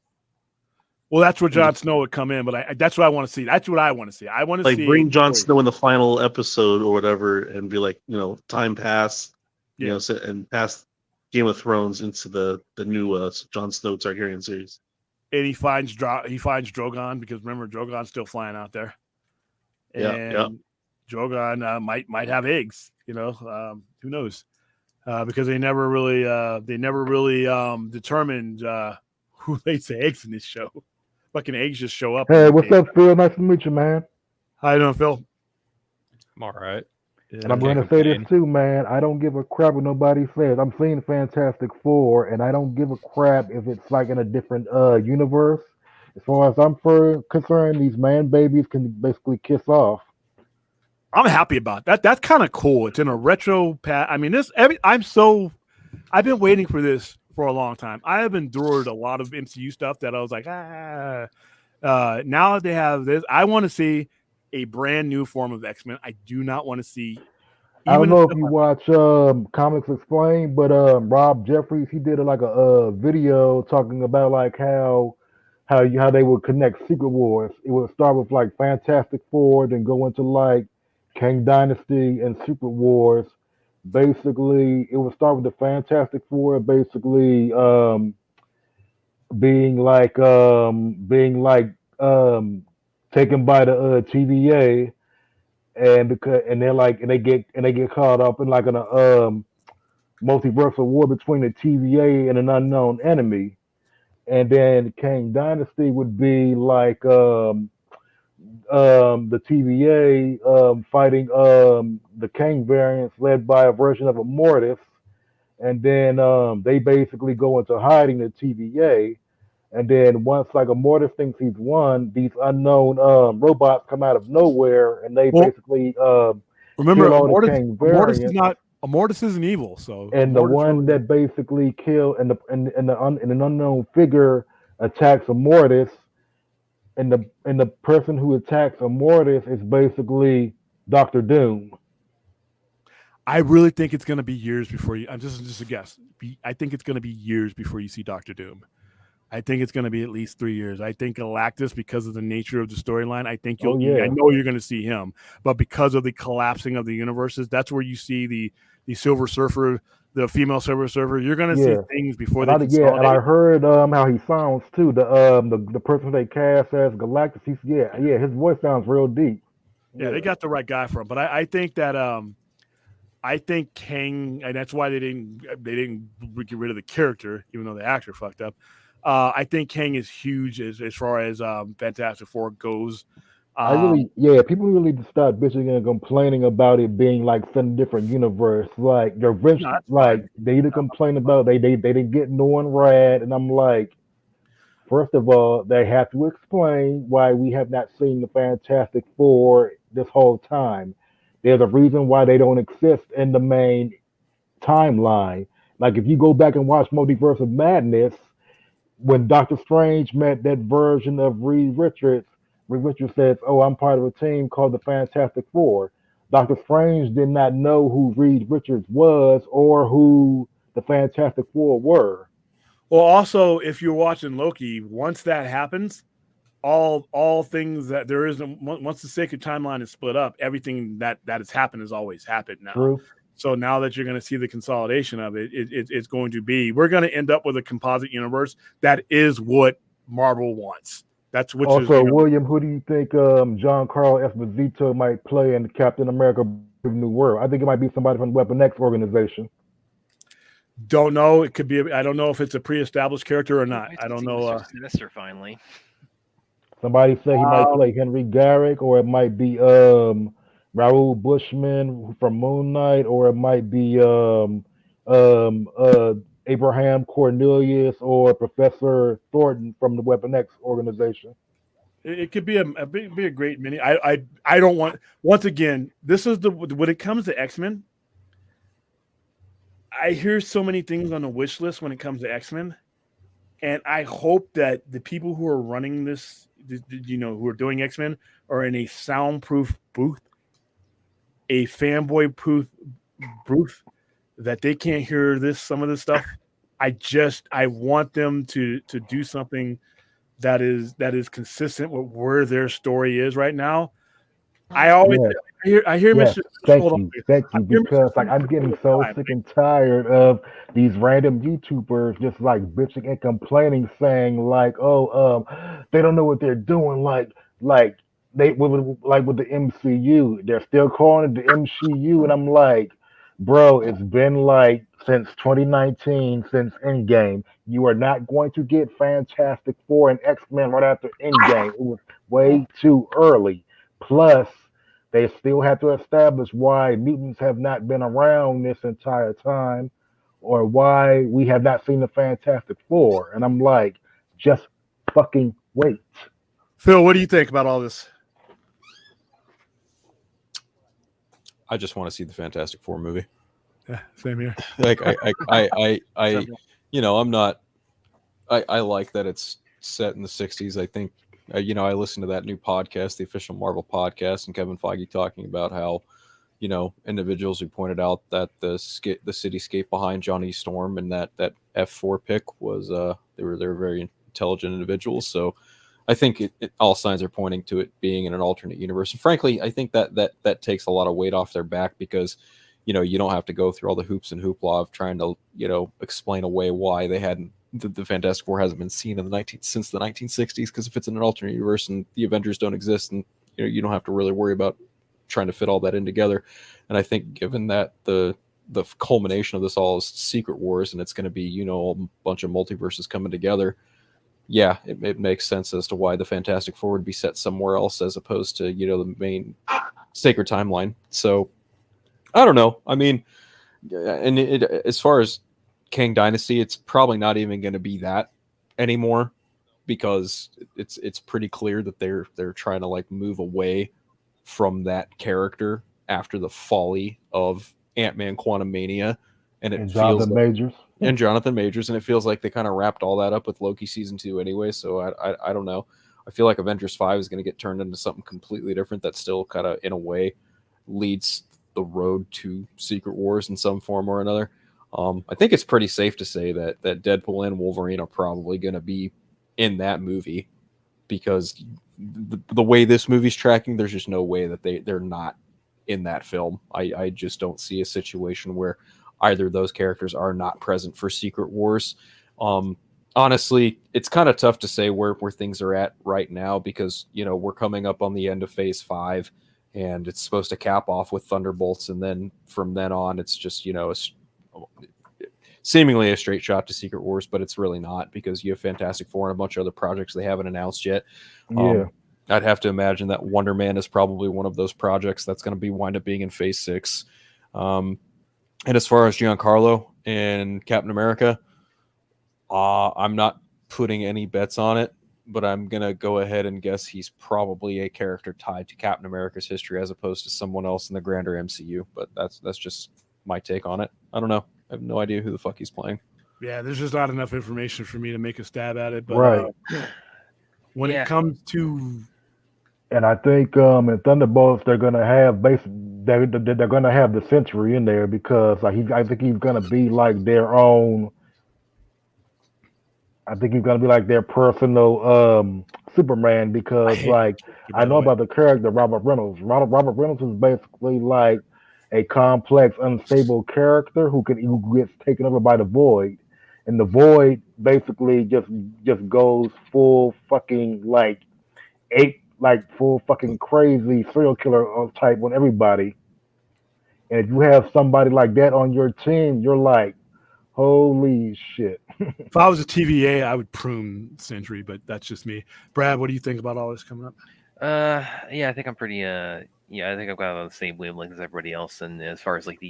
B: Well, that's where Jon Snow would come in, but that's what I want to see. That's what I want to see. I want to
D: Like
B: see
D: bring Jon Snow in the final episode or whatever, and be like, time pass, and pass Game of Thrones into the new Jon Snow Targaryen series.
B: And he finds Drogon, because remember Drogon's still flying out there. And Drogon might have eggs. Who knows? Because they never really determined who lays the eggs in this show. Fucking eggs just show up.
E: Hey, what's up, Phil? Nice to meet you, man.
B: How you doing, Phil?
F: I'm all right.
E: And I'm going to say this too, man. I don't give a crap what nobody says. I'm seeing Fantastic Four, and I don't give a crap if it's like in a different universe. As far as I'm concerned, these man babies can basically kiss off.
B: I'm happy about that. That's kind of cool. It's in a retro path. I mean, I've been waiting for this for a long time. I have endured a lot of MCU stuff that I was like, now that they have this, I want to see a brand new form of X-Men. I do not want to see.
E: I don't know if you watch Comics Explained, but Rob Jeffries, he did like a video talking about like how they would connect Secret Wars. It would start with like Fantastic Four, then go into like Kang Dynasty and Secret Wars. Basically, it would start with the Fantastic Four, basically being taken by the TVA, and they get caught up in like an multiversal war between the TVA and an unknown enemy, and then Kang Dynasty would be like the TVA fighting the Kang variants led by a version of a Mortis, and then they basically go into hiding the TVA. And then once like a Mortis thinks he's won, these unknown robots come out of nowhere, and they basically
B: remember
E: kill all the Kang variants.
B: A Mortis isn't evil, so.
E: And the one that basically kill and an unknown figure attacks a Mortis, and the person who attacks a Mortis is basically Doctor Doom.
B: I really think it's going to be years before you. I'm just a guess. I think it's going to be years before you see Doctor Doom. I think it's going to be at least 3 years. I think Galactus, because of the nature of the storyline, I think I know you're going to see him, but because of the collapsing of the universes, that's where you see the Silver Surfer, the female Silver Surfer. You're going to see things before they consolidate.
E: And I heard how he sounds too. The person they cast as Galactus, his voice sounds real deep.
B: Yeah, they got the right guy for him. But I think that I think Kang, and that's why they didn't get rid of the character, even though the actor fucked up. I think Kang is huge as far as Fantastic Four goes.
E: People really need to stop bitching and complaining about it being like some different universe. Like they're rich, they need to complain about they didn't get no one rad, and I'm like, first of all, they have to explain why we have not seen the Fantastic Four this whole time. There's a reason why they don't exist in the main timeline. Like if you go back and watch Multiverse of Madness, when Doctor Strange met that version of Reed Richards says, "Oh, I'm part of a team called the Fantastic Four." Doctor Strange did not know who Reed Richards was or who the Fantastic Four were.
B: Well, also, if you're watching Loki, once that happens, all things that there is, once the sacred timeline is split up, everything that has happened has always happened now.
E: True.
B: So now that you're going to see the consolidation of it, it's going to be, we're going to end up with a composite universe that is what Marvel wants.
E: William, who do you think Giancarlo Esposito might play in Captain America: Brave New World? I think it might be somebody from the Weapon X organization.
B: Don't know. It could be. I don't know if it's a pre-established character or not. I don't know.
C: Sinister finally.
E: Somebody say he might play Henry Garrick, or it might be Raoul Bushman from Moon Knight, or it might be Abraham Cornelius or Professor Thornton from the Weapon X organization.
B: It could be be a great mini. I don't want. Once again, this is the when it comes to X-Men. I hear so many things on the wish list when it comes to X-Men, and I hope that the people who are running this, who are doing X-Men, are in a soundproof booth, a fanboy proof booth, that they can't hear some of this stuff. I want them to do something that is consistent with where their story is right now. I always I hear
E: Yes,
B: Mr.
E: thank
B: Hold on,
E: you,
B: please.
E: thank
B: I
E: you.
B: hear Mr.
E: Because like I'm getting
B: all the
E: so
B: time.
E: sick and tired of these random YouTubers just like bitching and complaining, saying like, "Oh, they don't know what they're doing." Like they like with the MCU, they're still calling it the MCU, and I'm like, bro, it's been like since 2019, since Endgame. You are not going to get Fantastic Four and X-Men right after Endgame. It was way too early. Plus. They still have to establish why mutants have not been around this entire time or why we have not seen the Fantastic Four. And I'm like, just fucking wait.
B: Phil, what do you think about all this?
F: I just want to see the Fantastic Four movie.
B: Yeah, same here.
F: Like I I'm not. I like that it's set in the '60s. I think I listened to that new podcast, the official Marvel podcast, and Kevin Feige talking about how individuals who pointed out that the cityscape behind Johnny Storm and that F4 pick was they're very intelligent individuals. So I think all signs are pointing to it being in an alternate universe. And frankly, I think that takes a lot of weight off their back because you don't have to go through all the hoops and hoopla of trying to explain away why they hadn't the Fantastic Four hasn't been seen in since the 1960s. Because if it's in an alternate universe and the Avengers don't exist, and you don't have to really worry about trying to fit all that in together. And I think given that the culmination of this all is Secret Wars, and it's going to be a bunch of multiverses coming together. Yeah, it makes sense as to why the Fantastic Four would be set somewhere else as opposed to the main sacred timeline. So I don't know. I mean, and as far as Kang Dynasty, it's probably not even going to be that anymore because it's pretty clear that they're trying to like move away from that character after the folly of Ant-Man Quantumania, and
E: Jonathan Majors.
F: And Jonathan Majors, and it feels like they kind of wrapped all that up with Loki season 2 anyway. So I don't know. I feel like Avengers 5 is going to get turned into something completely different that still kind of in a way leads the road to Secret Wars in some form or another. I think it's pretty safe to say that Deadpool and Wolverine are probably going to be in that movie because the way this movie's tracking, there's just no way that they're not in that film. I just don't see a situation where either of those characters are not present for Secret Wars. Honestly, it's kind of tough to say where things are at right now because, we're coming up on the end of Phase 5 and it's supposed to cap off with Thunderbolts. And then from then on, it's just, seemingly a straight shot to Secret Wars, but it's really not because you have Fantastic Four and a bunch of other projects they haven't announced yet.
E: Yeah.
F: I'd have to imagine that Wonder Man is probably one of those projects that's going to wind up being in Phase 6. And as far as Giancarlo and Captain America, I'm not putting any bets on it, but I'm going to go ahead and guess he's probably a character tied to Captain America's history as opposed to someone else in the grander MCU. But that's just my take on it. I don't know. I have no idea who the fuck he's playing.
B: Yeah, there's just not enough information for me to make a stab at it. But
E: Right.
B: When it comes to,
E: and I think in Thunderbolts they're gonna have they're gonna have the Century in there because I think he's gonna be like their own. I think he's gonna be like their personal Superman because I know about the character Robert Reynolds. Robert Reynolds is basically like a complex, unstable character who gets taken over by the Void, and the Void basically just goes full fucking full fucking crazy serial killer type on everybody. And if you have somebody like that on your team, you're like, holy shit.
B: if I was a TVA, I would prune Sentry, but that's just me. Brad, what do you think about all this coming up?
C: Yeah, I think I'm pretty. I think I've got on the same wavelength as everybody else. And as far as like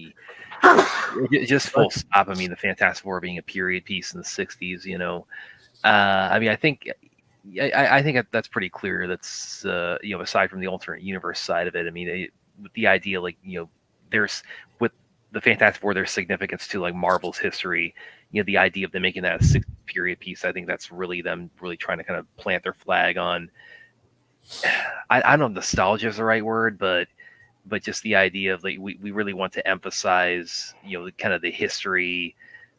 C: just full stop, I mean, the Fantastic Four being a period piece in the '60s, I mean, I think I think that's pretty clear. That's aside from the alternate universe side of it, I mean, with the idea, like, there's with the Fantastic Four, there's significance to like Marvel's history. The idea of them making that a 6 period piece, I think that's really them really trying to kind of plant their flag on. I don't know if nostalgia is the right word, but just the idea of like we really want to emphasize kind of the history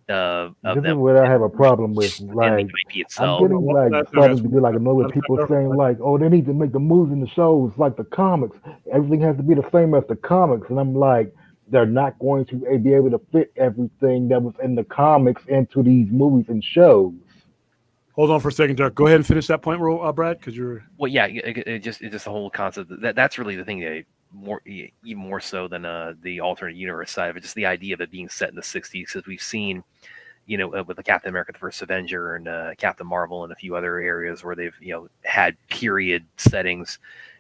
C: of
E: This is
C: them
E: what I have a problem with.
C: in the
E: Like,
C: IP
E: I'm
C: itself.
E: getting like starting to get like annoyed with people saying like, oh, they need to make the movies and the shows like the comics. Everything has to be the same as the comics, and I'm like, they're not going to be able to fit everything that was in the comics into these movies and shows.
B: Hold on for a second, Dirk. Go ahead and finish that point, Brad, because you're.
C: Well, yeah, it just the whole concept that's really the thing that even more so than the alternate universe side of it. Just the idea of it being set in the '60s, because we've seen, with the Captain America: The First Avenger and Captain Marvel and a few other areas where they've had period settings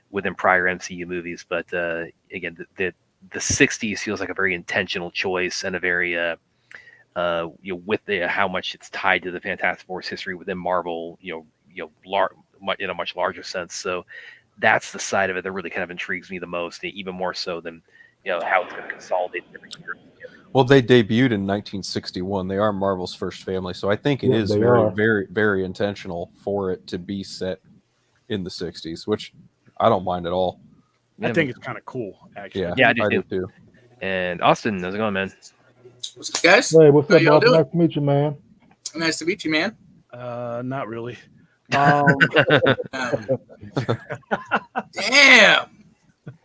C: within prior MCU movies. But again, the '60s feels like a very intentional choice and a very with how much it's tied to the Fantastic Four's history within Marvel, in a much larger sense. So that's the side of it that really kind of intrigues me the most, even more so than how it's going to consolidate every year.
F: Well, they debuted in 1961. They are Marvel's first family, so I think it is very, very, very intentional for it to be set in the 60s, which I don't mind at all.
B: I think it's kind of cool, actually.
C: Yeah, I
F: do too.
C: And Austin, how's it going, man?
G: What's up, guys?
E: Hey, what's
G: How
E: up,
G: y'all
E: Austin?
G: doing?
E: Nice to meet you, man.
G: Nice to meet you, man.
B: Not really.
G: Damn.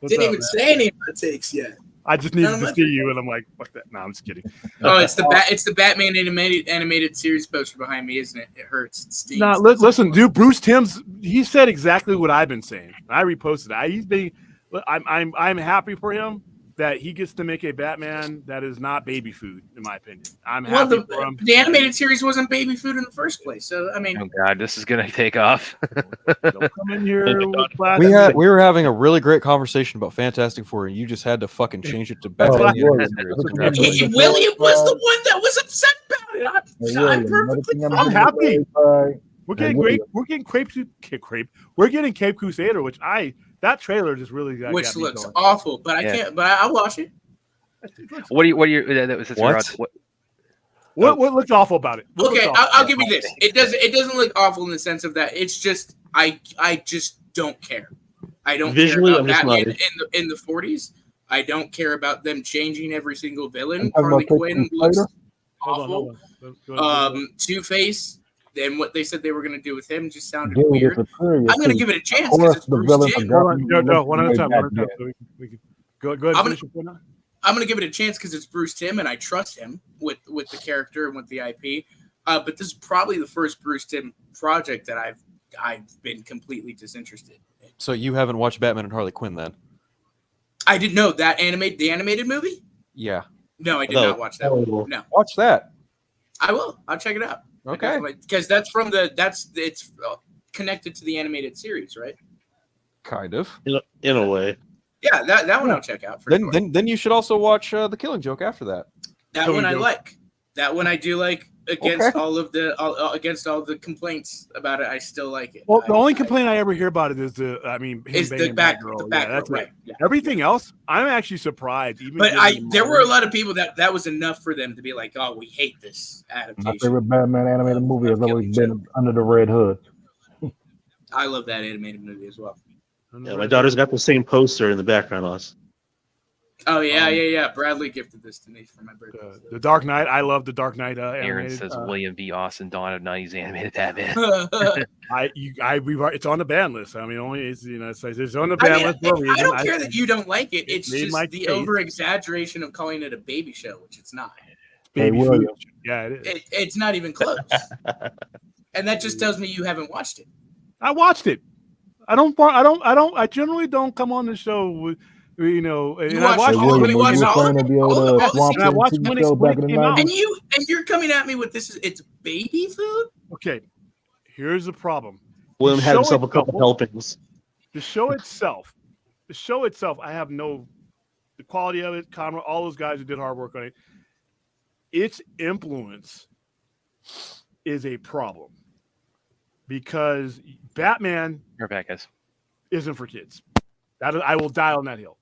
G: Didn't even say any of my takes yet.
B: I just needed to see you, and I'm like, fuck that. No, I'm just kidding.
G: Oh, it's the Batman animated series poster behind me, isn't it? It hurts. It stings.
B: No, listen, dude. Bruce Timm's he said exactly what I've been saying. I reposted it. I'm happy for him that he gets to make a Batman that is not baby food, in my opinion. I'm happy for him.
G: The animated series wasn't baby food in the first place, so I mean.
C: Oh God, this is gonna take off.
B: Don't come in here with
F: we were having a really great conversation about Fantastic Four, and you just had to fucking change it to Batman.
G: William was the one that was upset about it. I'm perfectly fine.
B: I'm happy. We're getting great. We're getting We're getting Cape Crusader, which that trailer just really got
G: which looks
B: going.
G: awful, but I can't. But I'll watch it.
C: What are you?
B: What looks awful about it?
G: Okay, I'll give you this. It doesn't look awful in the sense of that. It's just I just don't care. I don't
D: Visually,
G: care about Batman in the 40s. I don't care about them changing every single villain. Harley Quinn looks awful. Two-Face. Then what they said they were going to do with him just sounded weird. I'm going to give it a chance because it's Bruce Timm.
B: No, one at a time. Go ahead. I'm
G: going to give it a chance because it's Bruce Timm and I trust him with the character and with the IP. But this is probably the first Bruce Timm project that I've been completely disinterested in.
F: So you haven't watched Batman and Harley Quinn then?
G: I didn't know that the animated movie?
F: Yeah.
G: No, I did not watch that one. No.
F: Watch that.
G: I will. I'll check it out.
F: Okay.
G: Because it's connected to the animated series, right?
F: Kind of.
D: In a way.
G: Yeah, that one I'll check out.
F: Then you should also watch The Killing Joke after that.
G: That one I like. That one I do like. Against all the complaints about it, I still like it.
B: Well, the only complaint I ever hear about it is the
G: Batgirl, right? Yeah.
B: Everything else, I'm actually surprised.
G: But there were a lot of people that was enough for them to be like, "Oh, we hate this adaptation."
E: My favorite Batman animated movie has always been Under the Red Hood.
G: I love that animated movie as well.
D: Yeah, my daughter's got the same poster in the background on us.
G: Oh yeah. Bradley gifted this to me for my birthday.
B: The Dark Knight. I love the Dark Knight.
C: Aaron says William B. Austin, Dawn of Night animated Batman.
B: It's on the ban list. I mean, it's on the ban list.
G: I don't care that you don't like it. It's just the over exaggeration of calling it a baby show, which it's not.
B: Baby food. Yeah, it is.
G: It's not even close. And that just tells me you haven't watched it.
B: I watched it. I generally don't come on the show with. And I watched when it came out.
G: And you're coming at me with this. It's baby food.
B: Okay, here's the problem.
D: William had himself a couple helpings.
B: The show itself, I have the quality of it. Conrad, all those guys who did hard work on it. Its influence is a problem. because Batman
C: You're back, guys.
B: isn't for kids. I will die on that hill.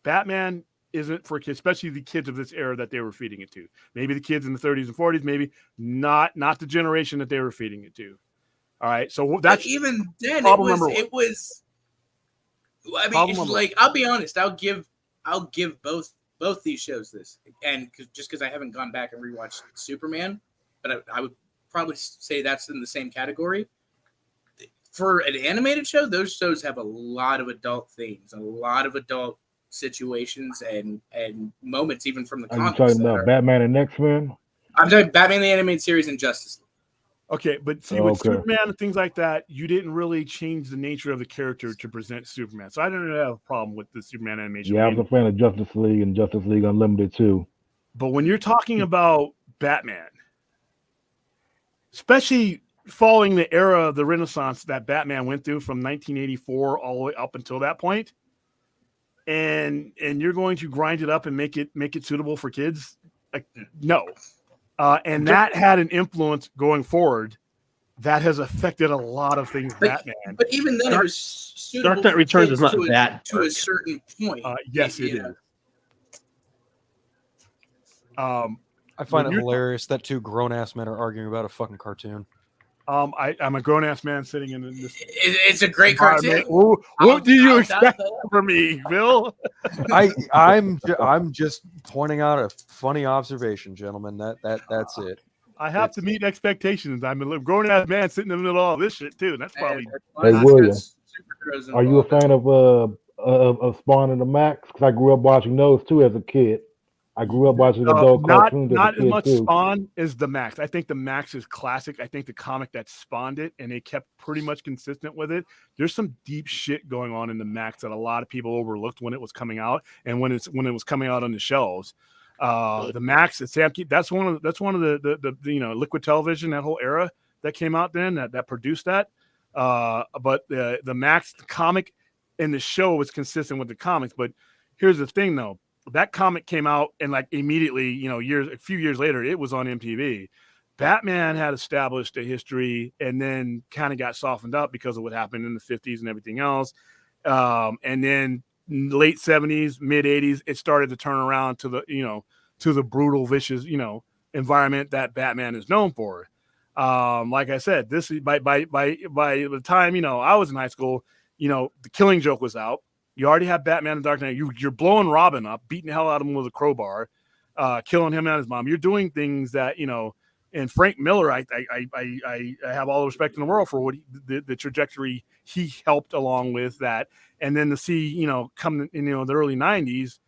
B: Batman isn't for kids, especially the kids of this era that they were feeding it to. Maybe the kids in the 30s and 40s, maybe not the generation that they were feeding it to. All right, so that's
G: but even then
B: problem
G: it was. I mean, like, I'll be honest. I'll give both these shows this, and just because I haven't gone back and rewatched Superman, but I would probably say that's in the same category. For an animated show, those shows have a lot of adult themes, a lot of adult situations, and moments, even from the comics.
E: Are you talking about Batman and X-Men?
G: I'm talking Batman the Animated Series and Justice League.
B: Okay, but see, with Superman and things like that, you didn't really change the nature of the character to present Superman. So I don't really have a problem with the Superman animation.
E: Yeah, I was a fan of Justice League and Justice League Unlimited too.
B: But when you're talking about Batman, especially following the era of the Renaissance that Batman went through from 1984 all the way up until that point, and you're going to grind it up and make it suitable for kids, like, no. And that had an influence going forward that has affected a lot of things. Batman,
G: but even then, it was suitable.
H: Dark Knight Returns is not that
G: to a certain point.
B: Yes, it is.
F: I find it hilarious that two grown-ass men are arguing about a fucking cartoon.
B: I'm a grown-ass man sitting in this.
G: It's a great cartoon.
B: What do you expect from me, Bill?
F: I'm just pointing out a funny observation, gentlemen. That's it.
B: I have to meet expectations. I'm a grown-ass man sitting in the middle of all this shit too. And that's probably.
E: Hey, William, are you a fan of Spawn and the Max? Because I grew up watching those too as a kid. I grew up watching adult cartoons.
B: Not as much Spawn as the Max. I think the Max is classic. I think the comic that spawned it, and they kept pretty much consistent with it. There's some deep shit going on in the Max that a lot of people overlooked when it was coming out, and when it was coming out on the shelves. The Max, that's one of the Liquid Television, that whole era that came out then that produced that. But the Max, the comic and the show was consistent with the comics. But here's the thing, though. That comic came out, and like immediately, a few years later, it was on MTV. Batman had established a history and then kind of got softened up because of what happened in the 50s and everything else. And then late 70s, mid 80s, it started to turn around to the brutal, vicious, environment that Batman is known for. Like I said, this is by the time, I was in high school, the Killing Joke was out. You already have Batman and Dark Knight. You're blowing Robin up, beating the hell out of him with a crowbar, killing him and his mom. You're doing things that, and Frank Miller, I have all the respect in the world for what the trajectory he helped along with that. And then to see, come in, the early 90s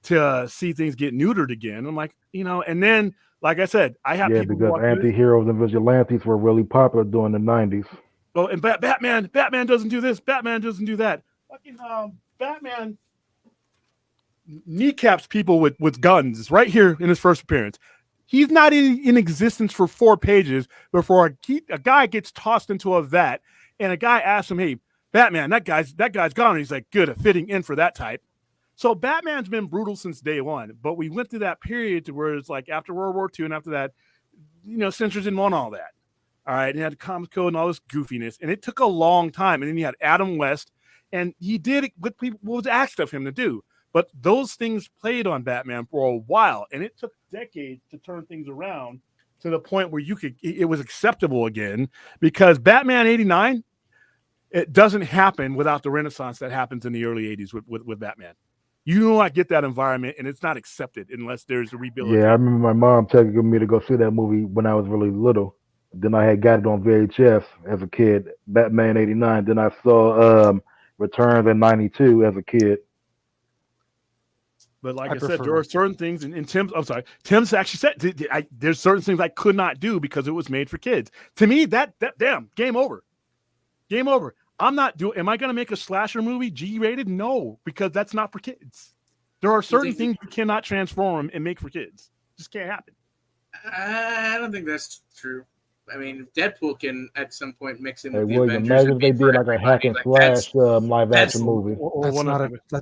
B: to see things get neutered again. I'm like, and then, like I said, I have people
E: because anti-heroes and vigilantes were really popular during the 90s.
B: Oh, and Batman doesn't do this. Batman doesn't do that. Fucking Batman kneecaps people with guns right here in his first appearance. He's not in existence for 4 pages before a guy gets tossed into a vat, and a guy asks him, "Hey, Batman, that guy's gone." And he's like, "Good, a fitting in for that type." So Batman's been brutal since day one, but we went through that period to where it's like after World War II and after that, censors didn't want all that. All right, and he had the Comics Code and all this goofiness, and it took a long time. And then you had Adam West, and he did what was asked of him to do. But those things played on Batman for a while, and it took decades to turn things around to the point where it was acceptable again. Because Batman '89, it doesn't happen without the Renaissance that happens in the early '80s with Batman. You do not get that environment, and it's not accepted unless there's a rebuild.
E: Yeah, I remember my mom taking me to go see that movie when I was really little. Then I had got it on VHS as a kid, Batman '89. Then I saw Returns in '92 as a kid.
B: But like I said, there are certain things, and Tim's actually said there's certain things I could not do because it was made for kids. To me, that damn, game over. Game over. Am I going to make a slasher movie G-rated? No, because that's not for kids. There are certain things you cannot transform and make for kids. Just can't happen.
G: I don't think that's true. I mean, Deadpool can at some point mix in
E: Hey
G: with the
E: William,
G: Avengers.
E: imagine if they did like a hack and slash live action movie.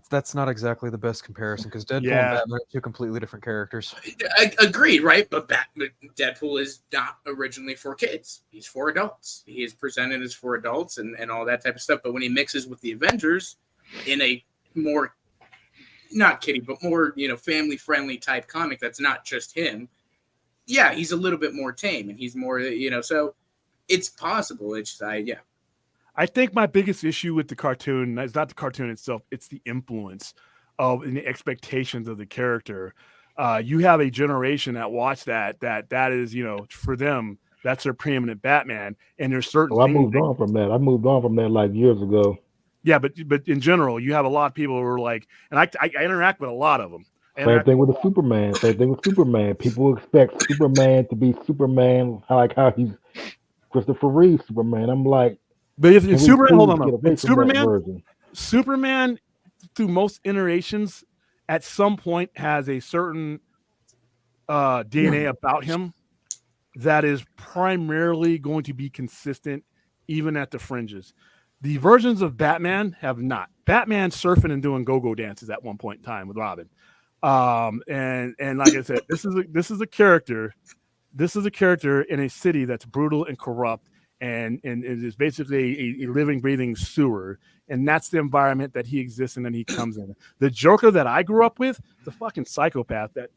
F: That's not exactly the best comparison because Deadpool and
B: Yeah.
F: Batman are two completely different characters.
G: I agree, right? But Deadpool is not originally for kids. He's for adults. He is presented as for adults and all that type of stuff. But when he mixes with the Avengers in a more, not kiddie, but more, family friendly type comic that's not just him. Yeah, he's a little bit more tame and he's more, so it's possible. It's yeah.
B: I think my biggest issue with the cartoon is not the cartoon itself; it's the influence of and the expectations of the character. You have a generation that watch that is, for them, that's their preeminent Batman, and there's certain.
E: I moved on from that. I moved on from that like years ago.
B: Yeah, but in general, you have a lot of people who are like, and I interact with a lot of them.
E: Same thing with the Superman. Same thing with Superman. People expect Superman to be Superman, like how he's Christopher Reeve Superman. I'm like,
B: but if Superman, hold on,
E: Superman,
B: through most iterations, at some point has a certain DNA about him that is primarily going to be consistent, even at the fringes. The versions of Batman have not. Batman surfing and doing go-go dances at one point in time with Robin. And like I said, this is a character. This is a character in a city that's brutal and corrupt, and it is basically a living, breathing sewer. And that's the environment that he exists in and he comes in. The Joker that I grew up with, the fucking psychopath that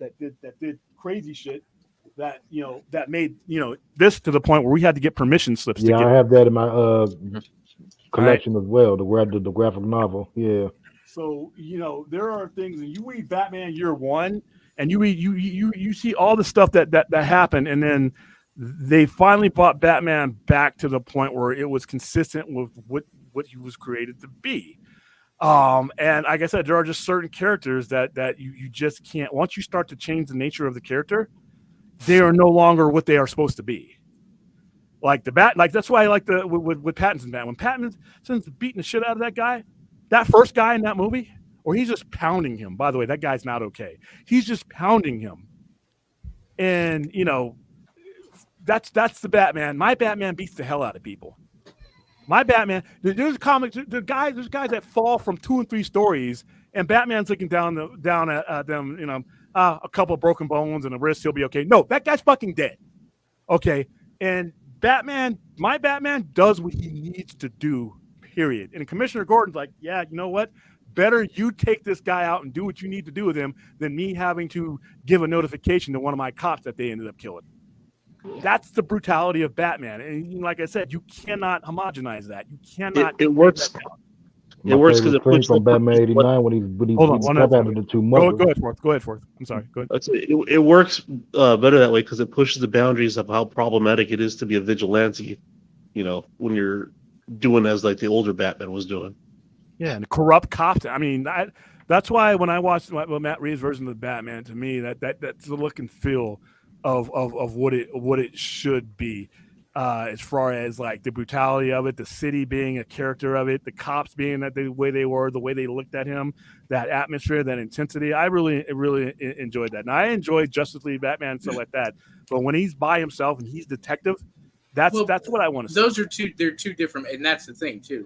B: did crazy shit, that that made this to the point where we had to get permission slips.
E: Yeah, I have that in my collection as well. The graphic novel. Yeah.
B: So there are things, and you read Batman Year One, and you see all the stuff that happened, and then they finally brought Batman back to the point where it was consistent with what he was created to be. And like I said, there are just certain characters that you just can't. Once you start to change the nature of the character, they are no longer what they are supposed to be. Like that's why I like with Pattinson Batman. When Pattinson's beating the shit out of that guy, that first guy in that movie, or he's just pounding him. By the way, that guy's not okay. He's just pounding him, and that's the Batman. My Batman beats the hell out of people. My Batman. There's comics. There's guys that fall from 2 and 3 stories, and Batman's looking down at them. A couple of broken bones and a wrist. He'll be okay. No, that guy's fucking dead. Okay, and my Batman does what he needs to do. Period. And Commissioner Gordon's like, yeah, you know what? Better you take this guy out and do what you need to do with him than me having to give a notification to one of my cops that they ended up killing. That's the brutality of Batman. And like I said, you cannot homogenize that. You cannot.
D: It works. It works because it puts
E: from Batman '89 when he's
B: hold on,
E: the two mothers.
B: Go ahead, Forth. I'm sorry. Go ahead.
D: It works better that way because it pushes the boundaries of how problematic it is to be a vigilante. When you're doing as like the older Batman was doing.
B: Yeah, and corrupt cops. I mean, that's why when I watched Matt Reeves' version of Batman, to me that's the look and feel of what it should be, as far as like the brutality of it, the city being a character of it, the cops being the way they were, the way they looked at him, that atmosphere, that intensity. I really enjoyed that, and I enjoyed Justice League Batman and stuff like that. But when he's by himself and he's detective, that's what I want to see.
G: Those are they're two different, and that's the thing too.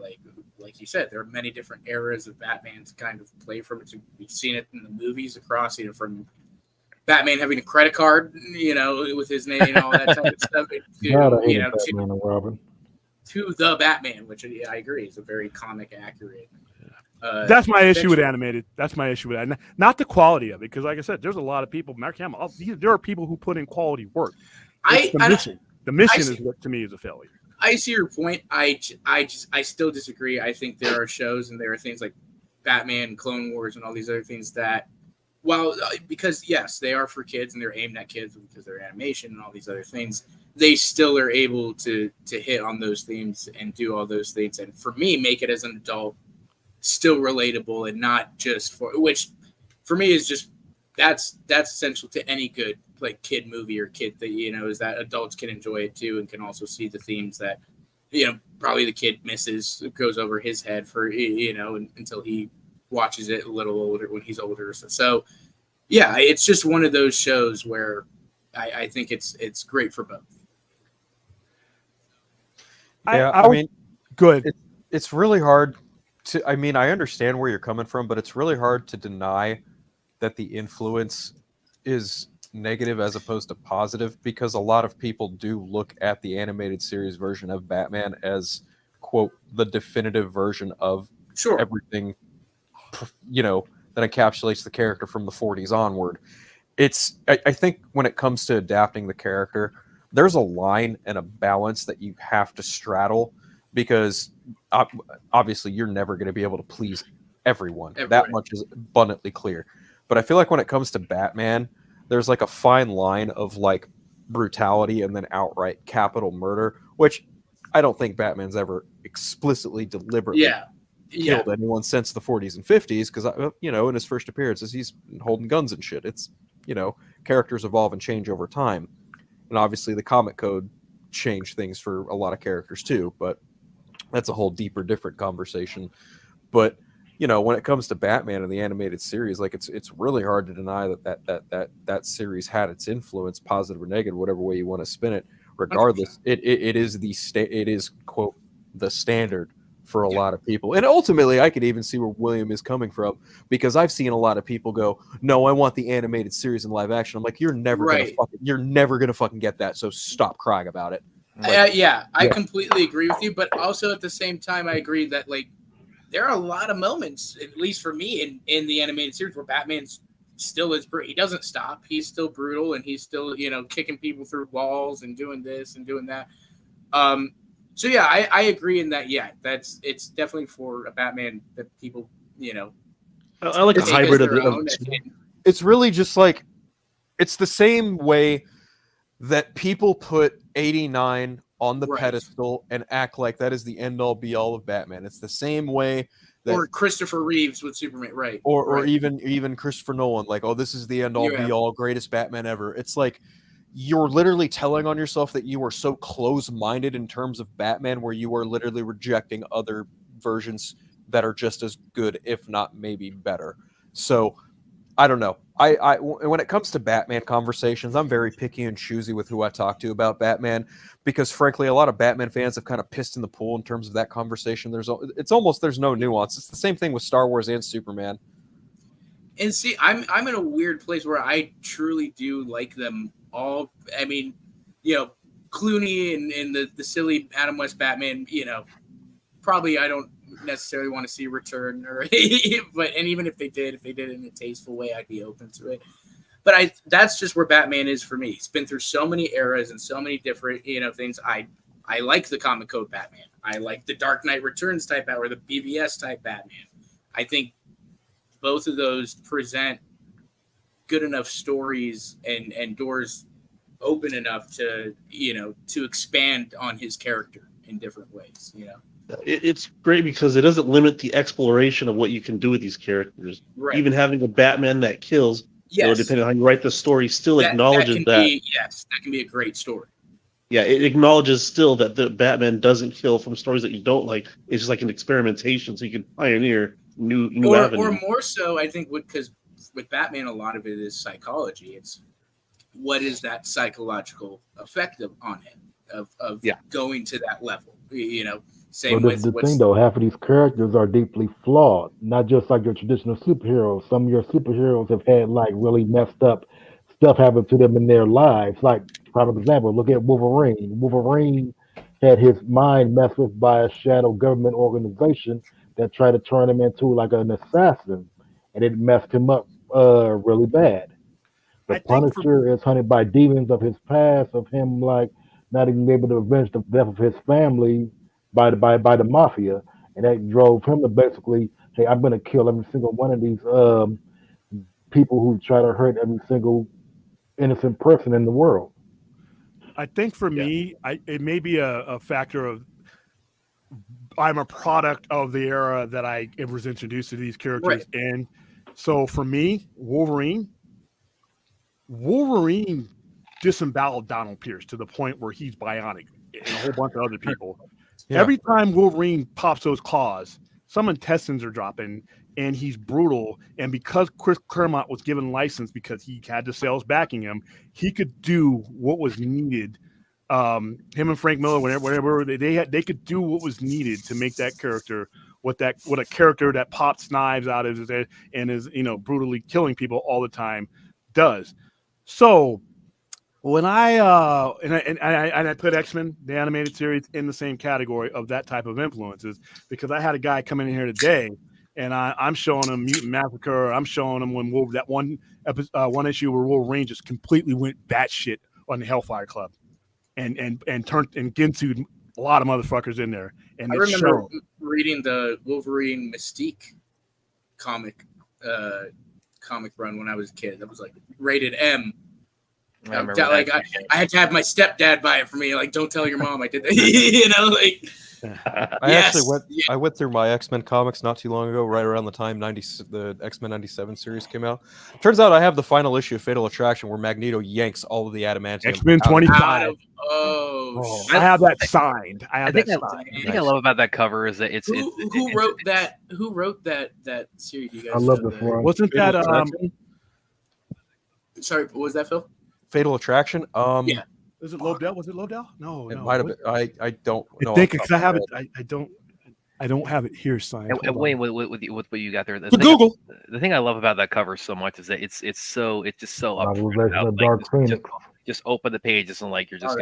G: Like you said, there are many different eras of Batman to kind of play from. We've seen it in the movies across, from Batman having a credit card, with his name and all that type of stuff. To the Batman, which I agree is a very comic accurate.
B: That's my issue with animated. That's my issue with that. Not the quality of it, because like I said, there's a lot of people. Mark Hamill, there are people who put in quality work. The mission is what to me is a failure.
G: I see your point. I still disagree. I think there are shows and there are things like Batman, Clone Wars, and all these other things that, because yes, they are for kids and they're aimed at kids because they're animation and all these other things, they still are able to hit on those themes and do all those things. And for me, make it as an adult still relatable and not just which for me is just that's essential to any good kid movie or kid that is that adults can enjoy it too and can also see the themes that probably the kid misses, goes over his head for until he watches it a little older when he's older. So yeah, it's just one of those shows where I think it's great for both.
F: I mean,
B: good.
F: It's really hard to. I mean, I understand where you're coming from, but it's really hard to deny that the influence is negative as opposed to positive, because a lot of people do look at the animated series version of Batman as, quote, the definitive version of everything, that encapsulates the character from the 40s onward. I think when it comes to adapting the character, there's a line and a balance that you have to straddle, because obviously you're never going to be able to please everyone. That much is abundantly clear. But I feel like when it comes to Batman, there's like a fine line of like brutality and then outright capital murder, which I don't think Batman's ever explicitly deliberately killed anyone since the 40s and 50s, because in his first appearances he's holding guns and shit. It's characters evolve and change over time, and obviously the comic code changed things for a lot of characters too, but that's a whole deeper, different conversation. But when it comes to Batman and the animated series, like it's really hard to deny that series had its influence, positive or negative, whatever way you want to spin it. Regardless, it is quote the standard for a lot of people. And ultimately, I could even see where William is coming from, because I've seen a lot of people go, "No, I want the animated series in live action." I'm like, "You're never gonna fucking get that. So stop crying about it."
G: I completely agree with you, but also at the same time, I agree that like there are a lot of moments, at least for me, in the animated series where Batman still is. He doesn't stop. He's still brutal, and he's still kicking people through walls and doing this and doing that. So yeah, I agree in that. Yeah, it's definitely for a Batman that people
D: I like a hybrid of
G: it.
F: It's really just like it's the same way that people put 89 on the pedestal and act like that is the end all be all of Batman. It's the same way that,
G: or Christopher Reeves with Superman, right?
F: Or even Christopher Nolan, like, oh, this is the end all be all, greatest Batman ever. It's like you're literally telling on yourself that you are so close-minded in terms of Batman, where you are literally rejecting other versions that are just as good, if not maybe better. So I don't know. I when it comes to Batman conversations, I'm very picky and choosy with who I talk to about Batman, because frankly, a lot of Batman fans have kind of pissed in the pool in terms of that conversation. There's no nuance. It's the same thing with Star Wars and Superman.
G: And see, I'm in a weird place where I truly do like them all. I mean, Clooney and the silly Adam West Batman, probably I don't necessarily want to see return, and even if they did it in a tasteful way, I'd be open to it. But that's just where Batman is for me. He's been through so many eras and so many different things. I like the comic code Batman. I like the Dark Knight Returns type Batman, or the BVS type Batman. I think both of those present good enough stories and doors open enough to to expand on his character in different ways.
D: It's great because it doesn't limit the exploration of what you can do with these characters.
G: Right.
D: Even having a Batman that kills, depending on how you write the story, still acknowledges that.
G: That can be a great story.
D: Yeah, it acknowledges still that the Batman doesn't kill from stories that you don't like. It's just like an experimentation, so you can pioneer new avenues.
G: Or more so, I think, because with Batman, a lot of it is psychology. It's what is that psychological effect on him of going to that level. Same with
E: the thing though, half of these characters are deeply flawed. Not just like your traditional superheroes. Some of your superheroes have had like really messed up stuff happen to them in their lives. Like, prime example, look at Wolverine. Wolverine had his mind messed with by a shadow government organization that tried to turn him into like an assassin, and it messed him up really bad. The Punisher is hunted by demons of his past, of him like not even able to avenge the death of his family by the mafia, and that drove him to basically, hey, I'm gonna kill every single one of these people who try to hurt every single innocent person in the world.
B: I think for me, it may be a factor of I'm a product of the era that I was introduced to these characters in. So for me, Wolverine disemboweled Donald Pierce to the point where he's bionic, and a whole bunch of other people. Yeah. Every time Wolverine pops those claws, some intestines are dropping, and he's brutal. And because Chris Claremont was given license, because he had the sales backing him, he could do what was needed Him and Frank Miller, whenever they could do what was needed to make that character what a character that pops knives out of his head and is brutally killing people all the time does. So when I put X-Men, the animated series, in the same category of that type of influences, because I had a guy come in here today and I'm showing him Mutant Massacre. I'm showing him when that one issue where Wolverine just completely went batshit on the Hellfire Club and turned and Ginsu'd a lot of motherfuckers in there. And
G: I remember reading the Wolverine Mystique comic run when I was a kid. That was like rated M. I had to have my stepdad buy it for me. Like, don't tell your mom I did that.
F: I went through my X-Men comics not too long ago, right around the time the X-Men 97 series came out. Turns out I have the final issue of Fatal Attraction where Magneto yanks all of the adamantium.
B: X-Men 25.
G: I
B: have that signed. I think
C: I love about that cover is that
G: who wrote that series? You guys,
E: I love this one.
B: Wasn't that
G: Sorry, what was that, Phil?
F: Fatal Attraction.
G: Yeah.
B: Was it Lobdell? Was it Lobdell? No,
F: it might have been. I don't know.
B: I think because I have it. I don't have it here signed.
C: And Wayne, with what you got there,
B: Google.
C: The thing I love about that cover so much is that it's just so
E: upfront.
C: Just open the pages and like you're just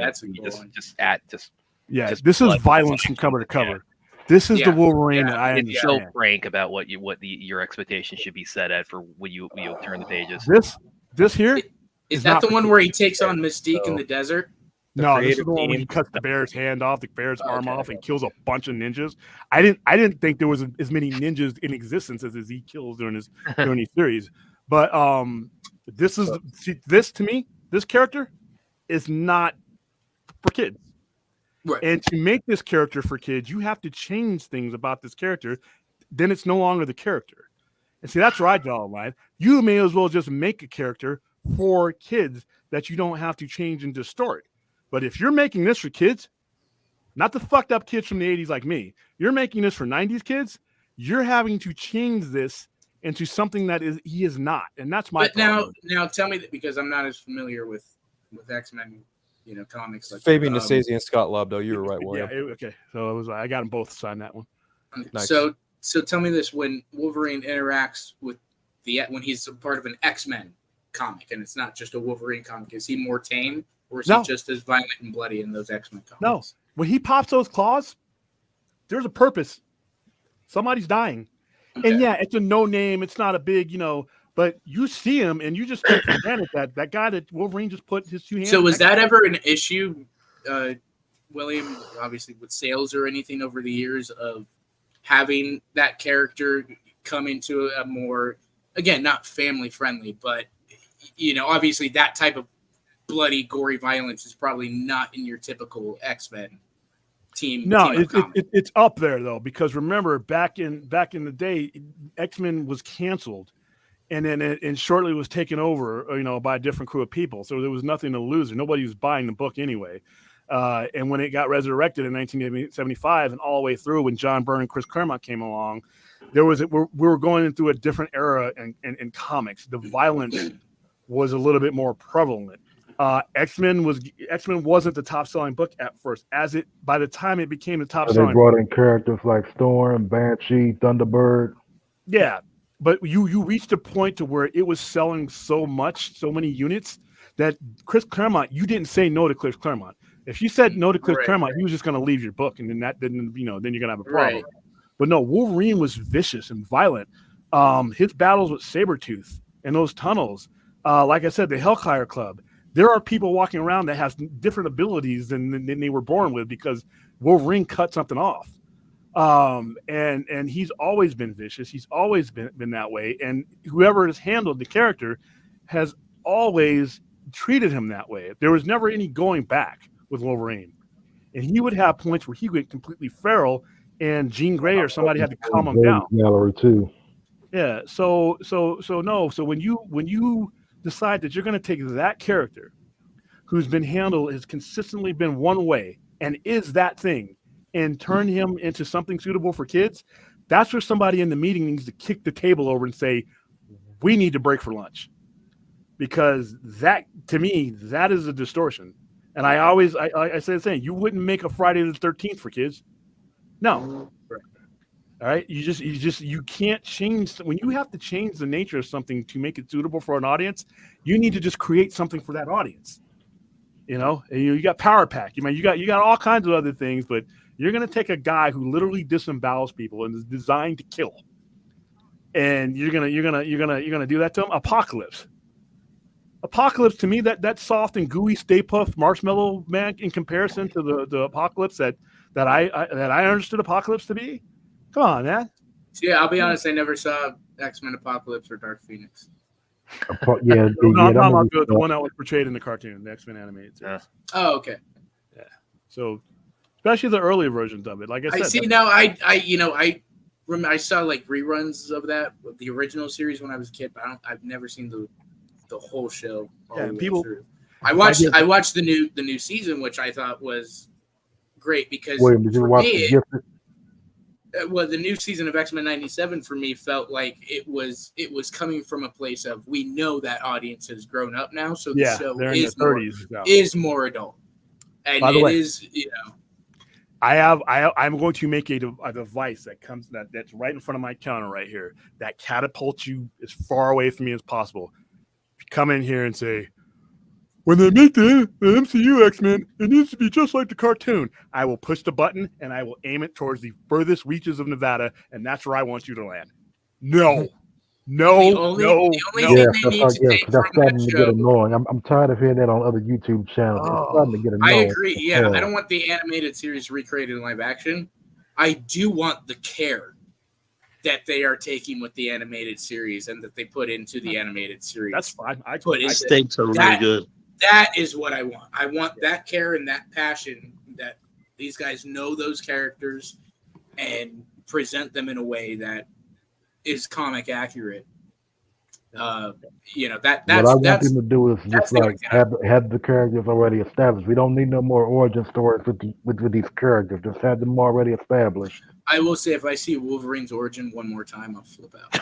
B: this is violence from cover to cover. This is the Wolverine that I understand.
C: It's so frank about what your expectations should be set at for when you turn the pages.
B: This here.
G: Is that the one where he takes on Mystique in the desert?
B: No, this is the one where he cuts the bear's hand off, the bear's arm off, and kills a bunch of ninjas. I didn't think there was as many ninjas in existence as he kills during his series. But this to me, this character is not for kids.
G: Right.
B: And to make this character for kids, you have to change things about this character. Then it's no longer the character. And see, that's where I draw the line. You may as well just make a character for kids that you don't have to change and distort. But if you're making this for kids, not the fucked up kids from the 80s like me, you're making this for 90s kids, you're having to change this into something that he is not. And that's my
G: problem. Now tell me that, because I'm not as familiar with X-Men, comics like
F: Fabian Nicieza and Scott Lobdell. You were right, William.
B: Yeah, okay. So I got them both to sign that one.
F: Nice.
G: So tell me this: when Wolverine interacts with when he's a part of an X-Men comic, and it's not just a Wolverine comic, is he more tame, or is he just as violent and bloody in those X-Men comics?
B: No. When he pops those claws, there's a purpose. Somebody's dying. Okay. And it's a no name. It's not a big, but you see him and you just take for granted that guy that Wolverine just put his two hands.
G: So was that ever an issue, William, obviously with sales or anything over the years of having that character come into a more, again, not family friendly, but obviously that type of bloody, gory violence is probably not in your typical X-Men team.
B: No, it's up there though, because remember back in the day, X-Men was canceled, and then it shortly was taken over, by a different crew of people. So there was nothing to lose. Nobody was buying the book anyway. And when it got resurrected in 1975 and all the way through, when John Byrne and Chris Claremont came along, we were going through a different era in comics. The violence was a little bit more prevalent. X-Men wasn't the top selling book at first. By the time it became the top selling,
E: they brought in characters like Storm, Banshee, Thunderbird.
B: Yeah, but you reached a point to where it was selling so many units that Chris Claremont, you didn't say no to Chris Claremont. If you said no to Chris Claremont, he was just going to leave your book, and then that didn't, then you're going to have a problem. Right. But no, Wolverine was vicious and violent. His battles with Sabretooth and those tunnels, like I said, the Hellfire Club. There are people walking around that have different abilities than they were born with because Wolverine cut something off. And he's always been vicious. He's always been that way. And whoever has handled the character has always treated him that way. There was never any going back with Wolverine. And he would have points where he went completely feral, and Jean Grey or somebody had to calm him down.
E: Gallery too.
B: Yeah. So no. So when you decide that you're going to take that character who's been handled, has consistently been one way and is that thing, and turn him into something suitable for kids, that's where somebody in the meeting needs to kick the table over and say, we need to break for lunch. Because that, to me, that is a distortion. And I say the same. You wouldn't make a Friday the 13th for kids. No. All right. You can't change when you have to change the nature of something to make it suitable for an audience. You need to just create something for that audience. You know, and you got Power Pack. You got all kinds of other things, but you're gonna take a guy who literally disembowels people and is designed to kill, and you're gonna do that to him. Apocalypse to me, that soft and gooey Stay Puft Marshmallow Man in comparison to the Apocalypse that I understood Apocalypse to be. Come on, man.
G: Yeah, I'll be honest. I never saw X-Men Apocalypse or Dark Phoenix.
B: I'm talking about the one that was portrayed in the cartoon, the X-Men animated series.
G: Oh, okay.
B: Yeah. So, especially the earlier versions of it, like I said.
G: I see now. I saw like reruns of the original series when I was a kid, but I've never seen the whole show.
B: Yeah, people.
G: I watched the new season, which I thought was great because
E: William, did you watch the
G: the new season of X-Men 97 for me felt like it was coming from a place of we know that audience has grown up now, so the show is more adult, and
B: by the way, I'm going to make a device that's right in front of my counter right here that catapults you as far away from me as possible. If you come in here and say, when they make the MCU X-Men, it needs to be just like the cartoon. I will push the button and I will aim it towards the furthest reaches of Nevada, and that's where I want you to land. No.
E: Yeah, that's starting to get annoying. I'm tired of hearing that on other YouTube channels. It's starting to get annoying.
G: I agree. Yeah, I don't want the animated series recreated in live action. I do want the care that they are taking with the animated series and that they put into the animated series.
B: That's fine.
D: The stakes are really good.
G: That is what I want. I want that care and that passion that these guys know those characters and present them in a way that is comic accurate. That's
E: what I want them to do is just like have the characters already established. We don't need no more origin stories with these characters. Just have them already established.
G: I will say, if I see Wolverine's origin one more time, I'll flip out.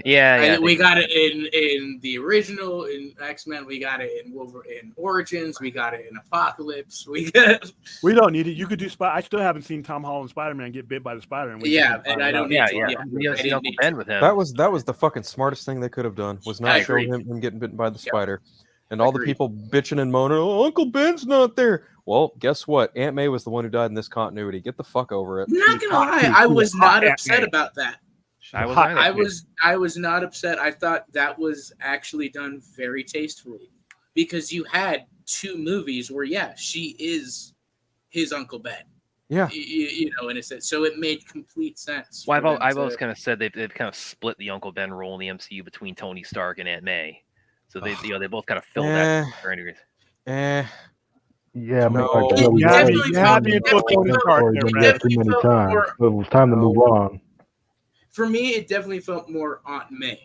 G: We got it in the original in X-Men. We got it in Wolverine Origins. We got it in Apocalypse. We
B: don't need it. You could do I still haven't seen Tom Holland Spider-Man get bit by the Spider-Man.
G: And I don't need to.
C: We haven't seen Uncle Ben with him.
F: That was the fucking smartest thing they could have done. Was not showing him getting bitten by the spider, and all the people bitching and moaning. Oh, Uncle Ben's not there. Well, guess what? Aunt May was the one who died in this continuity. Get the fuck over it.
G: I'm not gonna lie, I was not upset about that. I was not upset. I thought that was actually done very tastefully because you had two movies where she is his Uncle Ben.
F: Yeah,
G: in a sense, so it made complete sense.
C: Well, I've always kind of said they've kind of split the Uncle Ben role in the MCU between Tony Stark and Aunt May, so they both kind of fill that for any reason.
E: Yeah,
F: no.
E: it was time to move on.
G: For me, it definitely felt more Aunt May,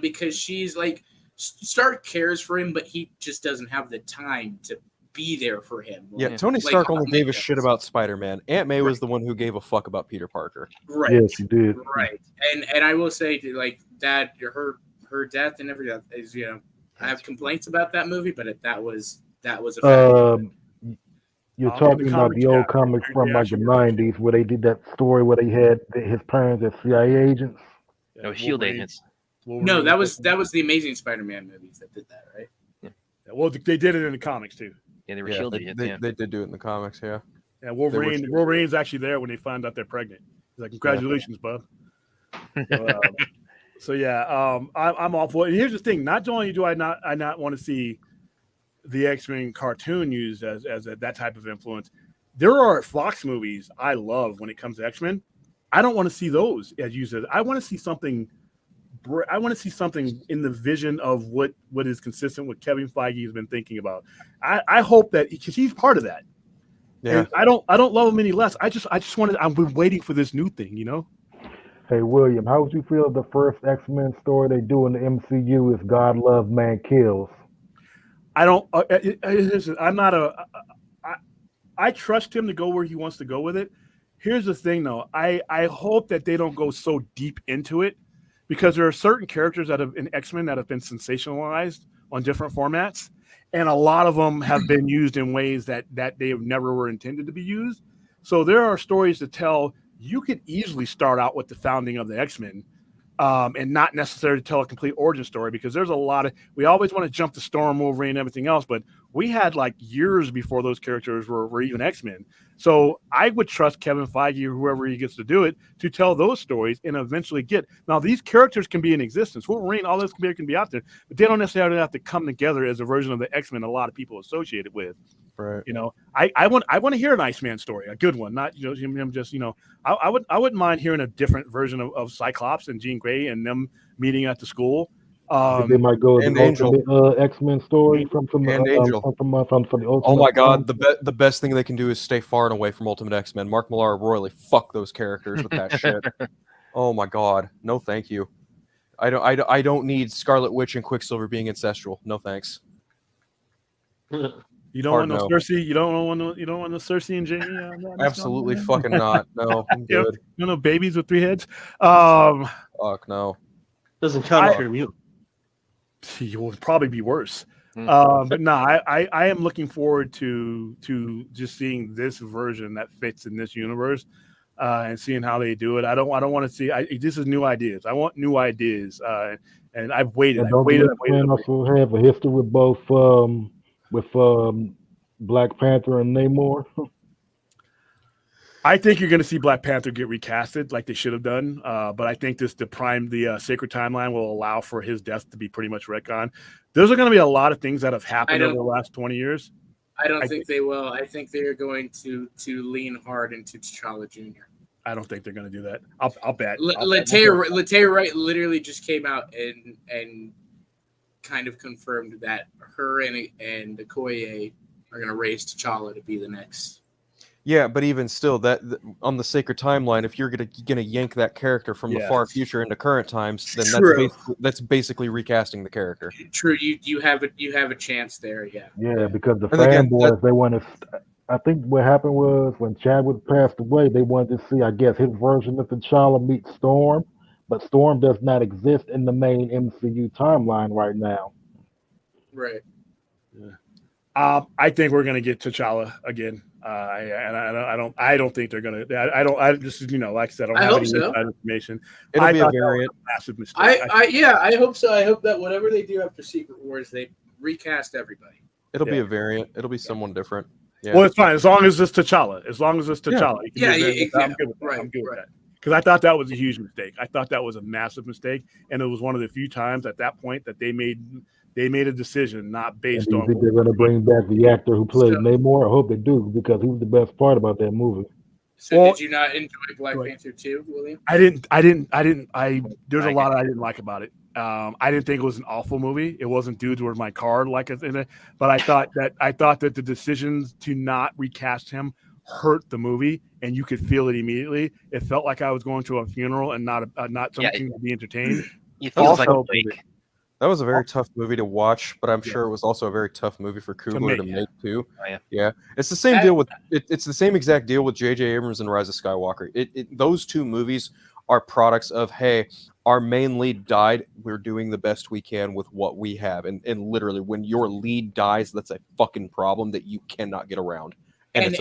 G: because she's like Stark cares for him, but he just doesn't have the time to be there for him.
F: Yeah, Tony Stark only gave a shit about Spider-Man. Aunt May was the one who gave a fuck about Peter Parker.
G: Right.
E: Yes, she did.
G: Right. And I will say, like, that her death and everything is, I have complaints about that movie, but that was a
E: You're talking about the old comics from like the 90s where they did that story where they had his parents as CIA agents.
C: No, SHIELD agents.
G: No, that was the Amazing Spider-Man movies that did that, right?
B: Yeah. Well, they did it in the comics too.
C: Yeah, they were SHIELD agents.
F: They did do it in the comics, yeah.
B: Yeah, Wolverine's actually there when they find out they're pregnant. He's like, "Congratulations, bub." I'm all for it. And here's the thing: not only do I not want to see the X-Men cartoon used as that type of influence, there are Fox movies I love when it comes to X-Men. I don't want to see those as used as. I want to see something. I want to see something in the vision of what is consistent with Kevin Feige has been thinking about. I hope that because he's part of that. Yeah. And I don't love him any less. I just wanted. I've been waiting for this new thing,
E: Hey William, how would you feel if the first X-Men story they do in the MCU is God Love Man Kills?
B: I don't. I'm not a. I trust him to go where he wants to go with it. Here's the thing, though. I hope that they don't go so deep into it, because there are certain characters that have in X-Men that have been sensationalized on different formats, and a lot of them have been used in ways that they never were intended to be used. So there are stories to tell. You could easily start out with the founding of the X-Men. And not necessarily tell a complete origin story, because there's a lot of, we always want to jump to Storm, Wolverine, and everything else, but we had like years before those characters were even X-Men. So I would trust Kevin Feige or whoever he gets to do it to tell those stories and eventually get. Now these characters can be in existence. Wolverine, all this can be out there, but they don't necessarily have to come together as a version of the X-Men a lot of people associate it with.
F: Right.
B: You know, I want to hear an Iceman story, a good one, not him just, I wouldn't mind hearing a different version of Cyclops and Jean Grey and them meeting at the school.
E: They might go
F: and
E: the
F: Angel.
E: ultimate X-Men story from
F: And
E: the
F: Angel.
E: from the ultimate.
F: Oh my God, the best thing they can do is stay far and away from Ultimate X-Men. Mark Millar royally fuck those characters with that shit. Oh my God, no thank you. I don't need Scarlet Witch and Quicksilver being ancestral. No thanks.
B: You don't
F: Hard
B: want no
F: no.
B: Cersei. You don't want no Cersei and Jamie.
F: Absolutely fucking not. No, I'm
B: Yeah.
F: good.
B: No babies with 3 heads.
F: Fuck no.
D: Doesn't count if you're mute.
B: It would probably be worse.
C: Mm.
B: But no, I am looking forward to just seeing this version that fits in this universe, and seeing how they do it. I don't want to see. This is new ideas. I want new ideas, and I've waited.
E: And
B: I've
E: don't
B: waited.
E: X-Men also have a history with both Black Panther and Namor?
B: I think you're going to see Black Panther get recasted like they should have done. But I think the Sacred Timeline will allow for his death to be pretty much retconned. There's going to be a lot of things that have happened over the last 20 years.
G: I don't think they will. I think they are going to lean hard into T'Challa Jr.
B: I don't think they're going to do that. I'll bet.
G: Lataya Wright literally just came out and kind of confirmed that her and Okoye are going to raise T'Challa to be the next.
F: Yeah, but even still, that on the Sacred Timeline, if you're gonna yank that character from the far future into current times, then that's basically recasting the character.
G: True, you have a chance there, yeah.
E: Yeah, because the fanboys, they want to. I think what happened was when Chadwick passed away, they wanted to see, I guess, his version of T'Challa meet Storm, but Storm does not exist in the main MCU timeline right now.
G: Right.
B: Yeah. I think we're gonna get T'Challa again. I don't think they're gonna. I just like I said, I don't have any inside information.
F: It'll be a variant.
B: Massive mistake.
G: I hope so. I hope that whatever they do after Secret Wars, they recast everybody.
F: It'll be a variant. It'll be someone different. Yeah.
B: Well, it's fine as long as it's T'Challa.
G: Yeah,
B: exactly. I'm good with that. I'm good with that. Because I thought that was a huge mistake. I thought that was a massive mistake, and it was one of the few times at that point that they made a decision not based on.
E: You think they're going to bring back the actor who played Namor? I hope they do, because he was the best part about that movie.
G: So did you not enjoy Black Panther 2, William?
B: I didn't. There's a lot I didn't like about it. I didn't think it was an awful movie. It wasn't dudes with my card like in it, but I thought that the decisions to not recast him hurt the movie, and you could feel it immediately. It felt like I was going to a funeral and not something to be entertained.
C: It feels like a fake.
F: That was a very tough movie to watch, but I'm sure it was also a very tough movie for Coogler to make too.
C: Oh,
F: yeah, it's the same deal with it's the same exact deal with J.J. Abrams and Rise of Skywalker. Those two movies are products of, hey, our main lead died. We're doing the best we can with what we have, and literally, when your lead dies, that's a fucking problem that you cannot get around.
G: And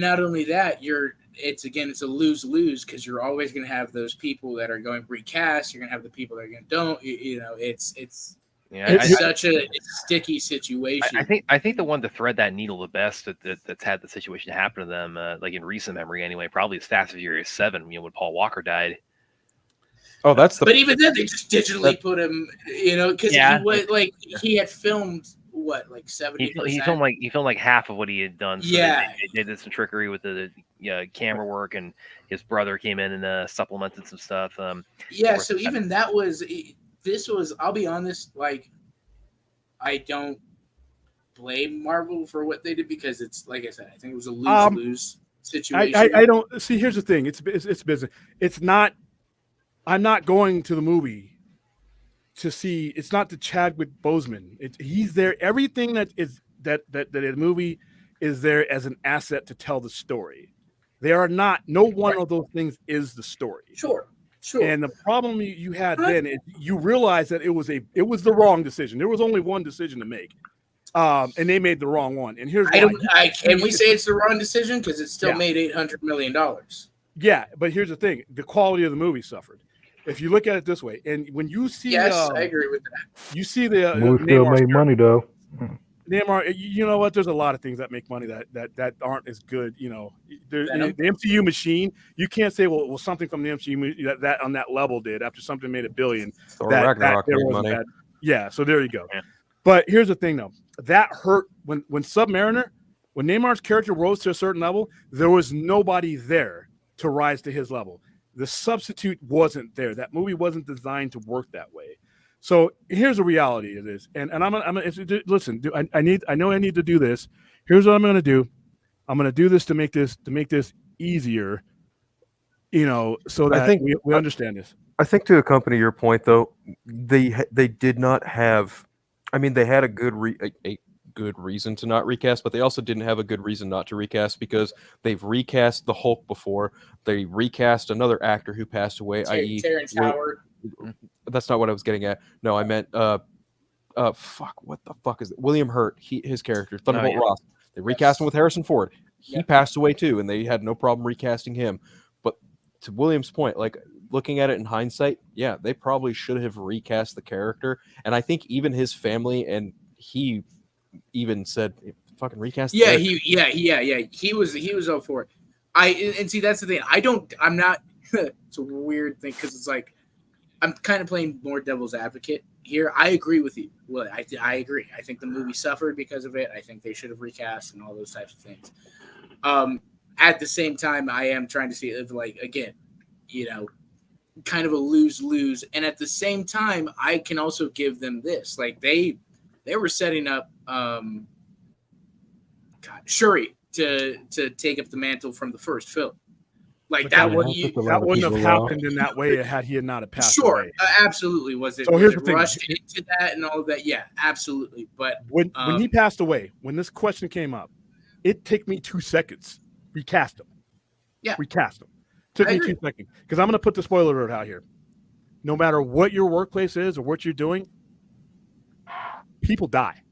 G: not only that, it's a lose-lose, because you're always going to have those people that are going to recast. You're going to have the people that are going to don't. It's such a sticky situation.
C: I think the one to thread that needle the best that's had the situation happen to them, like in recent memory anyway, probably is Fast and Furious 7. When Paul Walker died.
F: Oh, but
G: even then they just digitally put him. Because he had filmed. What, like 70%?
C: He filmed like half of what he had done. So they did some trickery with the camera work, and his brother came in and supplemented some stuff.
G: So even that was. This was. I'll be honest. Like, I don't blame Marvel for what they did, because it's like I said. I think it was a lose-lose situation.
B: I don't see. Here's the thing. It's business. It's not. I'm not going to the movie to see. It's not the Chadwick Boseman. He's there. Everything that the movie is there as an asset to tell the story. They are not. No one of those things is the story.
G: Sure.
B: And the problem you had then is you realize that it was the wrong decision. There was only one decision to make. And they made the wrong one. And here's
G: I
B: why.
G: don't. Can we say it's the wrong decision because it still
B: Yeah.
G: made $800 million?
B: Yeah, but here's the thing: the quality of the movie suffered. If you look at it this way, and when you see,
G: Yes, I agree with that.
B: you see the
E: Movie still
B: Neymar's
E: made money though.
B: Neymar, you know what? There's a lot of things that make money that aren't as good. You know, the MCU machine. You can't say, well, something from the MCU that on that level did after something made $1 billion.
F: Thor Ragnarok
B: there
F: made
B: wasn't
F: money.
B: bad. Yeah, so there you go.
C: Yeah.
B: But here's the thing, though. That hurt when Submariner, when Neymar's character rose to a certain level, there was nobody there to rise to his level. The substitute wasn't there. That movie wasn't designed to work that way. So here's the reality of this, and listen. I know I need to do this. Here's what I'm going to do. I'm going to do this to make this easier, you know, so that we understand this.
F: I think to accompany your point, though, they did not have. I mean, they had a good reason to not recast, but they also didn't have a good reason not to recast because they've recast the Hulk before. They recast another actor who passed away, i.e.,
G: Terrence Howard.
F: That's not what I was getting at. No, I meant what the fuck is it? William Hurt, his character, Thunderbolt Ross. They recast him with Harrison Ford. He passed away too, and they had no problem recasting him. But to William's point, like looking at it in hindsight, yeah, they probably should have recast the character. And I think even his family and he even said, "Fucking recast."
G: Yeah, he was up for it. And see, that's the thing. I'm not. It's a weird thing because it's like I'm kind of playing more devil's advocate here. I agree with you. Well, I agree. I think the movie suffered because of it. I think they should have recast and all those types of things. At the same time, I am trying to see it like, again, you know, kind of a lose-lose. And at the same time, I can also give them this. Like they were setting up Shuri to take up the mantle from the first film. Like
B: But
G: that
B: wouldn't have happened in that way had he not have passed
G: sure,
B: away.
G: Absolutely. Was it?
B: So
G: was
B: here's
G: it
B: the thing.
G: rushed into that and all of that? Yeah, absolutely. But
B: When he passed away, when this question came up, it took me 2 seconds. Recast him.
G: Yeah.
B: Recast him. Took me 2 seconds. Because I'm going to put the spoiler alert out here. No matter what your workplace is or what you're doing, people die.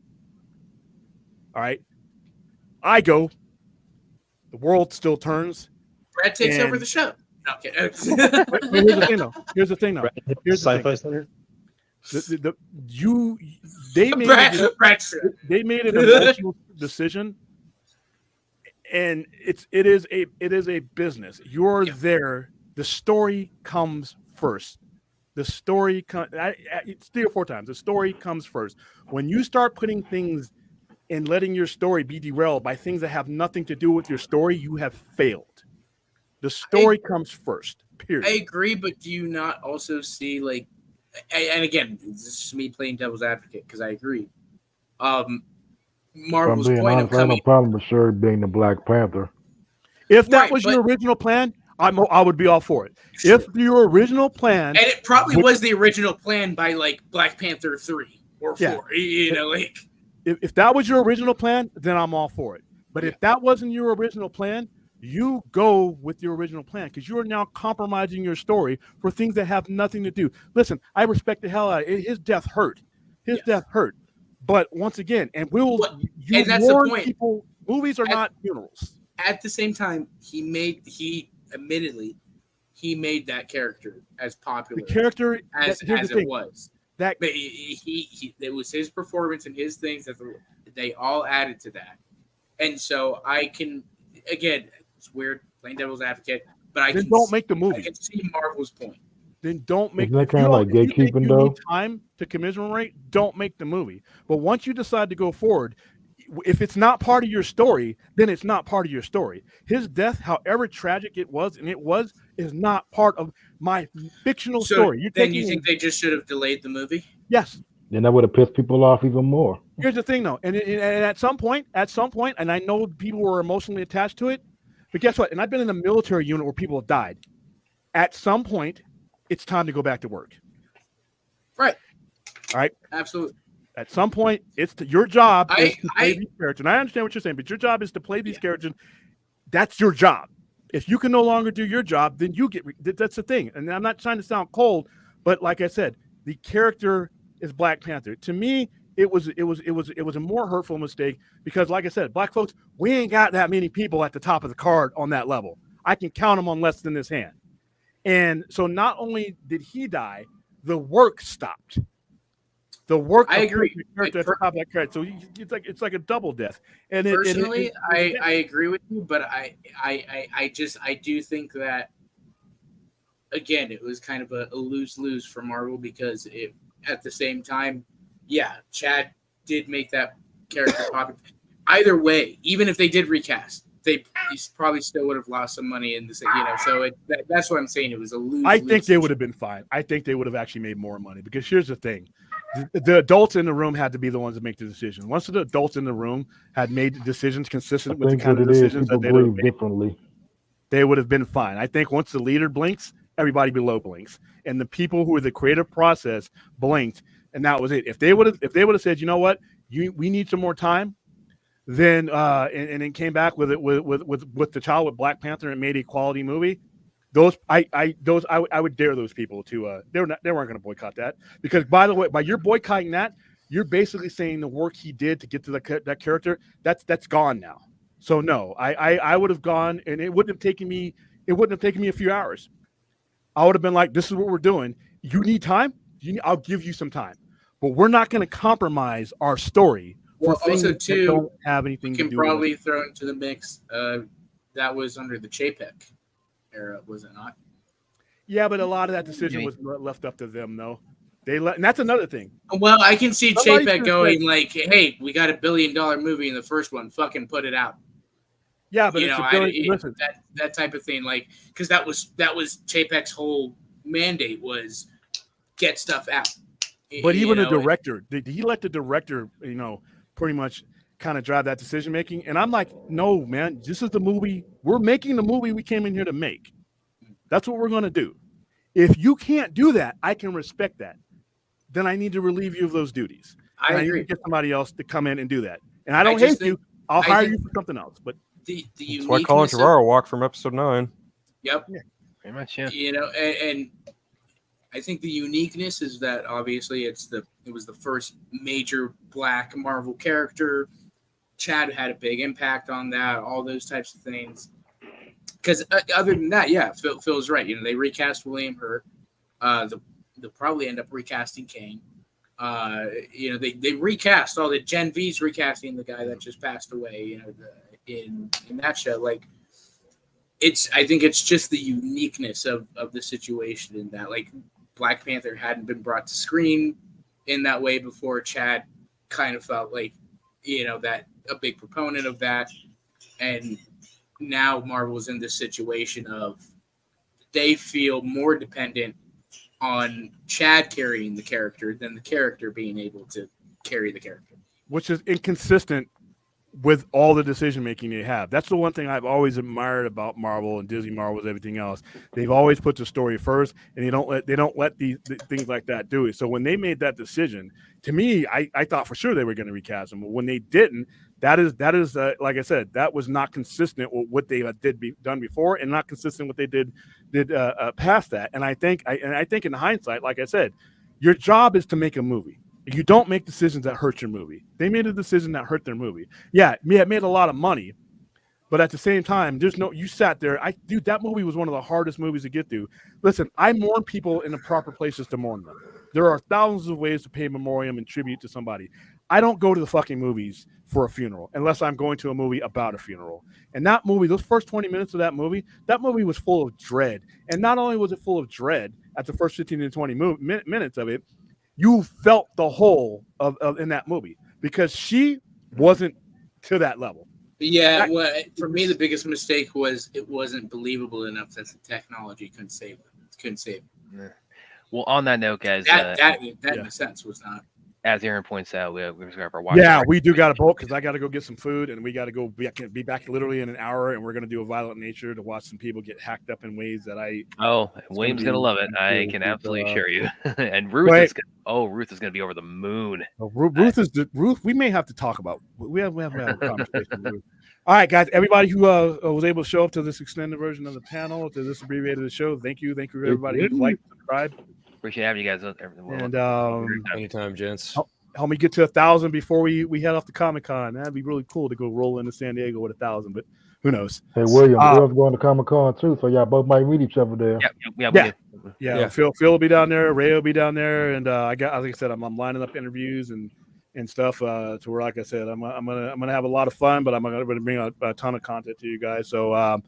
B: All right? I go. The world still turns.
G: Brad takes over the show. No, okay.
B: But here's the thing, though. Here's the thing. They made an emotional decision, and it is a business. You're there. The story comes first. The story it's 3 or 4 times. The story comes first. When you start putting things and letting your story be derailed by things that have nothing to do with your story, you have failed. The story comes first, period.
G: I agree, but do you not also see, like, and again, this is just me playing devil's advocate because I agree. Marvel's point of
E: coming. I have no problem with Shuri being the Black Panther.
B: If that was your original plan, I would be all for it. Sure. If your original plan,
G: and it probably was the original plan by like Black Panther 3 or 4, you know, like.
B: If that was your original plan, then I'm all for it. But if that wasn't your original plan, you go with your original plan because you are now compromising your story for things that have nothing to do. Listen, I respect the hell out of it. His death hurt. His death hurt. But once again, and that's the point. People, movies are not funerals.
G: At the same time, he admittedly made that character as popular.
B: The character
G: as it was.
B: That
G: it was his performance and his things that they all added to that. And so I can, again, it's weird playing devil's advocate, but
B: don't make the movie.
G: I can see Marvel's point.
B: Then don't make.
E: Isn't that kind of like gatekeeping, though?
B: Need time to commiserate. Don't make the movie. But once you decide to go forward, if it's not part of your story, then it's not part of your story. His death, however tragic it was, is not part of my fictional story.
G: You think they just should have delayed the movie?
B: Yes.
E: Then that would have pissed people off even more.
B: Here's the thing, though, and at some point, and I know people were emotionally attached to it, but guess what? And I've been in a military unit where people have died. At some point, it's time to go back to work.
G: Right.
B: All right.
G: Absolutely.
B: At some point, your job is to play these characters. And I understand what you're saying, but your job is to play these characters. That's your job. If you can no longer do your job, then that's the thing. And I'm not trying to sound cold, but like I said, the character is Black Panther. To me, it was a more hurtful mistake because, like I said, black folks, we ain't got that many people at the top of the card on that level. I can count them on less than this hand. And so not only did he die, the work stopped. The work.
G: I agree.
B: At the top of that card. So it's like a double death. And
G: personally, I agree with you, but I do think that, again, it was kind of a lose-lose for Marvel because at the same time, yeah, Chad did make that character popular. Either way, even if they did recast, they probably still would have lost some money in this, So that's what I'm saying. It was a lose.
B: I think they would have been fine. I think they would have actually made more money because here's the thing: the adults in the room had to be the ones that make the decision. Once the adults in the room had made the decisions consistent with the kind of decisions that they would have made,
E: differently,
B: they would have been fine. I think once the leader blinks, everybody below blinks, and the people who were the creative process blinked, and that was it. If they would have said, you know what, we need some more time. Then and then came back with T'Challa with Black Panther and made a quality movie. I would dare those people to they weren't going to boycott that because, by the way, by you're boycotting that, you're basically saying the work he did to get to that character that's gone now. So no, I would have gone, and it wouldn't have taken me a few hours. I would have been like, this is what we're doing. You need time? I'll give you some time, but we're not going to compromise our story.
G: Well, also too,
B: don't have anything
G: you can
B: to do
G: probably
B: with it.
G: throw into the mix. That was under the Chapek era, was it not?
B: Yeah, but a lot of that decision was left up to them, though. And that's another thing.
G: Well, I can see
B: Somebody
G: Chapek going like, "Hey, we got $1 billion movie in the first one. Fucking put it out."
B: Yeah, but listen,
G: that type of thing, like, because that was Chapek's whole mandate was get stuff out.
B: But even the director, did he let the director, pretty much kind of drive that decision making? And I'm like, no, man, this is the movie. We're making the movie we came in here to make. That's what we're going to do. If you can't do that, I can respect that. Then I need to relieve you of those duties.
G: I agree.
B: Need to get somebody else to come in and do that. And I don't hate you. I'll hire you for something else. But
F: that's why Colin Trevorrow walked from episode 9.
G: Yep.
B: Yeah.
C: Pretty much, yeah.
G: And I think the uniqueness is that obviously it was the first major Black Marvel character. Chad had a big impact on that, all those types of things. Because other than that, yeah, Phil's right. They recast William Hurt. They'll probably end up recasting Kane. They recast all the Gen V's recasting the guy that just passed away. In that show, like. I think it's just the uniqueness of the situation in that, like, Black Panther hadn't been brought to screen in that way before. Chad kind of felt like, that a big proponent of that. And now Marvel's in this situation of they feel more dependent on Chad carrying the character than the character being able to carry the character.
B: Which is inconsistent with all the decision making they have. That's the one thing I've always admired about Marvel and Disney Marvels, everything else. They've always put the story first, and they don't let these things like that do it. So when they made that decision, to me, I thought for sure they were going to recast them. But when they didn't, that is like I said, that was not consistent with what they done before, and not consistent with what they did past that. And I think in hindsight, like I said, your job is to make a movie. You don't make decisions that hurt your movie. They made a decision that hurt their movie. Yeah, it made a lot of money, but at the same time, you sat there. Dude, that movie was one of the hardest movies to get through. Listen, I mourn people in the proper places to mourn them. There are thousands of ways to pay memoriam and tribute to somebody. I don't go to the fucking movies for a funeral unless I'm going to a movie about a funeral. And that movie, those first 20 minutes of that movie was full of dread. And not only was it full of dread at the first 15 to 20 minutes of it, you felt the whole of in that movie because she wasn't to that level.
G: Yeah, for me, the biggest mistake was it wasn't believable enough that the technology couldn't save it.
C: Yeah. Well, on that note, guys,
G: that in a sense was not.
C: As Aaron points out, we're going to have our watch.
B: Yeah, we do got to bolt because I got to go get some food, and we got to go be back literally in an hour, and we're going to do A Volent Nature to watch some people get hacked up in ways that
C: William's going to love it. I can absolutely assure you. And Ruth is going to be over the moon.
B: Ruth. We may have to talk about. We have a conversation with Ruth. All right, guys. Everybody who was able to show up to this extended version of the panel, to this abbreviated show, thank you for everybody who liked, subscribed.
C: Appreciate having you guys.
B: And
F: anytime, gents.
B: help me get to 1,000 before we head off to Comic-Con. That'd be really cool to go roll into San Diego with 1,000, but who knows?
E: Hey, William, Will's going to Comic-Con too, so y'all both might meet each other there.
B: Yeah. Phil will be down there. Ray will be down there, and I got, like I said, I'm lining up interviews and stuff to where, like I said, I'm gonna have a lot of fun, but I'm gonna bring a ton of content to you guys. So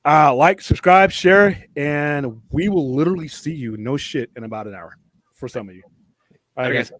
B: like, subscribe, share, and we will literally see you, no shit, in about an hour for some of you. All right, guys.